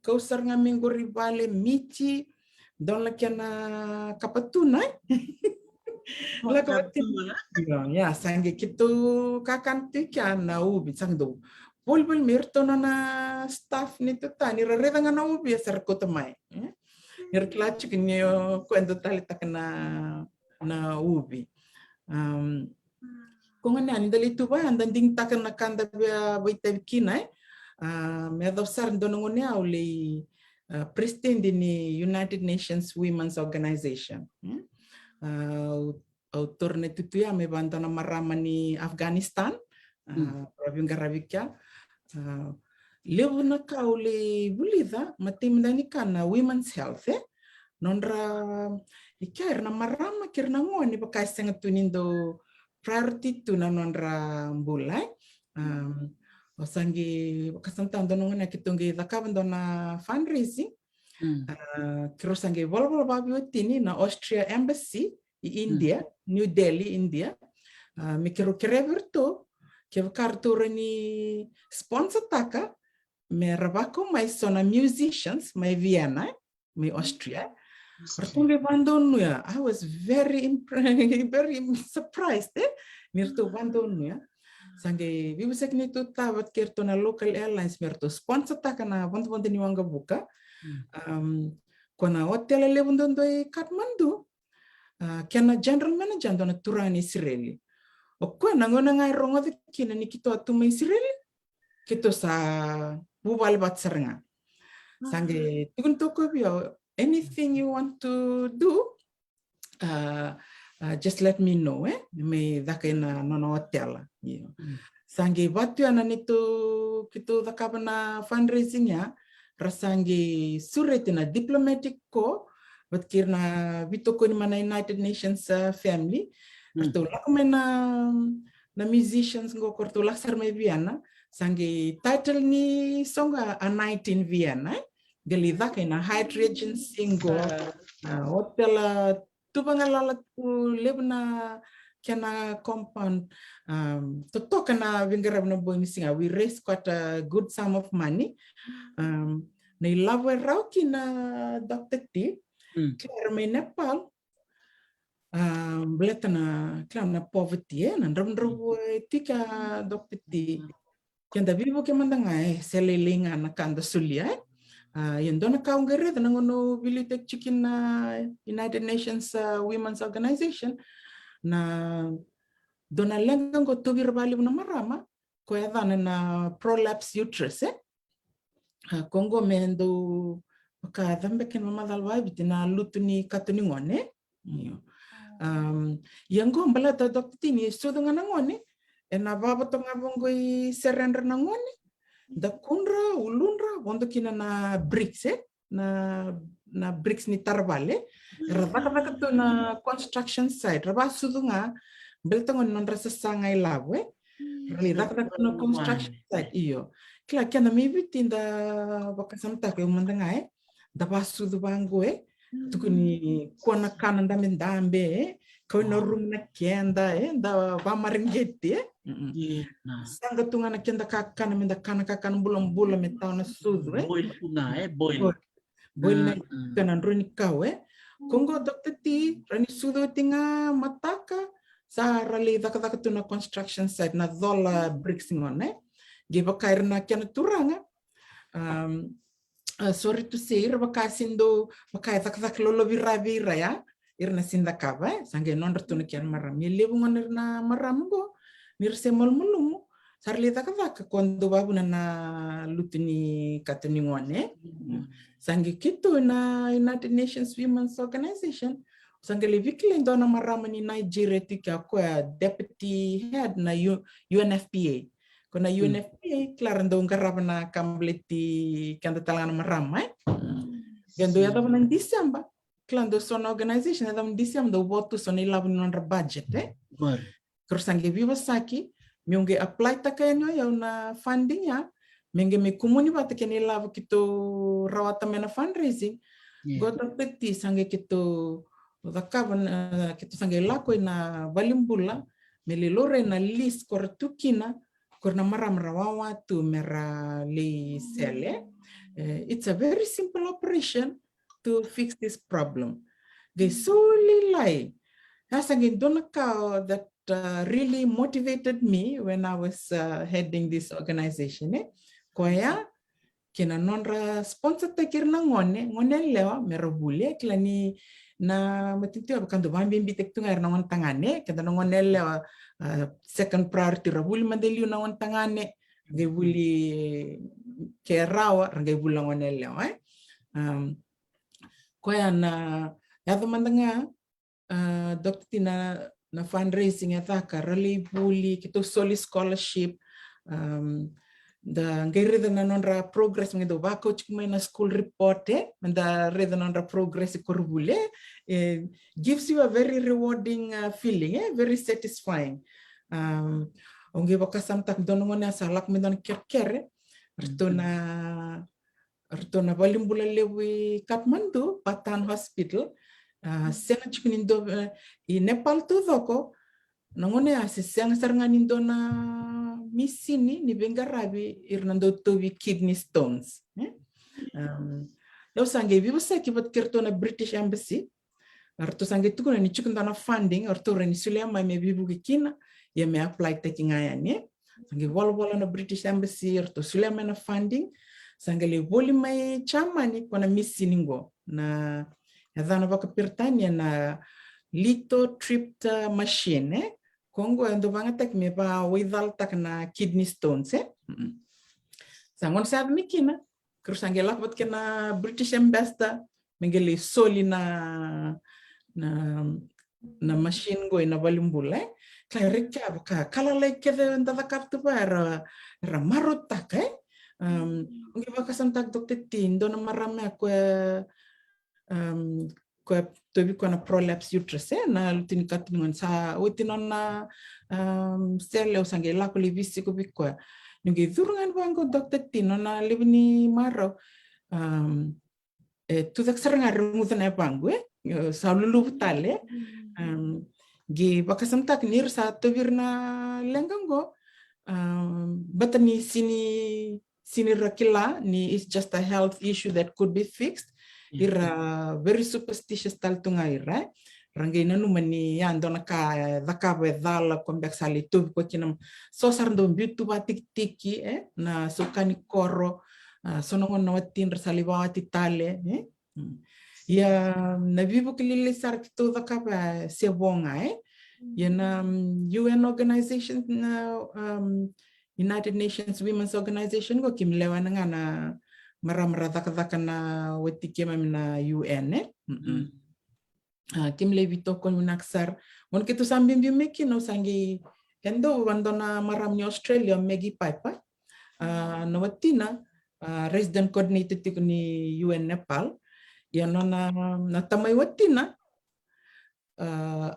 kau sar ngame ngori bale michi don la kena kapatuna la kapatuna ya sange kitu kakan tikan na ubi sangdo bol mirto na staff nito tani rareda nga na ubi sar ko tamay nirklacho kinyo kwento talita na ubi kung ano dali tu ba andan ding takan na kanda baita kinay me adosar donongonia uli president ni United Nations Women's Organization. Autor na tutuya may banda na marama ni Afghanistan. Rabing garabikya. Lewo na kauli bulida matimdani ka na women's health nonra ikar na marama kirna ngoni bakay sengat tunindo priority tu na nonra bulay. Osangi kasantang donongan na kitungi dakaban na fundraising kiro sangi volvo babi tini na Austria Embassy I India New Delhi India mikiro kireverto kevkartura ni sponsor taka me rabako mai sona musicians mai Vienna mai Austria pertungi bandonu ya I was very surprised mirto bandonu ya sange bibusek ni tu tabat kerto na local airlines merto sponsor ta kana bonto ni wanga buka kona hotel le bondondo Kathmandu kena general manager dona turani Israeli okko na ngona ngai rongo de kina ni kito atuma Israeli kito sa bubal batsarnga sange tukun toko bio anything you want to do just let me know me dakena nono hotel sangi batu ana nitu kitu dakabana fundraising ya rasangi suretina diplomatic ko batkirna bitoko ni mana United Nations family pertolak na musicians ngo kortolak sarmai Vienna sangi title ni songa A Night in Vienna gelida kaina Hyatt Regency ngo hotel tu bangalala tu lebna kena compound to kana vingarab na boy missing we raise quite a good sum of money na ilawe raw kina Dr. T kaya may Nepal bletana kaya na poverty na ndramdro tika Dr. T kanda vivo ke mandanga selelinga na kanda sulia yan doon nakaunggare na ngono bilitek chicken na United Nations Women's Organization na doon na lengang ko tubir bali na marama ko edana na prolapse uterus Kongo mendo ka dambe ken mamadal wabi na lutu ni katuni ngone yango mbala Dr. T ni sudo nga ngone na baba to nga bongo I surrender na ngone da kunra ulunra wondo kina na bricks na bricks ni tarvale ravaka to na construction site raba sudunga beltongon non rasa sanga ilawe rali raka to construction site iyo kila kiana maybe tinda bakasamta ko mandanga da basudu bango tukuni kuana kananda mendambe ko no room na kenda da ba maringeti sanga tunga na kenda kakana menda kana bulam metau na sudu boil tunga boil na kana roni kawe kongo dokter ti rani sudu tinga mataka sa rali daka tuna construction site na dola bricks ngone giba kairna kena turanga sorry to say bakasindo bakai daka lolo vira ya irna sinda kaba sange non tuna kian maram lebu ngon na maram go nirse malmulumu sarli daka kondo babu na lutuni katuni ngone sange kitu na United Nations Women's Organization sange levikle ndona maram ni Nigeria tika kwa deputy head na UNFPA kona UNFPA klarando ngarabana kambleti kanda talana maram gendo ya dava na December klando son organization ya dava December do voto son ilabu non budget terus sange viva saki miunge apply takenyo ya na funding ya menge me kumuni bata kene ilabu kito rawata mena fundraising goto peti sange kito dakaban kito sange lako na balimbula mele lore na list kortukina korna maram rawawa tu mera li sele it's a very simple operation to fix this problem they solely lie hasange donaka that really motivated me when I was heading this organization koya kina nonra sponsor takir na ngone lewa merobule klani na matitio bakando bambi bitek tunga na ngon tangane kada ngone lewa second priority rabuli mandeliu na ngon tangane gebuli kerawa rangai bulang ngone lewa koya na yado mandanga dokter tina na fundraising ataka rally buli kito soli scholarship da ngere na nonra progress ngedo bako chikme na school report manda reda nonra progress korbule gives you a very rewarding feeling very satisfying onge bakasam tak donongone asalak medon kerkere rtona balimbula lewi Kathmandu Patan Hospital sena chiknindo i Nepal tu doko nangone asisang sarnganindo na misini ni bengarabi irnando tobi kidney stones yo sange vivo saki bat kerto na British Embassy arto sange tukuna ni chukunda na funding arto reni sulema me vivu kina ya me apply taking ayane sange wala na British Embassy arto sulema na funding sange le voli mai chamani kona misini ngo na adana baka pertania na lithotripsy machine Kongo ando bangatak me ba widal tak na kidney stones sangon sad mikina krusangela bat kena British Ambassador mengeli soli na machine go ina balimbula clareka baka kala like kede ndava kaptu para ramarot tak ngi baka santak dokter tindo na marama ko tobi kona prolapse uterus na lutini katingon sa utinon na sele usange lako livisi ko bikwa ngi durungan bango dokter tino na libni maro tudak saranga rungutana bango sa lulu tale gi bakasamtak nir sa tobirna lengango batani sini rakila ni is just a health issue that could be fixed ira very superstitious tal tunga ira rangena numani andona ka dakabe dala kombek sali tub ko kinam so sarndo bitu batik tiki na sukani koro sonongon nawatin rasali bawati tale ya nabibu kilili sar kito dakaba sebonga yana UN organization United Nations Women's Organization go kimlewa na maramara daka na wetike na UN kimle bito kon naksar mon kitu sambim bimeki no sangi endo wandona maram ni Australia megi pipa nawatina resident coordinator tiku ni UN Nepal ya na tamay watina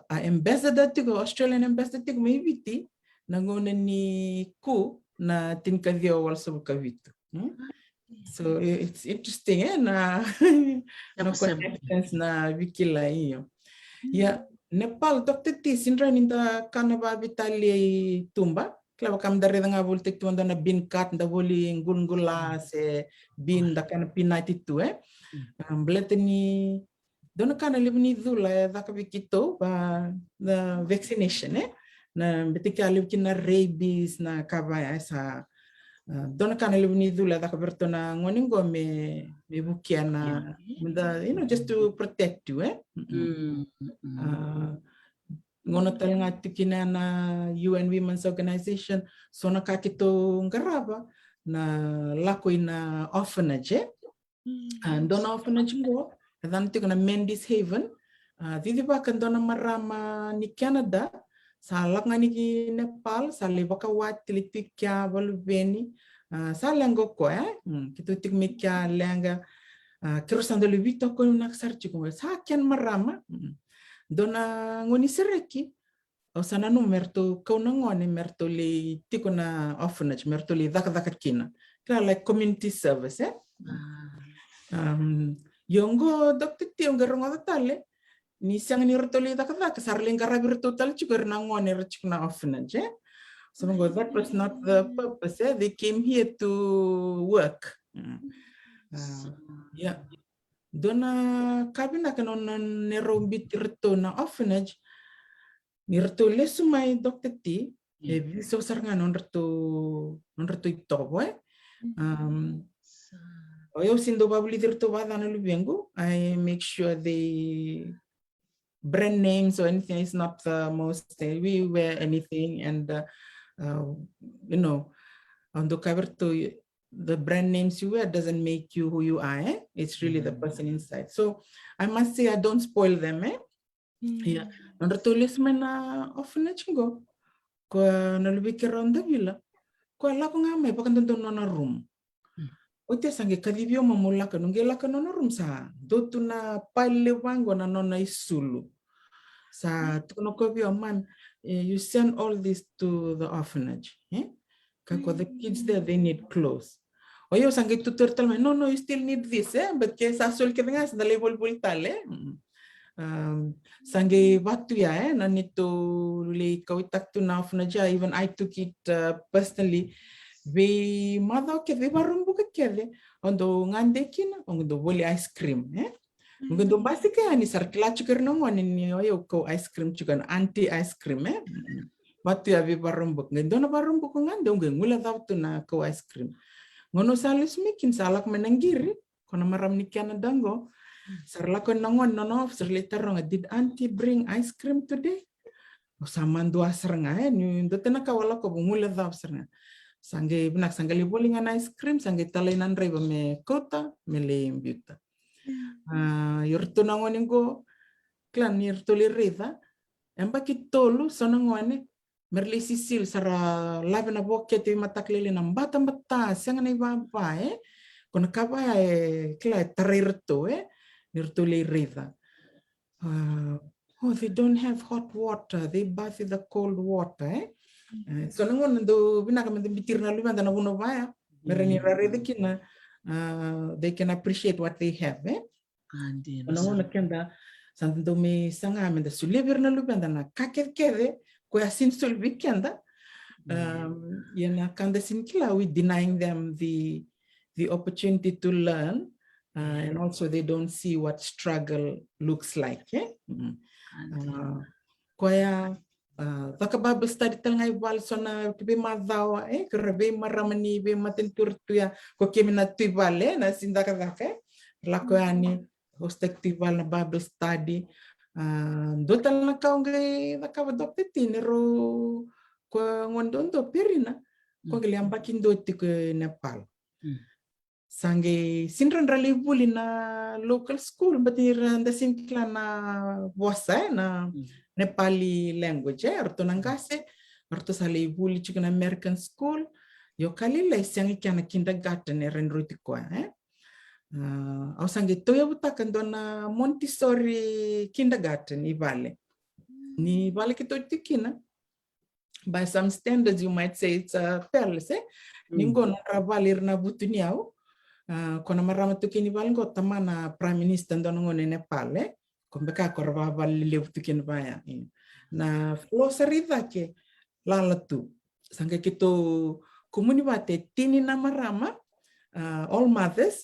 ambassador tiku Australian ambassador tiku may viti nanguna ni ku na tinkavyo wal sa kavitu. So it's interesting na no connections na wikila iyo. Ya Nepal dokter ti sindra ninda kanaba vitali tumba klava kam dari nga volte tu na bin kat nda voli ngulngula se bin da kana pinati tu bleteni dona kana livni dula da ka vikito ba the vaccination na betika livkina rabies na kabaya sa dona kana livni dula da ka bertona ngoningo me bukiana just to protect you ngono tal nga tikina na UN Women's Organization so na kakito ngaraba na lakoy na orphanage and dona orphanage ngo dan tikina Mendes Haven didi ba kan dona marama ni Canada sa lak nga ni Nepal sa lebaka wat tilitikya balubeni sa lengo ko kito tikmikya lenga kirosando lebito ko naksarchi ko sa ken marama dona ngoni sereki o sana no merto kauna ngone merto le tiko na orphanage merto le daka kina kala like community service yongo dokter ti ngarongo tale ni sang ni rto le daka sarling karabir total chukur na ngone rchik na orphanage so that was not the purpose they came here to work yeah. Dona kabina kanon nerombit irto na orphanage nirto lesumay dokter ti so sarnga nonrto itobo oyo sindo babli dirto bada na lubengo I make sure the brand names or anything is not the most we wear anything and on the cover to the brand names you wear doesn't make you who you are. It's really the person inside. So I must say I don't spoil them. Yeah. Nandro tulis man na orphanage go. Ko nalubiki ronda villa. Ko ala ko nga may pakandondo na room. Ote sange kadibyo mamula ka nungela ka na room sa. Dotu na palewango na nona isulu. Sa tukuno ko biyo man you send all this to the orphanage. Kako the kids there they need clothes. Oyo sange tutor talman no you still need this but ke sasul ke nga sa level bultale sange batu ya na nito le kawitak to na orphanage even I took it personally we mother ke we barumbu ke ondo ngande kina ondo boli ice cream Mungkin basika ni sarkla chukar no ni oyo ko ice cream chukan anti ice cream Batu ya vi barumbuk ngendo na barumbuk ngando ngula daw to na ko ice cream ngono salis mikin salak menanggiri kono maram ni kana dango sarla ko nangon no serliter did auntie bring ice cream today saman dua serenga ni dotena kawala ko ngula daw serenga sange benak sangali bolingan ice cream sange talainan reba me kota me lembuta yurto nangon ngo klan yurto lirida amba kitolu sonangone merli sisil sara labena boket mataklele nam bata sanga baba kon kaba kla tarirto nirto lirida they don't have hot water they bath in the cold water sonangon do binaka bitirna lumanda na buno baya merani rarede kina they can appreciate what they have sonangon kenda santo me sanga menda sulibir na lumanda na kakekere ko asin sul weekend yana kanda sinkila we denying them the opportunity to learn and also they don't see what struggle looks like koya baka Bible study tal ngay bal sona be madawa kerbe maramani be matentur tuya ko kemina tibale na sindaka dake lakoani hostektival na Bible study dotal na kaungay nakabadok tinero ko ngondondo perina ko giliambakin doti ko Nepal sange sinran ralibuli na local school batir the sinkla na bosa na Nepali language arto nangase arto salibuli chicken American school Yo kalila isyang ikiana kindergarten renruti kwa. Au sange toya butakan dona Montessori kindergarten ibale. Ni vale kito tikina. By some standards, you might say it's a palace. Ningo na valir na butuniao. Kona marama tukini valgo tamana prime minister dona ngone Nepal. Kombeka korva valile tukini baya. Na flosarida ke lalatu. Sange kito kumuni bate tini na marama. All mothers.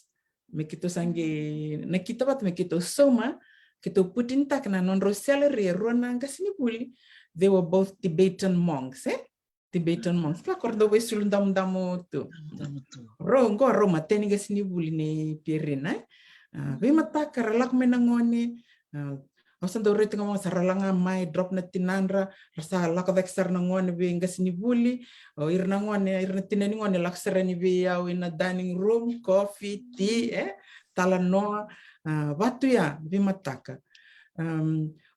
Me kito sange na kita bat me kito soma. Kito putin tak na non salary rona ngasini buli. They were both Tibetan monks, Tibetan monks. Pa kordo wesul dam tu. Ro mateni gasini buli ne pirina. Be mata karalak menangone. Osan do rete ngamo saralanga mai drop na tinandra rasa lakadak sar nangone be gasini buli. O irna tinani ngone laksarani be yaw in a dining room, coffee, tea, talanoa. Watu ya be mataka.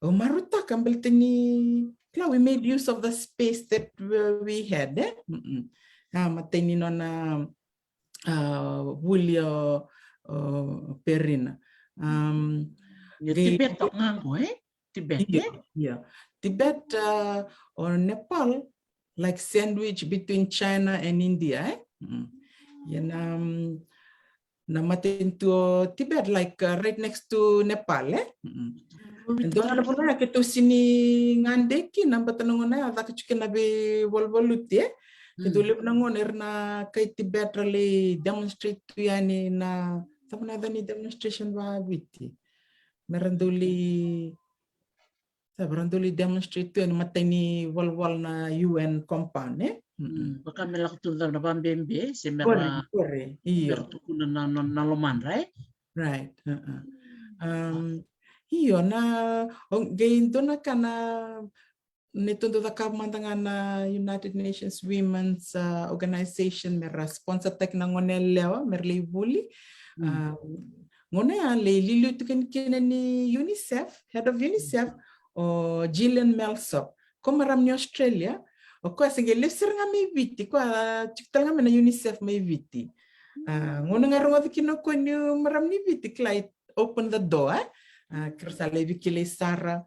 Marutaka mbelteni. We made use of the space that we had. Mateni nona Wulia Perina. Tibet ngango Tibet. Yeah. Tibet or Nepal, like sandwich between China and India. Namatin to Tibet, like right next to Nepal. Doon na po na kito sini ngandeki namba tanong na ada kichukin na be volvoluti kito lip na ngoner na kay Tibet rally demonstrate to yani na tapos na dani demonstration ba biti meranduli demonstrate to yani matay ni walwal na UN compound baka melak tulad na bambembe si mera bertukunan na naloman right Iyo na gain do na kana nitundo da kamantangan na United Nations Women's Organization mera sponsor tek na ngone lewa merle buli ngone le lilu tuken ni UNICEF head of UNICEF o Gillian Melsop ko maram ni Australia o ko sige lesser nga may viti ko chiktal nga na UNICEF may viti ngone nga ro kino ko ni maram ni viti klait open the door kersa levi kile sara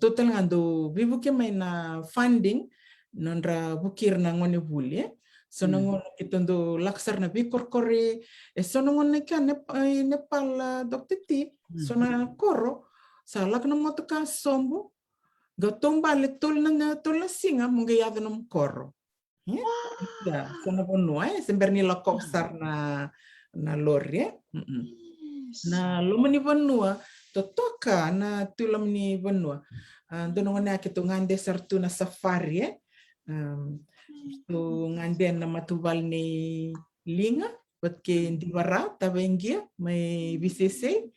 total ngando bibuke may na funding nondra bukir na ngone buli so nangon itondo laksar na bikorkore so nangon ka Nepal Dr. T so na koro sa lak na moto ka sombo gatong balik tul na singa mungyado ng koro so na bonwa sember nila koksar na lorry na lumani bonwa totoka na tulam ni bonwa dono na kito ngande sartu na safari to ngande na matubal ni linga patke diwara tabengia may BCC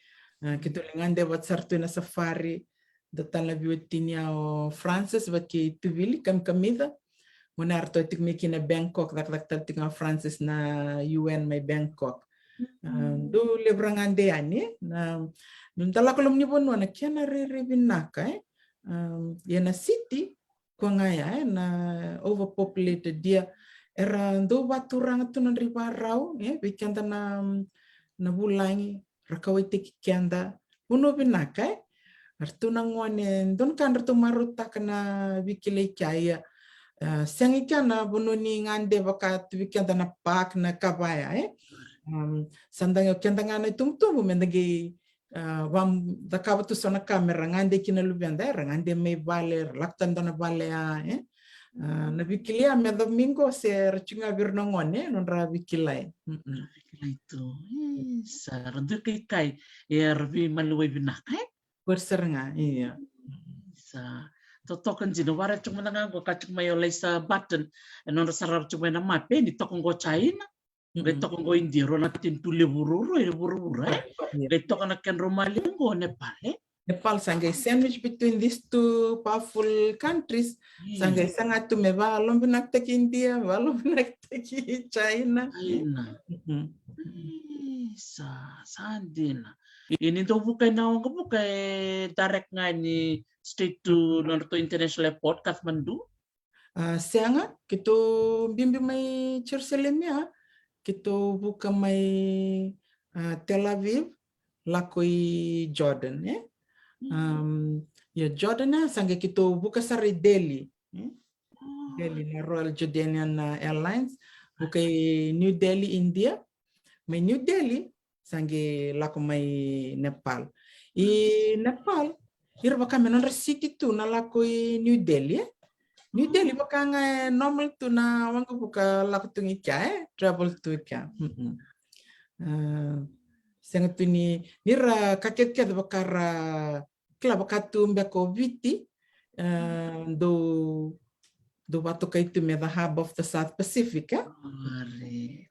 kito ngande wat sartu na safari datan la biwetinia o Francis patke tuvili kam kamida monar to tikmeki na Bangkok dak tinga Francis na UN may Bangkok do librangande ani na nuntala kolom ni bonwa na kiana binaka yana city kwa ngaya na overpopulated dia era do baturang tunan ribarau bikanda na bulangi rakawite kikanda uno binaka artunang ngone don kan rtu maruta kana bikile kaya sengi kana bununi ngande bakat bikanda na pak na kabaya sandang kendangana tumtum mendagi wam da kabatu sona kamera ngande kina lubianda ngande me vale laktan dona vale na bikilia me domingo se rcunga birnongone non ra bikilai itu sarando kai erbi maluwe binakai berserenga iya sa totokan jino wara cuma nanga go kacuk mayo sa button non sarar cuma na mape ni tokong go China Getok ngo India rona tintu leburu getok anak ken Romali ngo Nepal Nepal sangai sandwich between these two powerful countries sangai sangat tu meba lom benak tek India balom benak tek China sandina ini to bukan naong bukan direct nga ni straight to North International Airport Kathmandu Senga kita bimbi mai Jerusalem ya, kita buka mai Tel Aviv, lakoi Jordan ya. Ya Jordan ya, sangge kita buka sari Delhi. Delhi na Royal Jordanian Airlines, buka New Delhi India, mai New Delhi sangge lako mai Nepal. Nepal, irba kami non city tu na lako New Delhi. New Delhi baka nga normal tu na wanga buka lako tu ngika travel tu ka. Sanga tu ni nira kaket bakara kila bakatu mbako viti do watu kaitu me the hub of the South Pacific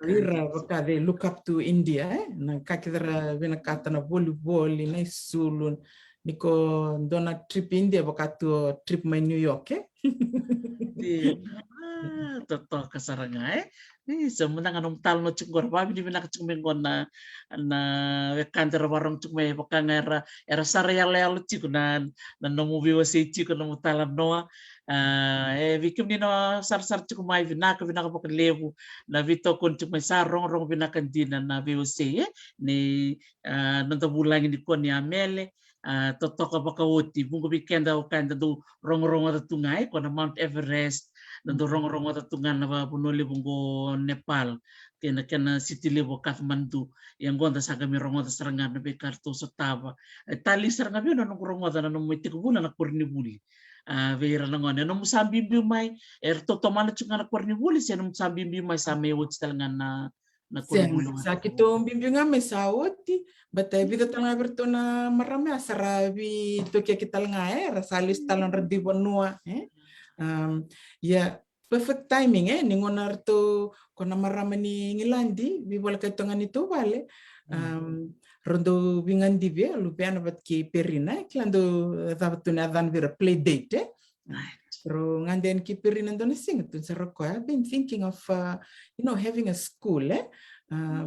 Ira baka they look up to India na kakidra vina kata na volleyball na isulun niko dona trip India bakatu trip my New York Totoo kasaranga semenang anong tal no cungor babi di bina kacungmengon na kantor warung cungme bakang era saraya leal cikunan na nomu biwa se cikun no talan noa vikim ni no sar cukumai bina ka bakang lebu na vito kun cungme sarong rong bina kandina na biwa se ni nonto bulang ni kon ni amele totoka bakawoti bungo bikenda ukanda do rong tungai kona Mount Everest nando rong tatungan na punuli bungo Nepal kena city level Kathmandu yang gonda sa kami rong serangan na bekarto sa taba tali serangan bi nong rong na nong miti kubuna na kornibuli vera nangone nong musambimbi mai tomana chunga na kornibuli siya nong musambimbi mai sa mewot talangan na kornibuli sakit bimbinga may sawoti batay vida tanga bertona marami asarabi to kita nga rasalis talan redi bonua ya perfect timing ningon narto kona marami ni ngilandi bibola kaitongan itu bale rondo bingandi be lupiana bat ki perina klando dabatuna dan vira play date Pero nganden ki perina don sing tun saroko I've been thinking of having a school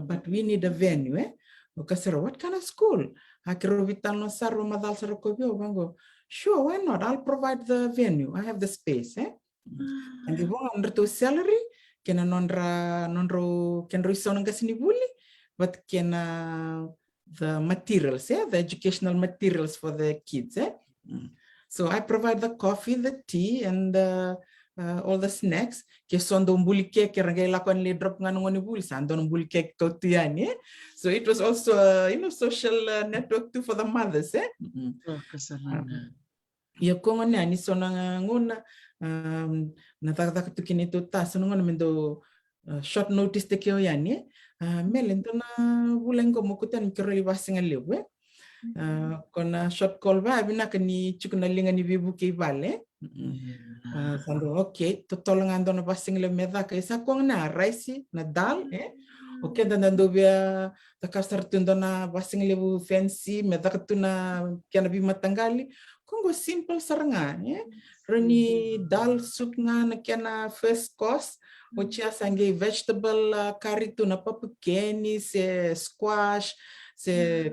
but we need a venue Kasara, what kind of school? Hakiro vital no sarro madal saroko bio bango. Sure, why not? I'll provide the venue. I have the space, And the one under to salary, kena nonro can reason gasini bully, but kena the materials, the educational materials for the kids, So I provide the coffee, the tea, and all the snacks. Ke sondo mbuli cake rangai lakon le drop ngano ngoni buli sando mbuli cake kautiani. So it was also social network too for the mothers, Ya kongo ni sona ngona natakata tukini to ta sono ngona mendo short notice te kyo yani. Melento na bulengo mokutan kiroli basinga lewe. Kona short call ba bina kani chukuna linga ni bibu ke vale sando okay totolongan dono basing le meda ke sa kong na rice na dal okay dando bia takasar tundona basing le fancy meda katuna kiana bi matangali kongo simple saranga roni dal soup nga na kiana first course Ocha sange vegetable curry tu na papukeni se squash se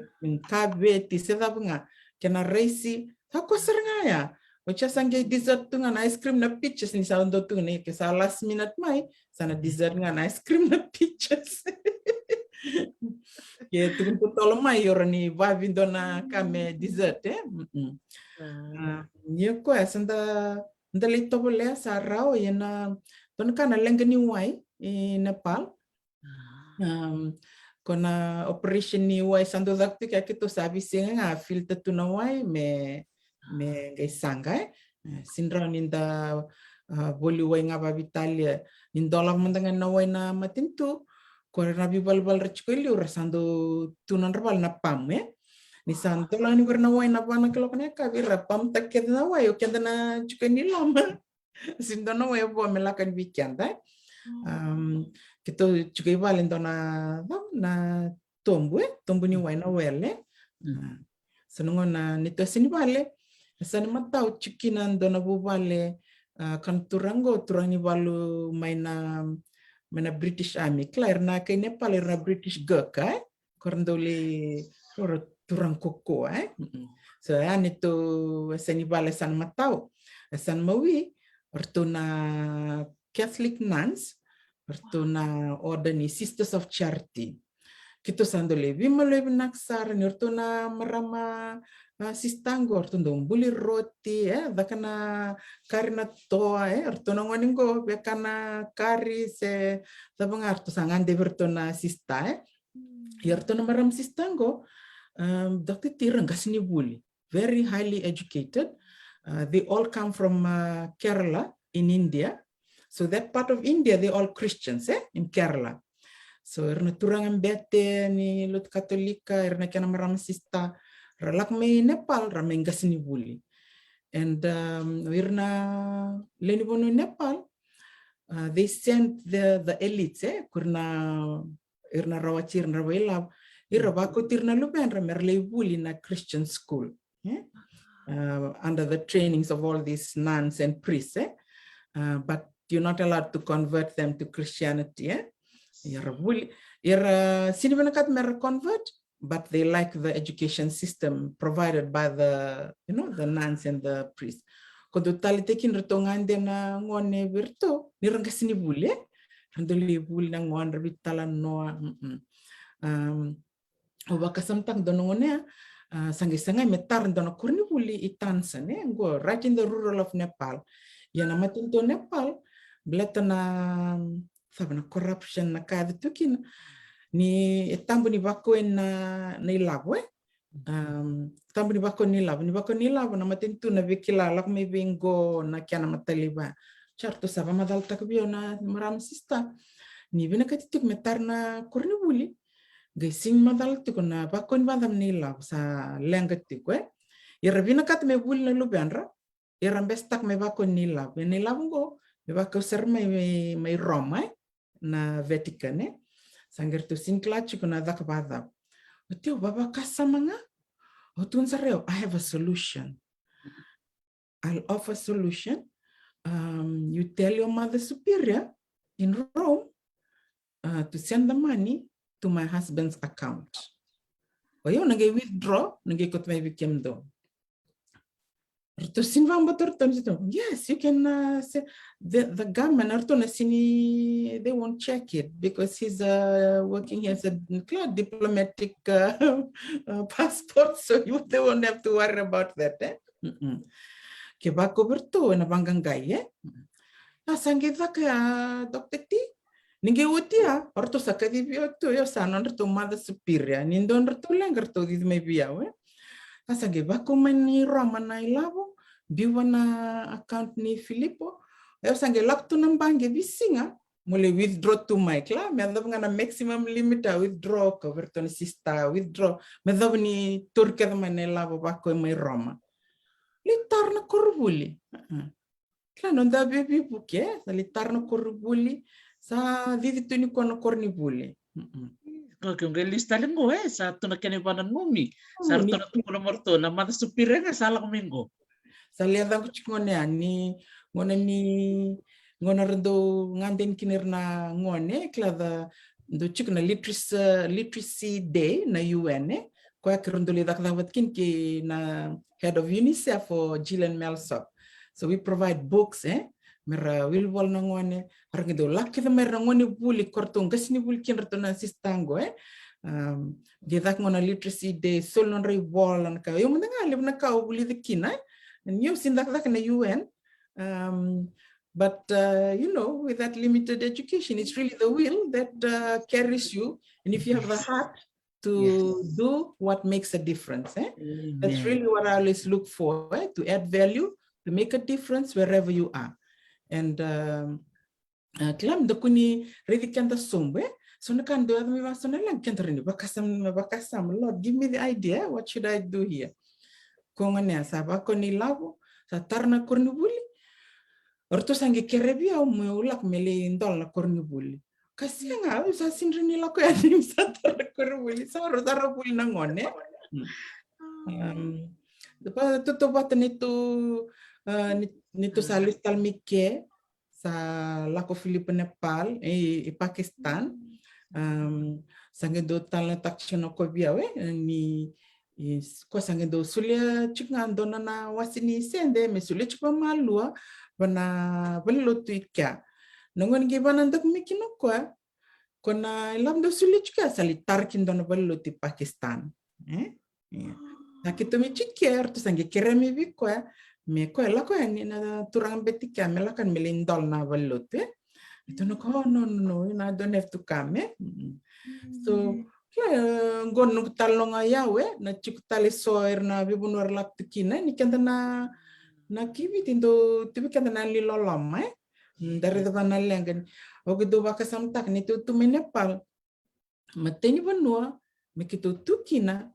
cabbage se dabunga kena rice ako seranga ya Ocha sange dessert tu na ice cream na peaches ni sa ondo tu ni ke sa last minute mai sana dessert nga na ice cream na peaches ke tu tolo mai yorani va vindo na kame dessert Yo ko sanda ndalito bole sa rao yana ton kana lengani wai Nepal kona operation ni wai sando dakti ka kito sabi singa filter tu na wai me gai sanga sindra ninda boli wai nga babitalia nindola mandangan na wai na matintu kora nabi balbal rachkoli ura sando tunan rabal na pam ni santo la ni warna wai na pana kalo kana ka vira pam taket na wai o kenda na chukani lama sindo na wai bo melakan weekend Kito juga ibalen na tombu ni wai na wele senongo na nito sini bale sani matau chikinan dona bu bale kan turangi balu maina British Army klair na kay Nepal na British Gurkha korndoli turang koko so yan ito sani bale san matau san mawi ortona Catholic nuns, ortona order ni Sisters of Charity. Kito sandole vimalo naksara ni ortona marama sistango ortondo buli roti dakana karina toa ortona ngoningo bekana kari se tabanga orto sangande ortona sista ortona maram sistango Dr. Tirangasini Buli, very highly educated. They all come from Kerala in India. So that part of India, they all Christians in Kerala. So erna turangan bete ni lut Katolika, erna kena maram sista, ralak me Nepal, rameng gasini Buli. And erna leni bono Nepal, they sent the elites, kurna erna rawachir na rawelab, Irabako tirna lupenra merle buli na Christian school, under the trainings of all these nuns and priests, but you're not allowed to convert them to Christianity. Sinibanakat mer convert, but they like the education system provided by the the nuns and the priests. Kodo tali tekin retongan na ngone virto niranga sinibuli, randoli buli na ngon rebitalan noa. Waka samtang donongone sangai metar dono kurni buli itansan go right in the rural of Nepal. Yana matinto Nepal bletana sabana corruption na kada tukin ni tambu ni bako na ilabo tambu ni bako ni labo na matinto na vikila lak me bingo na kiana mataliba charto saba madal takbio na maram sista ni bina katituk metar na kurni buli Gasing madal tu kuna bakon badam nila sa lengat tu ira vina kat me bul na lubenra ira bestak me bakon nila go me bako ser me Roma na Vatican sangir tu sinklat kuna dak badam utio baba kasamanga utun sareo I have a solution. I'll offer solution. You tell your mother superior in Rome to send the money to my husband's account. Oyo nage withdraw, nage kot may bikem do. Yes, you can say the government they won't check it because he's working as a diplomatic passport, so they won't have to worry about that. Kebako berto na banggang gaya. Asangita ka Dr. T. Ninguém utia, orto sakadi bioto yo sanon to mother superior, nindon to lengar to this may be awe. Asage bako mani Roma na ilabo, biwa na account ni Filippo, yo sange lak to nambange bisinga, mule withdraw to my club, me andab nga na maximum limit withdraw cover to ni sista withdraw, me dab ni turke da man ilabo bako may Roma. Litar na korubuli. Klano da baby buke, sa litar na korubuli. Sa dito ni kono korni buli. Kung lista linggo sa to na kanibanan ngumi. Sa to na tukulo morto na mata supire nga sala kumingo. Sa liada ko chikone ani ngona rendo nganden kinir na ngone klada do chikna literacy day na UN ko akrondo le dak dawat kin ki na head of UNICEF for Gillian Melsop. So we provide books mera wilwal na ngone arngido lakki da mera ngone buli kortong gasni buli kin ratona sistango gedak ngona literacy day sol non rei wall an ka yo manda ngali na ka buli de kina and you sindak dak na UN but with that limited education it's really the will that carries you, and if you have the heart to do what makes a difference that's really what I always look for, to add value, to make a difference wherever you are. And klam da kuni ready kanta sombe so na kan do mi waso na lang kanta rini bakasam Lord, give me the idea, what should I do here ko ngane sa ba ko ni labo sa tarna korni buli orto sangi kerebia mo ulak mele ndol na korni buli kasi nga sa sinri nila ko yanim sa tarna korni buli sa ro tarna buli na ngone depa to bat nito sa listal mike sa lako Filippo Nepal Pakistan sange do tal taksyon ko biawe ni ko sange do sulia chingando na wasini sende me sulia chupa malua bana belut ika nongon gibana ndak mikino kwa kona ilam do sulit juga sali tarkin dono belut di Pakistan na kita mi ciker tu sangi keremi bi kwa me ko la ko ni na turang betika me la kan melindol na belut itu no ko no I don't have to come so gon nuk talonga yawe na cikutali soer na bibunor laptikina ni kanta na kibi tindo tibi kanta na lilolom dari tana lengan ogido baka samtak ni tu Nepal mateni banua mekitu tukina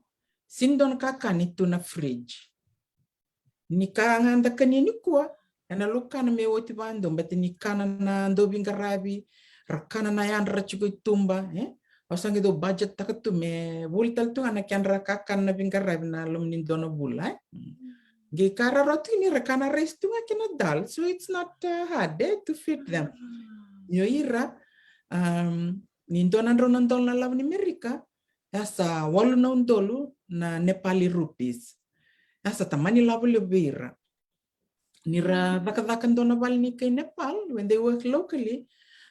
sindon kakan itu na fridge ni kanga ndakani ni kuwa ana lukana me woti bando mbati ni kana na ndobi ngarabi rakana na yandra chugo tumba osangi do budget takatu me bultal tu ana kyandra kakan na bingarabi na lumni dono bula gi kara roti ni rakana restu ngakina dal so it's not hard to feed them yo ira ni donan ronan na lawan Amerika asa walu na undolu na Nepali rupees asa tamani labu lebira nira vakavakan dona bal ni kay Nepal when they work locally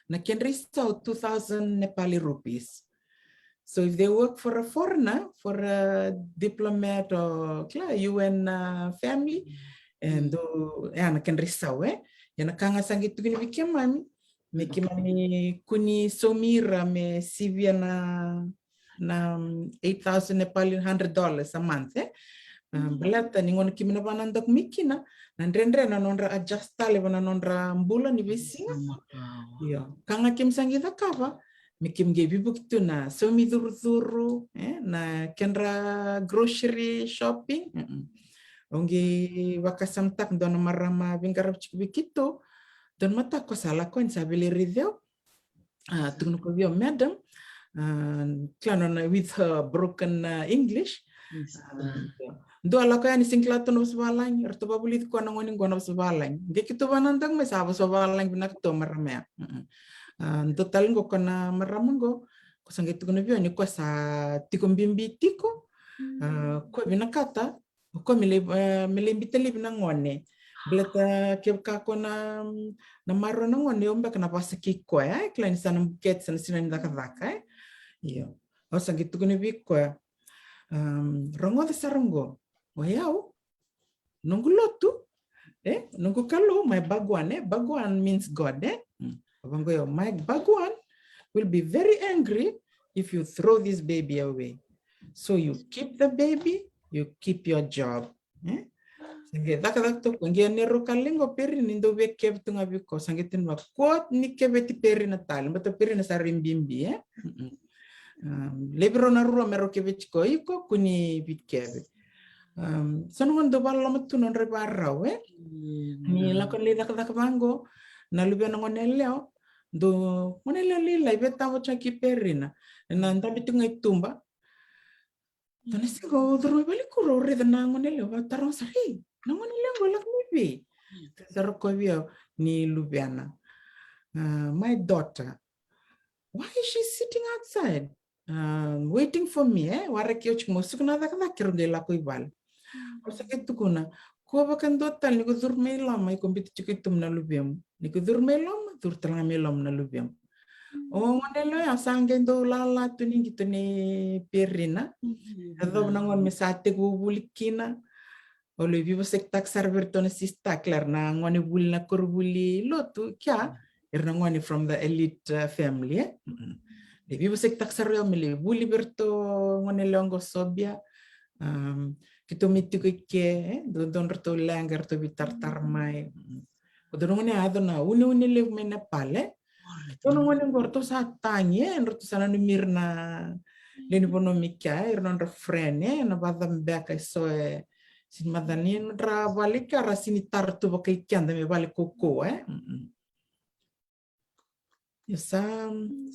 na can reach out 2,000 Nepali rupees. So if they work for a foreigner, for a diplomat or UN family, and na can reach out yana kanga sangit gini bikemami me kimami kuni somira me sivia na 8,000 Nepali $100 a month belata ningon kimina banandak mikina nandrendre na nondra adjustale bana nondra mbula ni besinga yo kanga kim sangita kava mikim ge bibuk tu na somi duru na kendra grocery shopping ongi wakasamtak dona marama bingarap bikitu don mata ko sala ko sabili review tugno ko bio madam klano with her broken English do ala ko yani singlato no swalang erto babulit ko nangoni ngono swalang ge kito banandang me sabo swalang binak to marame total ngo kana maramango ko sangitu no bio ni ko sa tikombimbi tiko ko binakata ko milembiteli binangone bleta ke ko na maro nangone omba kana pasaki ko klan sana buket sana sinan dakavaka iyo o sangitu no bio ko rongo de sarongo wayao nungu lotu nungu kalu my bagwan means God abangoyo my bagwan will be very angry if you throw this baby away, so you keep the baby, you keep your job sange dakadakto kungia nero kalingo peri nindo be kebtu ngabiko sangetin wa kot ni kebeti peri natal mbato peri na sarimbimbi lebro na ruo mero kebeti ko iko kuni bitkebe sonongon do ballo matu non reparraw ni la kon le dak bango na lubya ngoneleo do ngoneleo lila ibeta mo chaki perina na ndabi tunga itumba tone sigo dro bali kuro re na ngoneleo ba taron sari na ngoneleo golak nibi taro ko bio ni lubyana my daughter, why is she sitting outside waiting for me warakio chmusuk na dak kirunde la ko ibal sakit tukuna ko bakan dotal ni ko durme lama ko bit chikitum na lubiam ni ko durme lama dur trame lama na lubiam o modelo ya sangen do lala tu ni gitu ni perina ado nangon mesate ko bulikina o le vivo sektak server to na sista klar na ngone bul na korbuli lotu kya ngone from the elite family le vivo sektak server mele buli berto ngone longo sobia kito mitiko ke don rto langar to bitar mai odorongone adona une le mena pale onongone gorto sa tanye rto sana numirna leni bonomika irnon refrene na badam beka so sin madanin ra valika rasini tartu bakai kyanda me vale koko yesa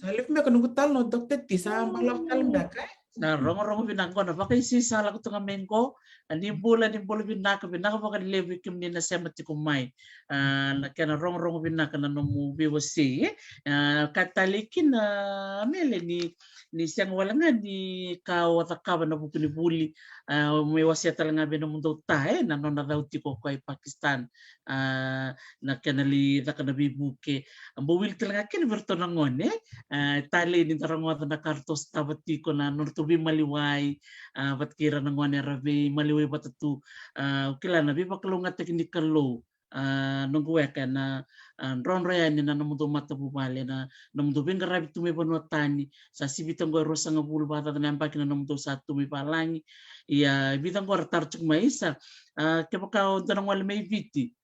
salif me kanu tal no dokter tisa malaf tal beka Na rongo binangko na baka isisala ko tunga mengko nimbola binaka baka levi kim ni na sema tikumai na kana rongo binaka na nomu biwasi katalikin na mele ni siang walanga ni kau atakawa na bukuni buli me wasi atalanga beno mundo tae na nona dauti ko kai Pakistan na kana li na kana bibuke ambuwil talanga kin bertona ngone tali ni tarango na kartos tabati ko na norto maliway bat kira ng wane rabi maliway batatu kila na biba kalunga teknikalo nung weka na ron raya ni na namudo matabu bale na namudo binga rabi tumi banwatani sa sibitang go rosa nga bulu bata na ambaki na namudo sa tumi palangi iya bitang go ratarchuk maisa kepaka tanang wala may viti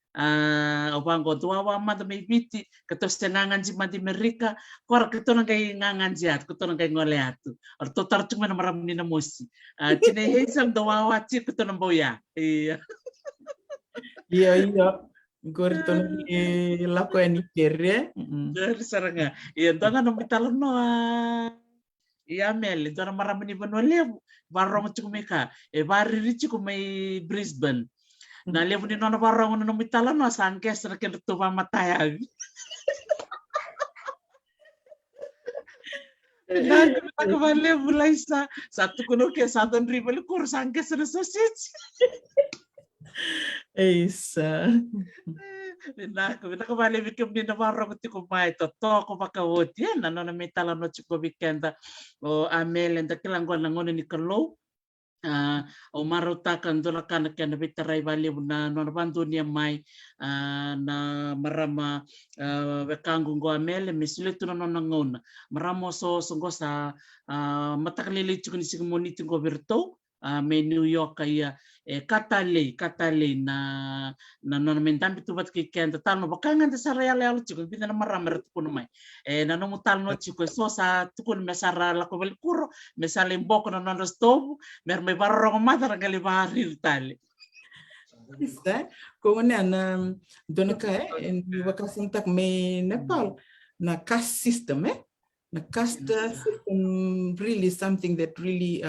obango tuawa mata may biti katos tenangan si mati merika kora kato nang kay ngangan siat kato nang kay ngoleatu or to tarchuk man maram ni na mosi tinehesam dawawa chi kato nang boya iya gorito ni lako ni kere dari saranga iya tanga nang bitalon no iya mel ito na maram ni banwale barong chukumeka bari richi kumay Brisbane na levo ni nona barang no mitala no sangkes na ken to mamatayag na ko vale bulay sa satu kuno ke sadon ribel kur sangkes na sausage Isa na ko vale bikem ni na barang ti ko mai to ko pakawot yan na mitala no chiko weekend o amel and kilangon nangon ni kalo o marutakan dola kana kana bitaray bali na bantu niya mai na marama bekangung go amele misile tu na nangona maramo so sa matakalili chukuni simoniti go berto me New York kaya katale na mentambi tu bat kikenda tano bakangan de saraya lealo chukun bina na marama retukun mai na no mutal no chukun so sa tukun mesara la ko bel kuro mesale mboko na no stove mer me barro mata ragali bari tali Isa ko na dona ka en wakasin tak me Nepal na caste system na caste system really something that really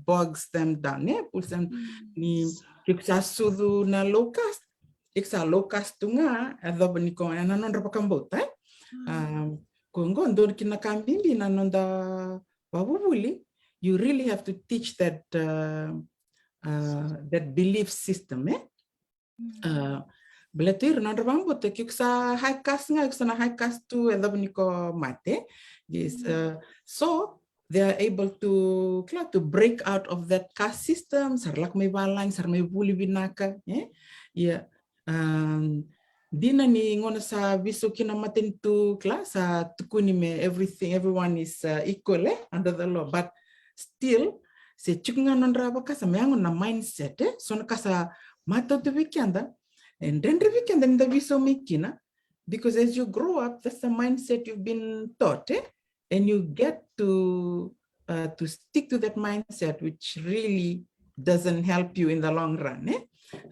bogs them down pulls them ni kiksa sudu na low caste iksa low caste tunga adobo ni ko na non rapakambota ko ngondo kinakambi na nonda babubuli you really have to teach that that belief system belatir non rabambo te kiksa high caste nga kiksa na high caste tu adobo mate yes so they are able to break out of that caste system sarlak may balang sar may buli binaka dina ni ngona sa viso kinamatin tu class tukuni me everyone is equal under the law but still se chukunga non raba kasa meangon na mindset so na kasa mata tu weekenda and then the weekend in the viso mikina because as you grow up that's the mindset you've been taught and you get to stick to that mindset which really doesn't help you in the long run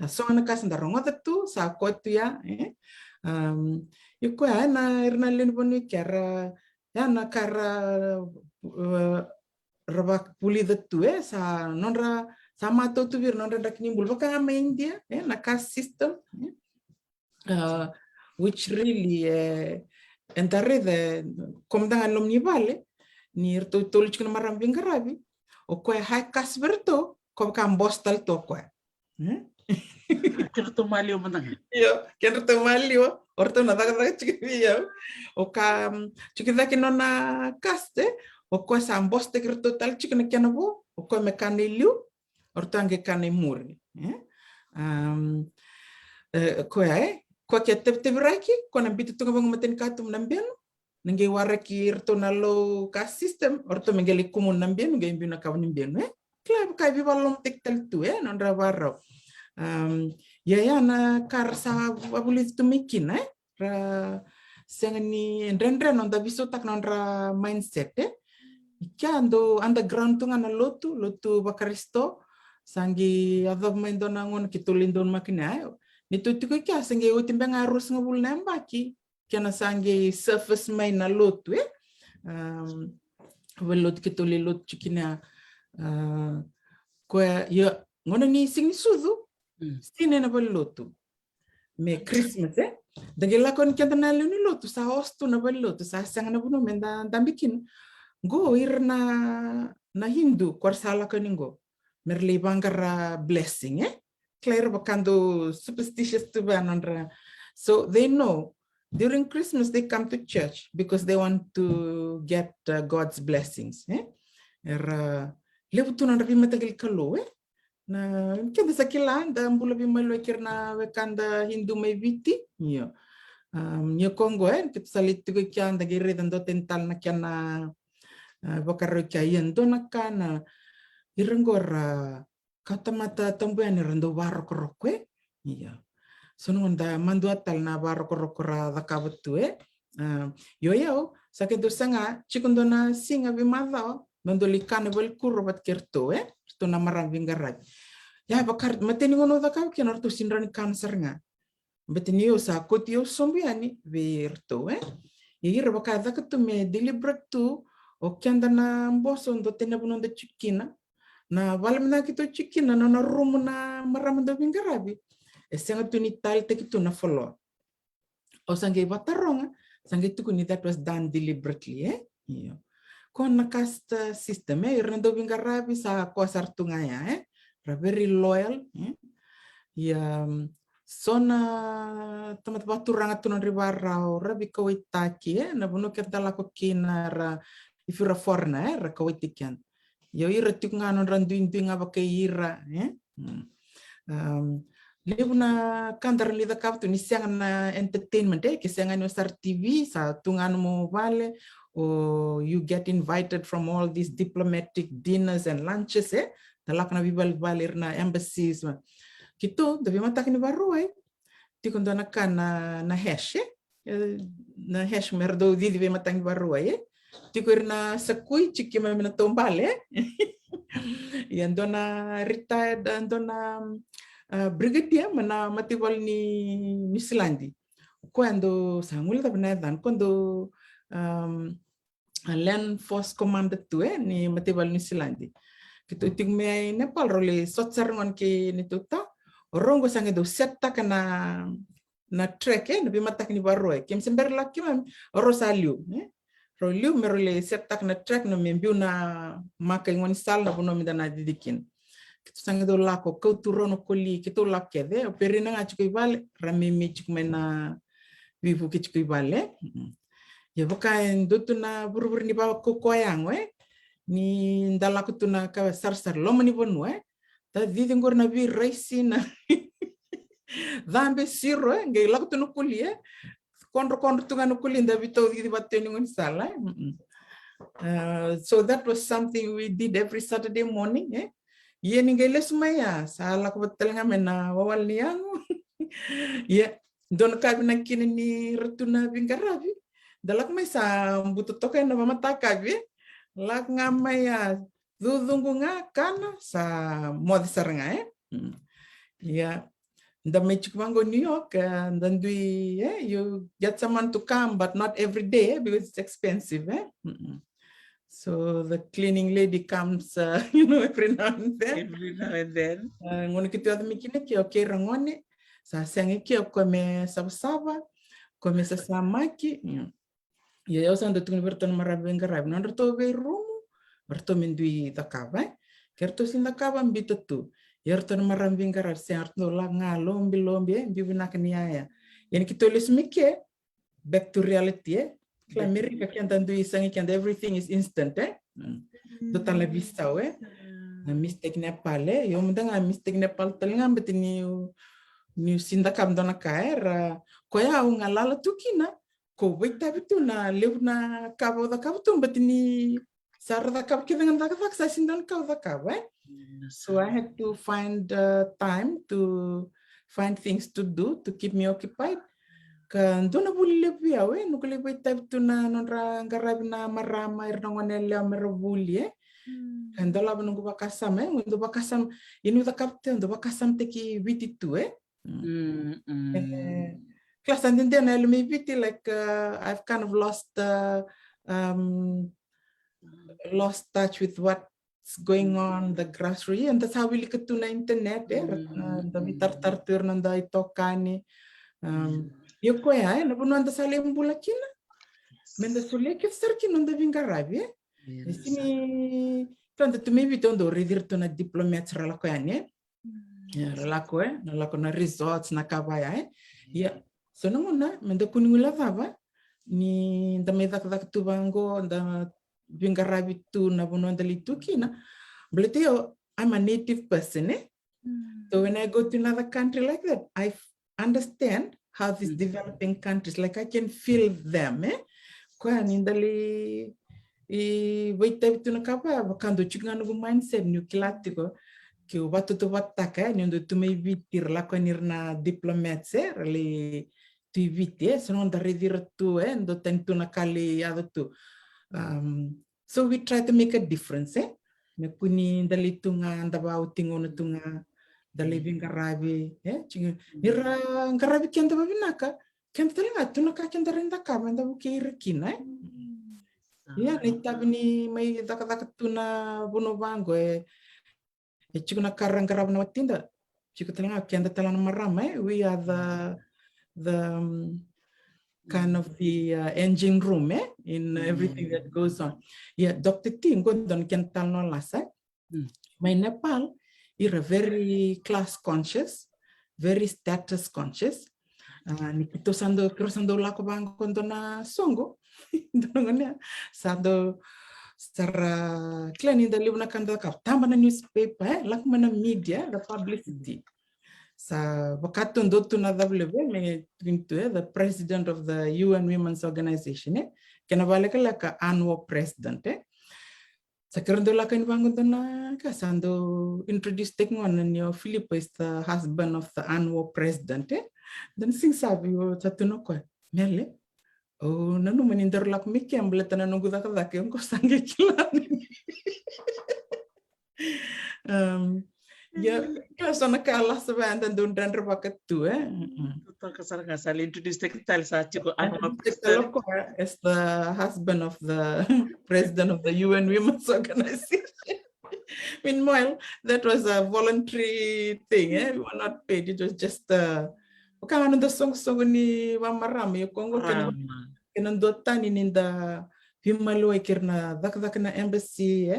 so na kasa ndarongota tu sa kotu ya yuko na irna len bonu kara ya na kara rabak puli tu sa nonra sama to tu vir nonra dak nimbul baka ama India na caste system which really entare de komdangan lom ni vale ni to tolich kuna marambing garabi o ko high caste berto ko kam bostal to ko kero to malio manang kero to malio orto na daga chikivia o kam chikida kinona caste o ko sa boste kerto tal chikna kenabo o ko mekaniliu orto ange kanemur ko ke te braki ko na bitu tunga bang maten katum nambeno nge waraki rto na low caste system orto mengeli kumun nambeno nge imbina kawni mbeno klab kai bi balom tektal tu non rawaro ya na karsa abulis tu mikin ra sengani rendre non da viso tak non ra mindset ikando underground tu ngana lotu bakaristo sangi adab mendo nangon kitulindon makina nitu tuko kya sangi utimbe ngarus ngabul nambaki kana sangi surface mai na lotu velot kitulilot chikina Kua ya ngona ni sing sudu sine na balotu me Christmas dagi lakon kenta na lu ni lotu sa hostu na balotu sa sang na buno menda dambikin go ir na Hindu korsala kaningo merli bangara blessing Claire bakando superstitious to banandra. So they know during Christmas they come to church because they want to get God's blessings. Levu tu na rabi matagil kalo na kenda sa kilanda mbula bimalo kirna wekanda Hindu may viti. Yo. Yo Kongo kita salit tu kian dagi redando tental na kiana bakaro kian do nakana irengora kata mata tambuan rando baro korokwe. Iya. Sununda mandu atal na baro korokora da kabutu yo sakit sanga cikundona singa bimada mandoli kana bol kurbat kerto to na marang vingaraj. Ya bakar mateni ngono da kau kian artu sinran cancer nga. Beteni yo sa kotio sombiani virto Ira bakada ketume deliberate tu o kianda na mboso ndo tena bunonda chikina. Na valamna kito chikina na rumu na maramanda vingarabi. Senga tuni tal te kitu na follow. O sange bataronga, sange tukuni that was done deliberately Iyo. Kon na casta system irando vingarabi sa kuasar tungaya very loyal ya sona tamat baturanga tunan ribara rabi kawitaki na buno kertala ko kinara ifura forna ra kawitikan. Yo ira tukngano randuinduinga baka ira lebuna kandar lida kaptu ni siang na entertainment kisenga no star TV sa tungano mo vale or you get invited from all these diplomatic dinners and lunches talak na bibal valer na embassies kito dabi matak ni baru tikundo na kan na hash na hash merdo di matak ni baru tikur na sakui chiki mamina tombale yan dona retired dona brigadier mana matibal ni Mislandi quando sangul da benadan quando land force commander tu ni matibal ni Mislandi kito tingme Nepal role sotsarangon ki ni tuta rongo sange do setta kana na trek nabi matak ni baru kem sember laki mam rosaliu Roliu merole setak na track no membiu na maka ingon sal na buno midana didikin. Kito sange do lako kau turono koli kito lakede operina nga chukui vale ramimi chukmena vivu ki chukui vale. Ya baka ndotu na buru ni bawa kokoyang ni ndalaku tu na ka sar loma ni bonu ta didingor na vi raisi na dambe siro ngai laku tu no koli Kondro tungan kulinda bito di bateni ngon sala. So that was something we did every Saturday morning. Ye ningele sumaya sala ko batelnga mena wawal niang. Ye don kabi na kini ni retuna bingarabi. Dalak may sa buto toke na mamata kabi. Lak nga maya dudungu nga kana sa modisar nga Yeah. The Mexico New York and then you get someone to come but not every day because it's expensive so the cleaning lady comes every now and then ngono kito ada mikine ki okay rangone sa sangi ki come sabsaba come sa samaki yo sando tu berton marabenga rab non to be rumu berto mendui takava kerto sin takava mbito tu Yerton marambing karar searto la nga lombi bibinak niya yan kitolis mike back to reality America can do isang and everything is instant do tan la vista na mistake Nepal yung mudang mistake Nepal talinga betini ni sindakam dona kaer koya nga lala tukina ko wait tabitu na lew na kabo da kabtum betini sarada kab kidangan da kak sa sindan ka da kab So I had to find time to find things to do to keep me occupied. Kan doon na bulile biya nukuli ba type to na nonra garab na marama irnangonela marabuli kan dala ba nunggu bakasam undo bakasam inu da kapte undo bakasam teki vititu class and then I viti like I've kind of lost touch with what going on the grassroots, and that's how we look at the internet. The mitar-tartur nanda itokani. Yo koya, na bunuan da sale mbula kina. Menda sulle ke sarki nanda vingarabi. Sini tanda tu maybe tondo redir to na diplomats rala koya ne. Rala koya, na lako na resorts na kabaya. Ya, so nanguna menda kuningula vava ni nda medak tu bango nda vingarabi tu na bunuan da litukina. But I'm a native person. So when I go to another country like that, I understand how these developing countries, like I can feel them. Kwa nindali wait to na kapa bakando chunga no mindset new kilatiko ki watu to wataka nindo to may vitir la na diplomats really to vite so non da redir to ndo tentu na kali ado to. So we try to make a difference. Me kuni dali tunga ndaba utingo tunga dali vingarabi nira ngarabi kenda babinaka kenda talinga tunaka kenda renda kama nda buki rekina ya nitabni mai daka tuna buno bango chikuna karangarabi na watinda chikutalinga kenda talana marama we are the kind of the engine room in everything that goes on. Yeah, Dr. T, Gondon Kental no lasa. My Nepal is very class conscious, very status conscious. Nikito sando krosando lako bang kondona songo. Dongonya sado sara clan in the livna kanda ka tamba na newspaper lako mana media the publicity. Sa wakati ndo tunadhableve me twintue the president of the UN Women's Organization kena baleka laka annual president sa kerendo laka ni bangun dona ka sando introduce tekngon nyo Filippo is the husband of the annual president dan sing sabi yo tatuno ko mele oh nanu manindar lak mikem bleta nanu gudaka dake ko sange kilani. Ya, sana kalah sebentar dan terpakai tu Kasar introduce teknital saja ko as the husband of the president of the UN Women's Organization. Meanwhile, that was a voluntary thing. We were not paid. It was just bukan ada song ni wamaram ya Kongo kenan dotan ini da himalu ikirna dak na embassy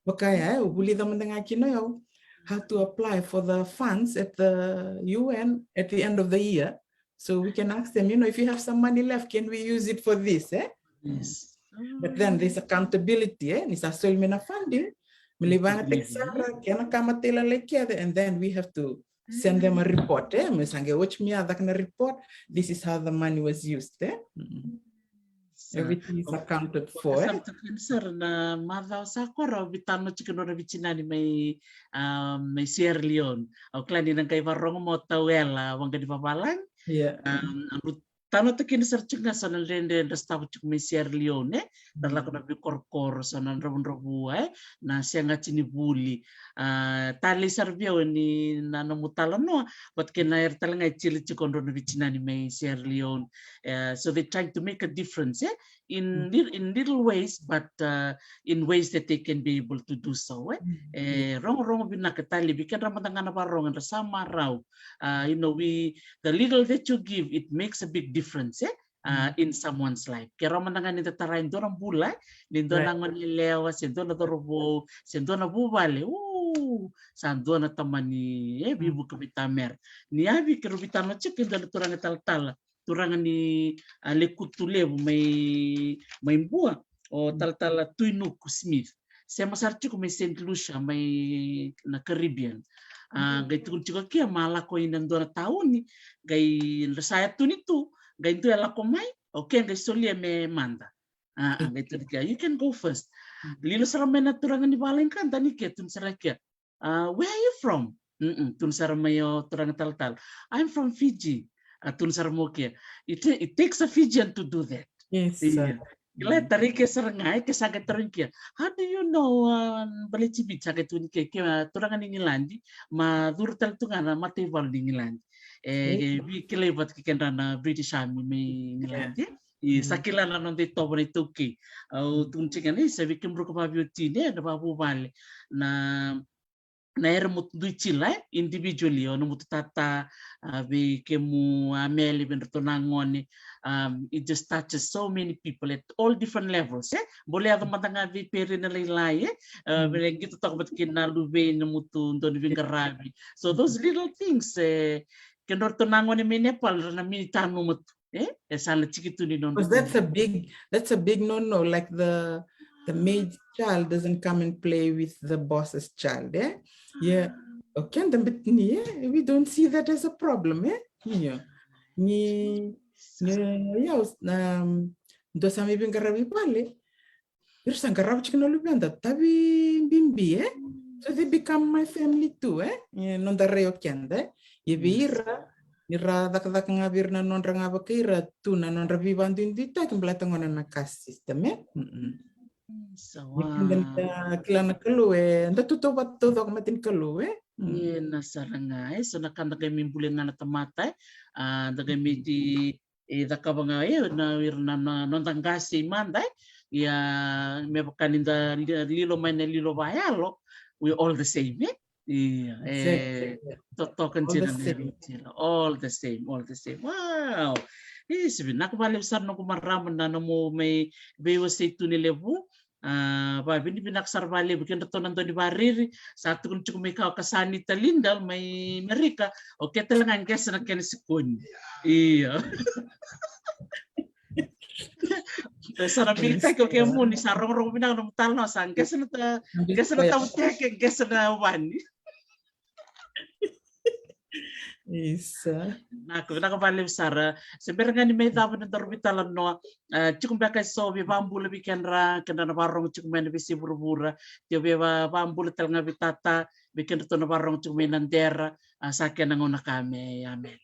bakaya ubuli da mendengar kino yo how to apply for the funds at the UN at the end of the year. So we can ask them, if you have some money left, can we use it for this? Yes. But then there's accountability. Nisa solmina funding. Milibanga texara, kena kamatela lekiade, and then we have to send them a report. Misange watch me that report. This is how the money was used. Everything is accounted for. Sir, na madhaw sa koro bitano chikinora vichinani may Sierra Leone. Au klani nang kay varong mo tawela wang gadi papalang. Yeah. Tano takin sir chinga sa nalende ndastaw chik may Sierra Leone. Dala ko na bikorkor sa nanrobon-robu na siya nga chinibuli. Tali sarbiyo ni nanamutala no but kinair talanga chili chikondro na vichinani may Sierra Leone. So they're trying to make a difference in little ways, but in ways that they can be able to do so. Rong binakatali bikin ramatangana parong and sama raw. The little that you give, it makes a big difference in someone's life. Kaya ramatangana nita tarayin doon ang bulay, lindo nangon nilewa, sindo na dorobo, sindo na bubale. Sando na tamani bibu kabitamer. Niabi kirubitano chikin dala turang tal turangan ni lekutulevo may buah o tal tuinuk Smith. Saya masarci ko may St. Lucia may na Caribbean. Gay tukun chiko kia mala ko inan do na taon ni gay saya tu nito gay tu ala ko may okay gay solia me manda. Gay tu kia you can go first. Lilo saramay na turangan ni baling kan tani kia tun sarakia. Where are you from? Tun saramayo turangan tal. I'm from Fiji. Tun saramokia. It takes a Fijian to do that. Yes. Gila tarik ke serengai ke sagat teringkia. How do you know balici sagat tu ni ke turangan ini landi ma durtal tu ngana mati val di landi. Bi kelebat ke kendana British Army me landi. sakilana non de tobo ni tuki au tuncinga ni sa vikim ruka pabiotine na babubale na era mutduichila individually ono mutata be kemu ameli bentonangoni it just touches so many people at all different levels boleh ada matanga vi peri na lailai bere gitu tak bat kinaluve na mutu ndon vingarabi so those little things kenortonangoni me Nepal na minitanu mut sala chikituni non Because that's a big no-no. Like the maid's child doesn't come and play with the boss's child. Yeah. Okay, we don't see that as a problem. Yeah. Dosa mi bingarabi pale. Irsa garab chikno lubenda tabi bimbi. So they become my family too. Non da reo kende. Ira dak ngabir na non ranga bakira tu na non rabi bandu indita kemblatang na kas system kilana kalu nda tuto batto dok matin kalu na saranga so nakanda kay mimbulinga na tamata daga miti dakabanga na wirna non tangasi mandai ya me bakaninda lilo mana lilo bayalo we all the same all the same. Wow. Nak balik besar no kumaraman na mo may bewa say tu nilebu. Bini binaksar bali bikin retonan to di bariri satu kun cukup may kasani talindal may Amerika okay talangan kesa na kenisikun. Iya. Sarang piltek ko kaya mo ni sarong binang ng talno sang kesa na tawtek kesa na wani. Isa. Nakabali Sara. Sebenarnya ni may dapat na darbitalan no. Cukup bakal so be bambula bikin kena na barong cukup main bisi buru-buru. Dia be bambula talanga bitata bikin to na barong cukup main nandera sakya nangona kami amen.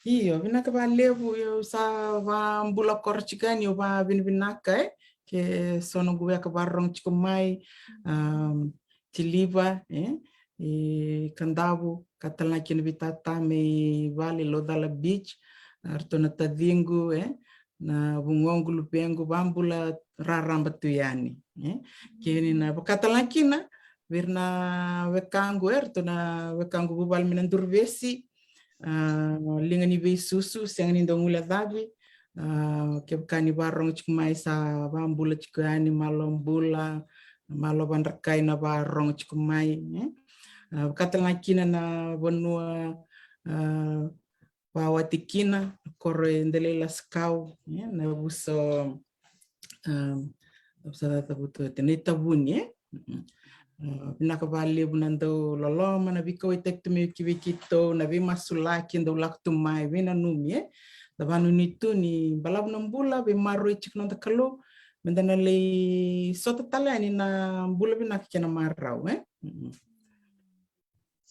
Iyo binakabali yo sa bambula korchikan yo ba binaka ke sono gue ka barong cukup mai tiliba kandabu katalaki na bitata may vale lodala beach arto na tadingu na bungongu lupengu bambula raramba tuyani kini na katalaki na virna wekangu arto na wekangu bubal minandurvesi lingani be susu sengani ndongula dabi kebkani barong chikmai sa bambula chikani malombula maloban rakai na barong chikmai katalakina na bonua pawatikina kore ndelela skau na buso obsada tabuto teneta buni nakabali bunando loloma na biko itektume kibikito na bi masulaki ndo laktumai vina numi dabanu nitu ni balab nambula be maru chikno takalo mendana le sota talani na bula binakina marau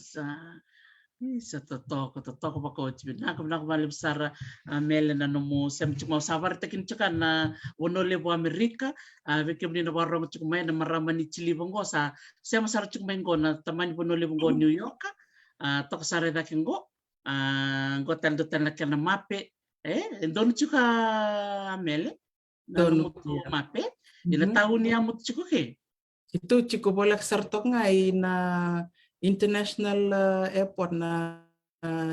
sa totoo pa coach nak bali besar mele na no sem cuma sabar tekin cekan na wonole bo Amerika vekem ni na barong cuma na maramani chili bongo sa sem sar cuma ngo na tamani wonole bongo New York tok sare dakin go gotel dotel na kana mape ndon chuka mele don mape ina tahun ni amut chuko ke itu chiko bolak sartok ngai na International Airport na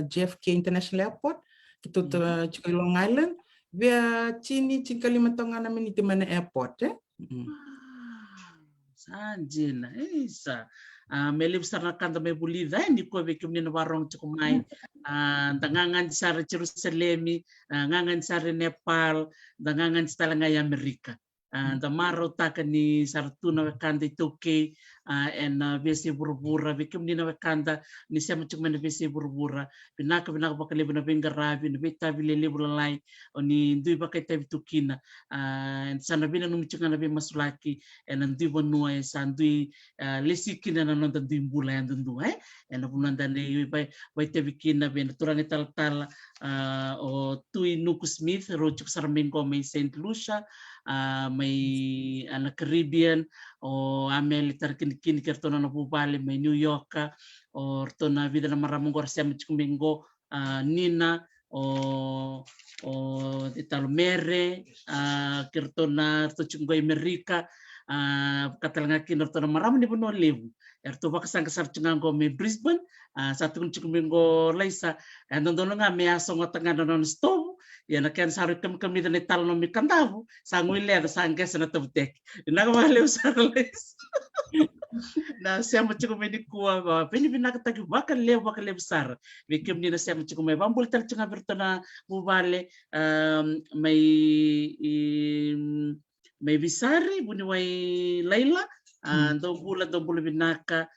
JFK International Airport itu chiko Long Island via chini chikalimatonga na miniti mana airport sanjina isa mele besar nakanta me bulida ni ko be kimni na barong chukumai dangangan sar Jerusalem ngangan sar Nepal dangangan stalanga ya Amerika the maro taka ni sartuna kanda itoke and besi burbura bikim ni na kanda ni sama cuma na besi burbura binaka bakal lebu na bengarabi na beta bile lebu lalai oni dui bakai tabi tukina and sana bina nung cunga na be masulaki and dui bonua sandui lesikina na nonda dui mbula yang dundu and punanda ni bai tabi kina be turang tal o tui Nuku Smith rocuk sarmengo may Saint Lucia may Caribbean o amel tarkin kertona na bubali may New York or to na vida na maramong gorsia mchikumbingo Nina di talo mere kirtona to chungoi Amerika katalanga kinortona maram ni bono levu erto bakasang kasar chungango me Brisbane satu chungumingo laisa ndono nga me asonga tanga non stove ya na kan saru kam ni talo no mi kandavu sanguile da sangesa na tabtek na valeu sarles na siamo chungumeni kuwa ba peni binakataki bakal le besar bikim ni na siamo chungumai bambul tal chunga bertona bubale may bisari buni way Laila dombula binaka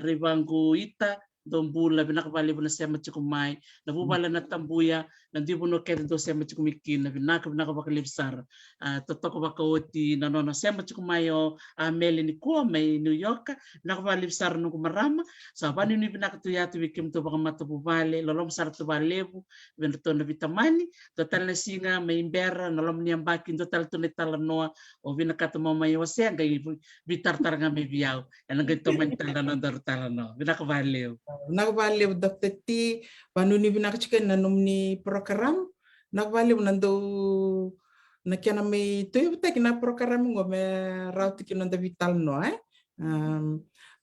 ribangu ita dombula binaka bali buna siya machikumay nabubala na tambuya nandi buno kaya do siya machikumikin na binaka bakalibsar totoko bakawoti na nona siya machikumayo meli ni kuwa may New York nakabalibsar nung kumarama so bani ni binaka tuyatu bikim to baka matububale lolom sar to balebu bento na vitamani total na singa may imbera nalom niyang bakin total to netala noa o binaka to mamayo siya ngay bitar taranga may biyaw yan ang ganito mantala ng darutala no binaka balew Nakabaliw Dr. T panuni binakchikan na numni program nakabaliw nando nakiana may tuyo tek na program ngo me rauti kinonda vital no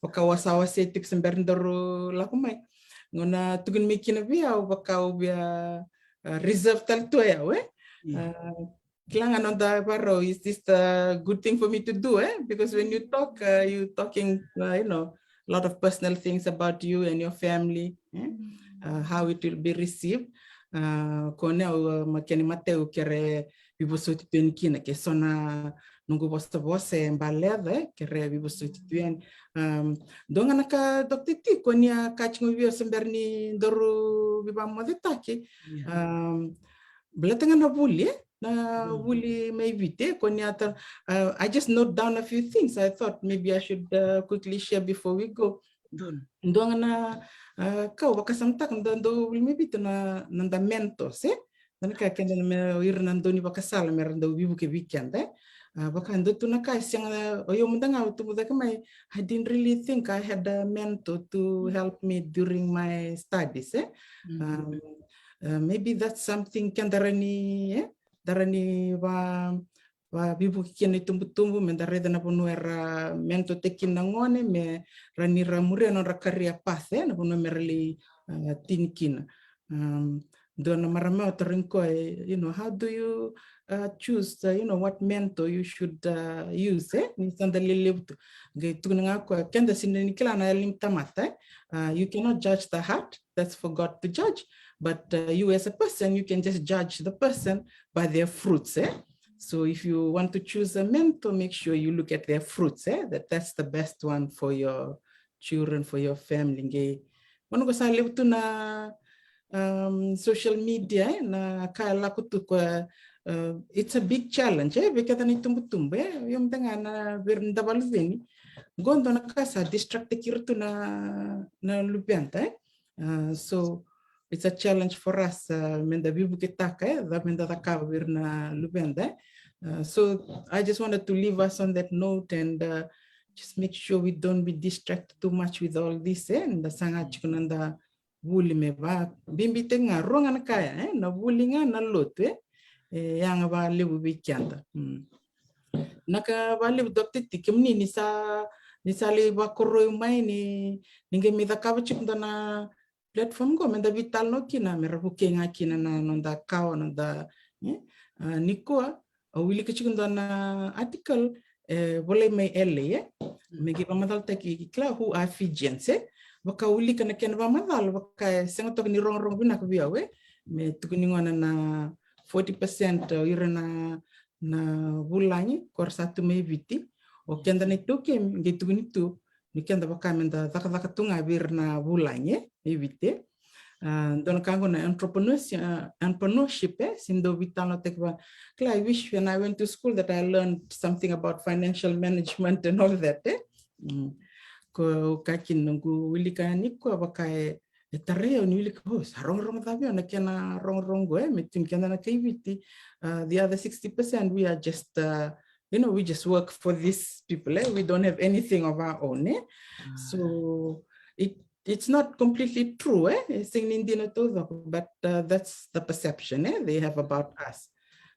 pakawasawa setik semberndoro lakumay ngona tugun mi kinabia bakaw bia reserve tal to ya we kailangan on the baro is this a good thing for me to do because when you talk you talking a lot of personal things about you and your family, how it will be received. Kone makeni mateu kere bibusuti tuen kina ke sona nungu bosta bose mbalede kere bibusuti tuen. Donga naka Dr. T konia kachingu bio semberni doru bibamodetaki. Belatengan na buli na wuli maybe konyata I just note down a few things. I thought maybe I should quickly share before we go. Ndong na kau bakasamtak ndando maybe to na nanda mentos dan ka kenda me ir nandoni bakasala merando wibu ke weekend baka ndo to na kai siang oyo mundanga to mudaka mai I didn't really think I had a mentor to help me during my studies maybe that's something kandarani darani wa bibu kini tumbu mendareda na punu era mento tekin nangone me rani ramure no rakaria pathe na punu merli tinkin do na marama torinko how do you choose what mentor you should use ni sandali lebtu ge tunanga ko kenda sinni kila na lim tamata you cannot judge the heart, that's for God to judge. But you as a person, you can just judge the person by their fruits. So if you want to choose a mentor, make sure you look at their fruits. That's the best one for your children, for your family. Mano ko sa libuto na social media na kala ko to it's a big challenge. Bekata ni tumbu yung tanga na berndabal gondo na kasa distract kirto na lupianta. So it's a challenge for us. Menda bibu kitaka da menda takawir na lupenda. So I just wanted to leave us on that note and just make sure we don't be distracted too much with all this. And the sangat kunanda wuli meba bimbi tenga ronga na kaya na wuli nga na lote yang ba lebu bikyanda. Naka ba lebu Dr. T kimni nisa lebu koroi mai ni ninge mida kawachikunda na platform ko menda vital no kina merabukenga kina na nonda kawa nonda nikoa wili kachikunda na article boleh mai ele megi pamadal taki kla who are Fijians baka wili kana ken pamadal baka sengotok ni rong bina ko biawe me tukuni na 40% irana na bulani kor satu me viti o kenda ni tuke ngi tukuni tu nikenda baka menda daka tunga bir na bulanye evite don kango na entrepreneurship sindo vitano tekwa I wish when I went to school that I learned something about financial management and all that ko kakin nungu wilika niko baka tareo ni wilika sarong tabi na kena rong go metin kena na kiviti the other 60% we are just we just work for these people we don't have anything of our own so it's not completely true, sing hindi na to, but that's the perception they have about us.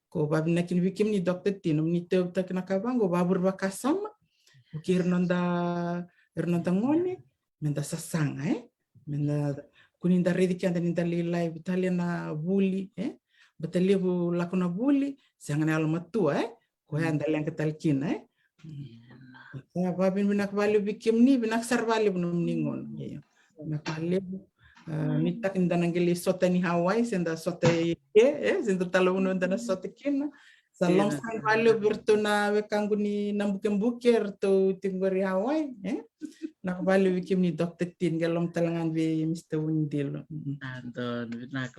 Ko babi na kinwikim ni Dr. Tinom ni teo tak nakabango babur bakasama, ukir nonda ngone, menda sasanga, menda kuninda redi kianda ninda lilai bitalia na buli, batalia bu lakona buli, sangan almatua, ko anda lang katalkina, babin binak bali bikim ni binak sarvali bunum ningon, nakali nitak inda nanggili sota ni Hawaii senda sota senda talo inda na sota kina sa long sang vali bertuna wekangu ni nambukem-buker to tinggori Hawaii nakabali wikim ni Dr. Tin galong talangan be Mr. Windil andon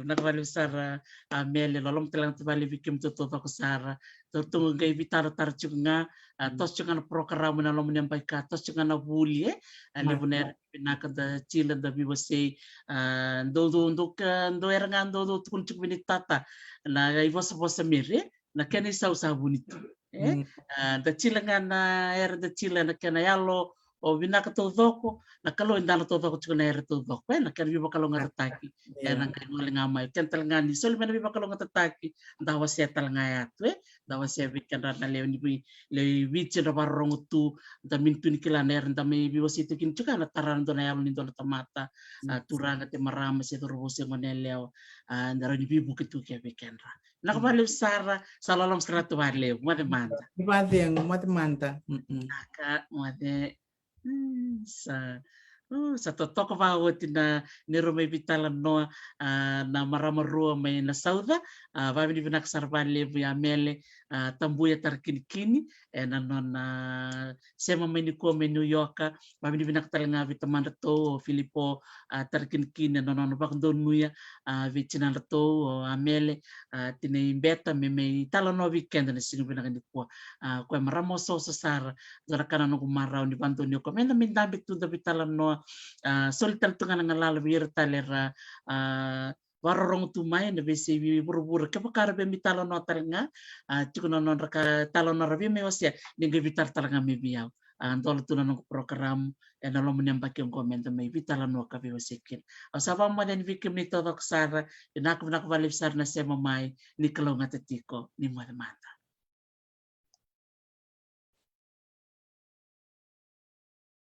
nakabali sara mele lolong talang tabali wikim to ko sara to tungu gai bitaro tarchunga tos chunga program na lom nyampai ka tos chunga na buli lebuner pinakada chila da biwase do eranga do tukun chukbini tata na gai vosa mire na kene sa bonito da chila na era da chila na kena yalo o binaka to doko na kalo indana to doko chukuna era to doko na kena biba kalo ngatataki na kai ngole ngamai kental ngani sol mena biba kalo ngatataki ndawa setal ngayat dawa se weekend na leo ni le wiche na barong tu da mintu ni kila ner da me biwa situ kin chuka na taran do na yalo ni do na tamata turanga te marama se do robose ngoneleo ndara ni bibu kitu ke weekend na kabale sara salalom sratu bale mo de manta mo de manta aka mo de sa totoko vauti na nero mai vitala noa na maramarua mai na sauda vavi ni vinak sarvale ya mele tambuya tarkini na nona sema mai ni ko mai New York vavi ni vinak talanga vitamanda to Filipo tarkini na nona bakdo nuya vitina to amele tine beta me mai tala no weekend na singu vinak ni ko maramo so sara dora kana no marau ni bantu ni ko mena mindabit tu da vitala no solital tunga nga lala wir talera warorong tumay na besi buru-buru kapakara be mitalo no talenga tikuno non raka talo no rabi me wasia ninga vitar talanga me biaw antol tuna no program na lo menyambaki ang komento may vitala no ka wasikin asaba mo den vikim ni todo ksara inak valip sar na sema mai ni kalonga tatiko ni mata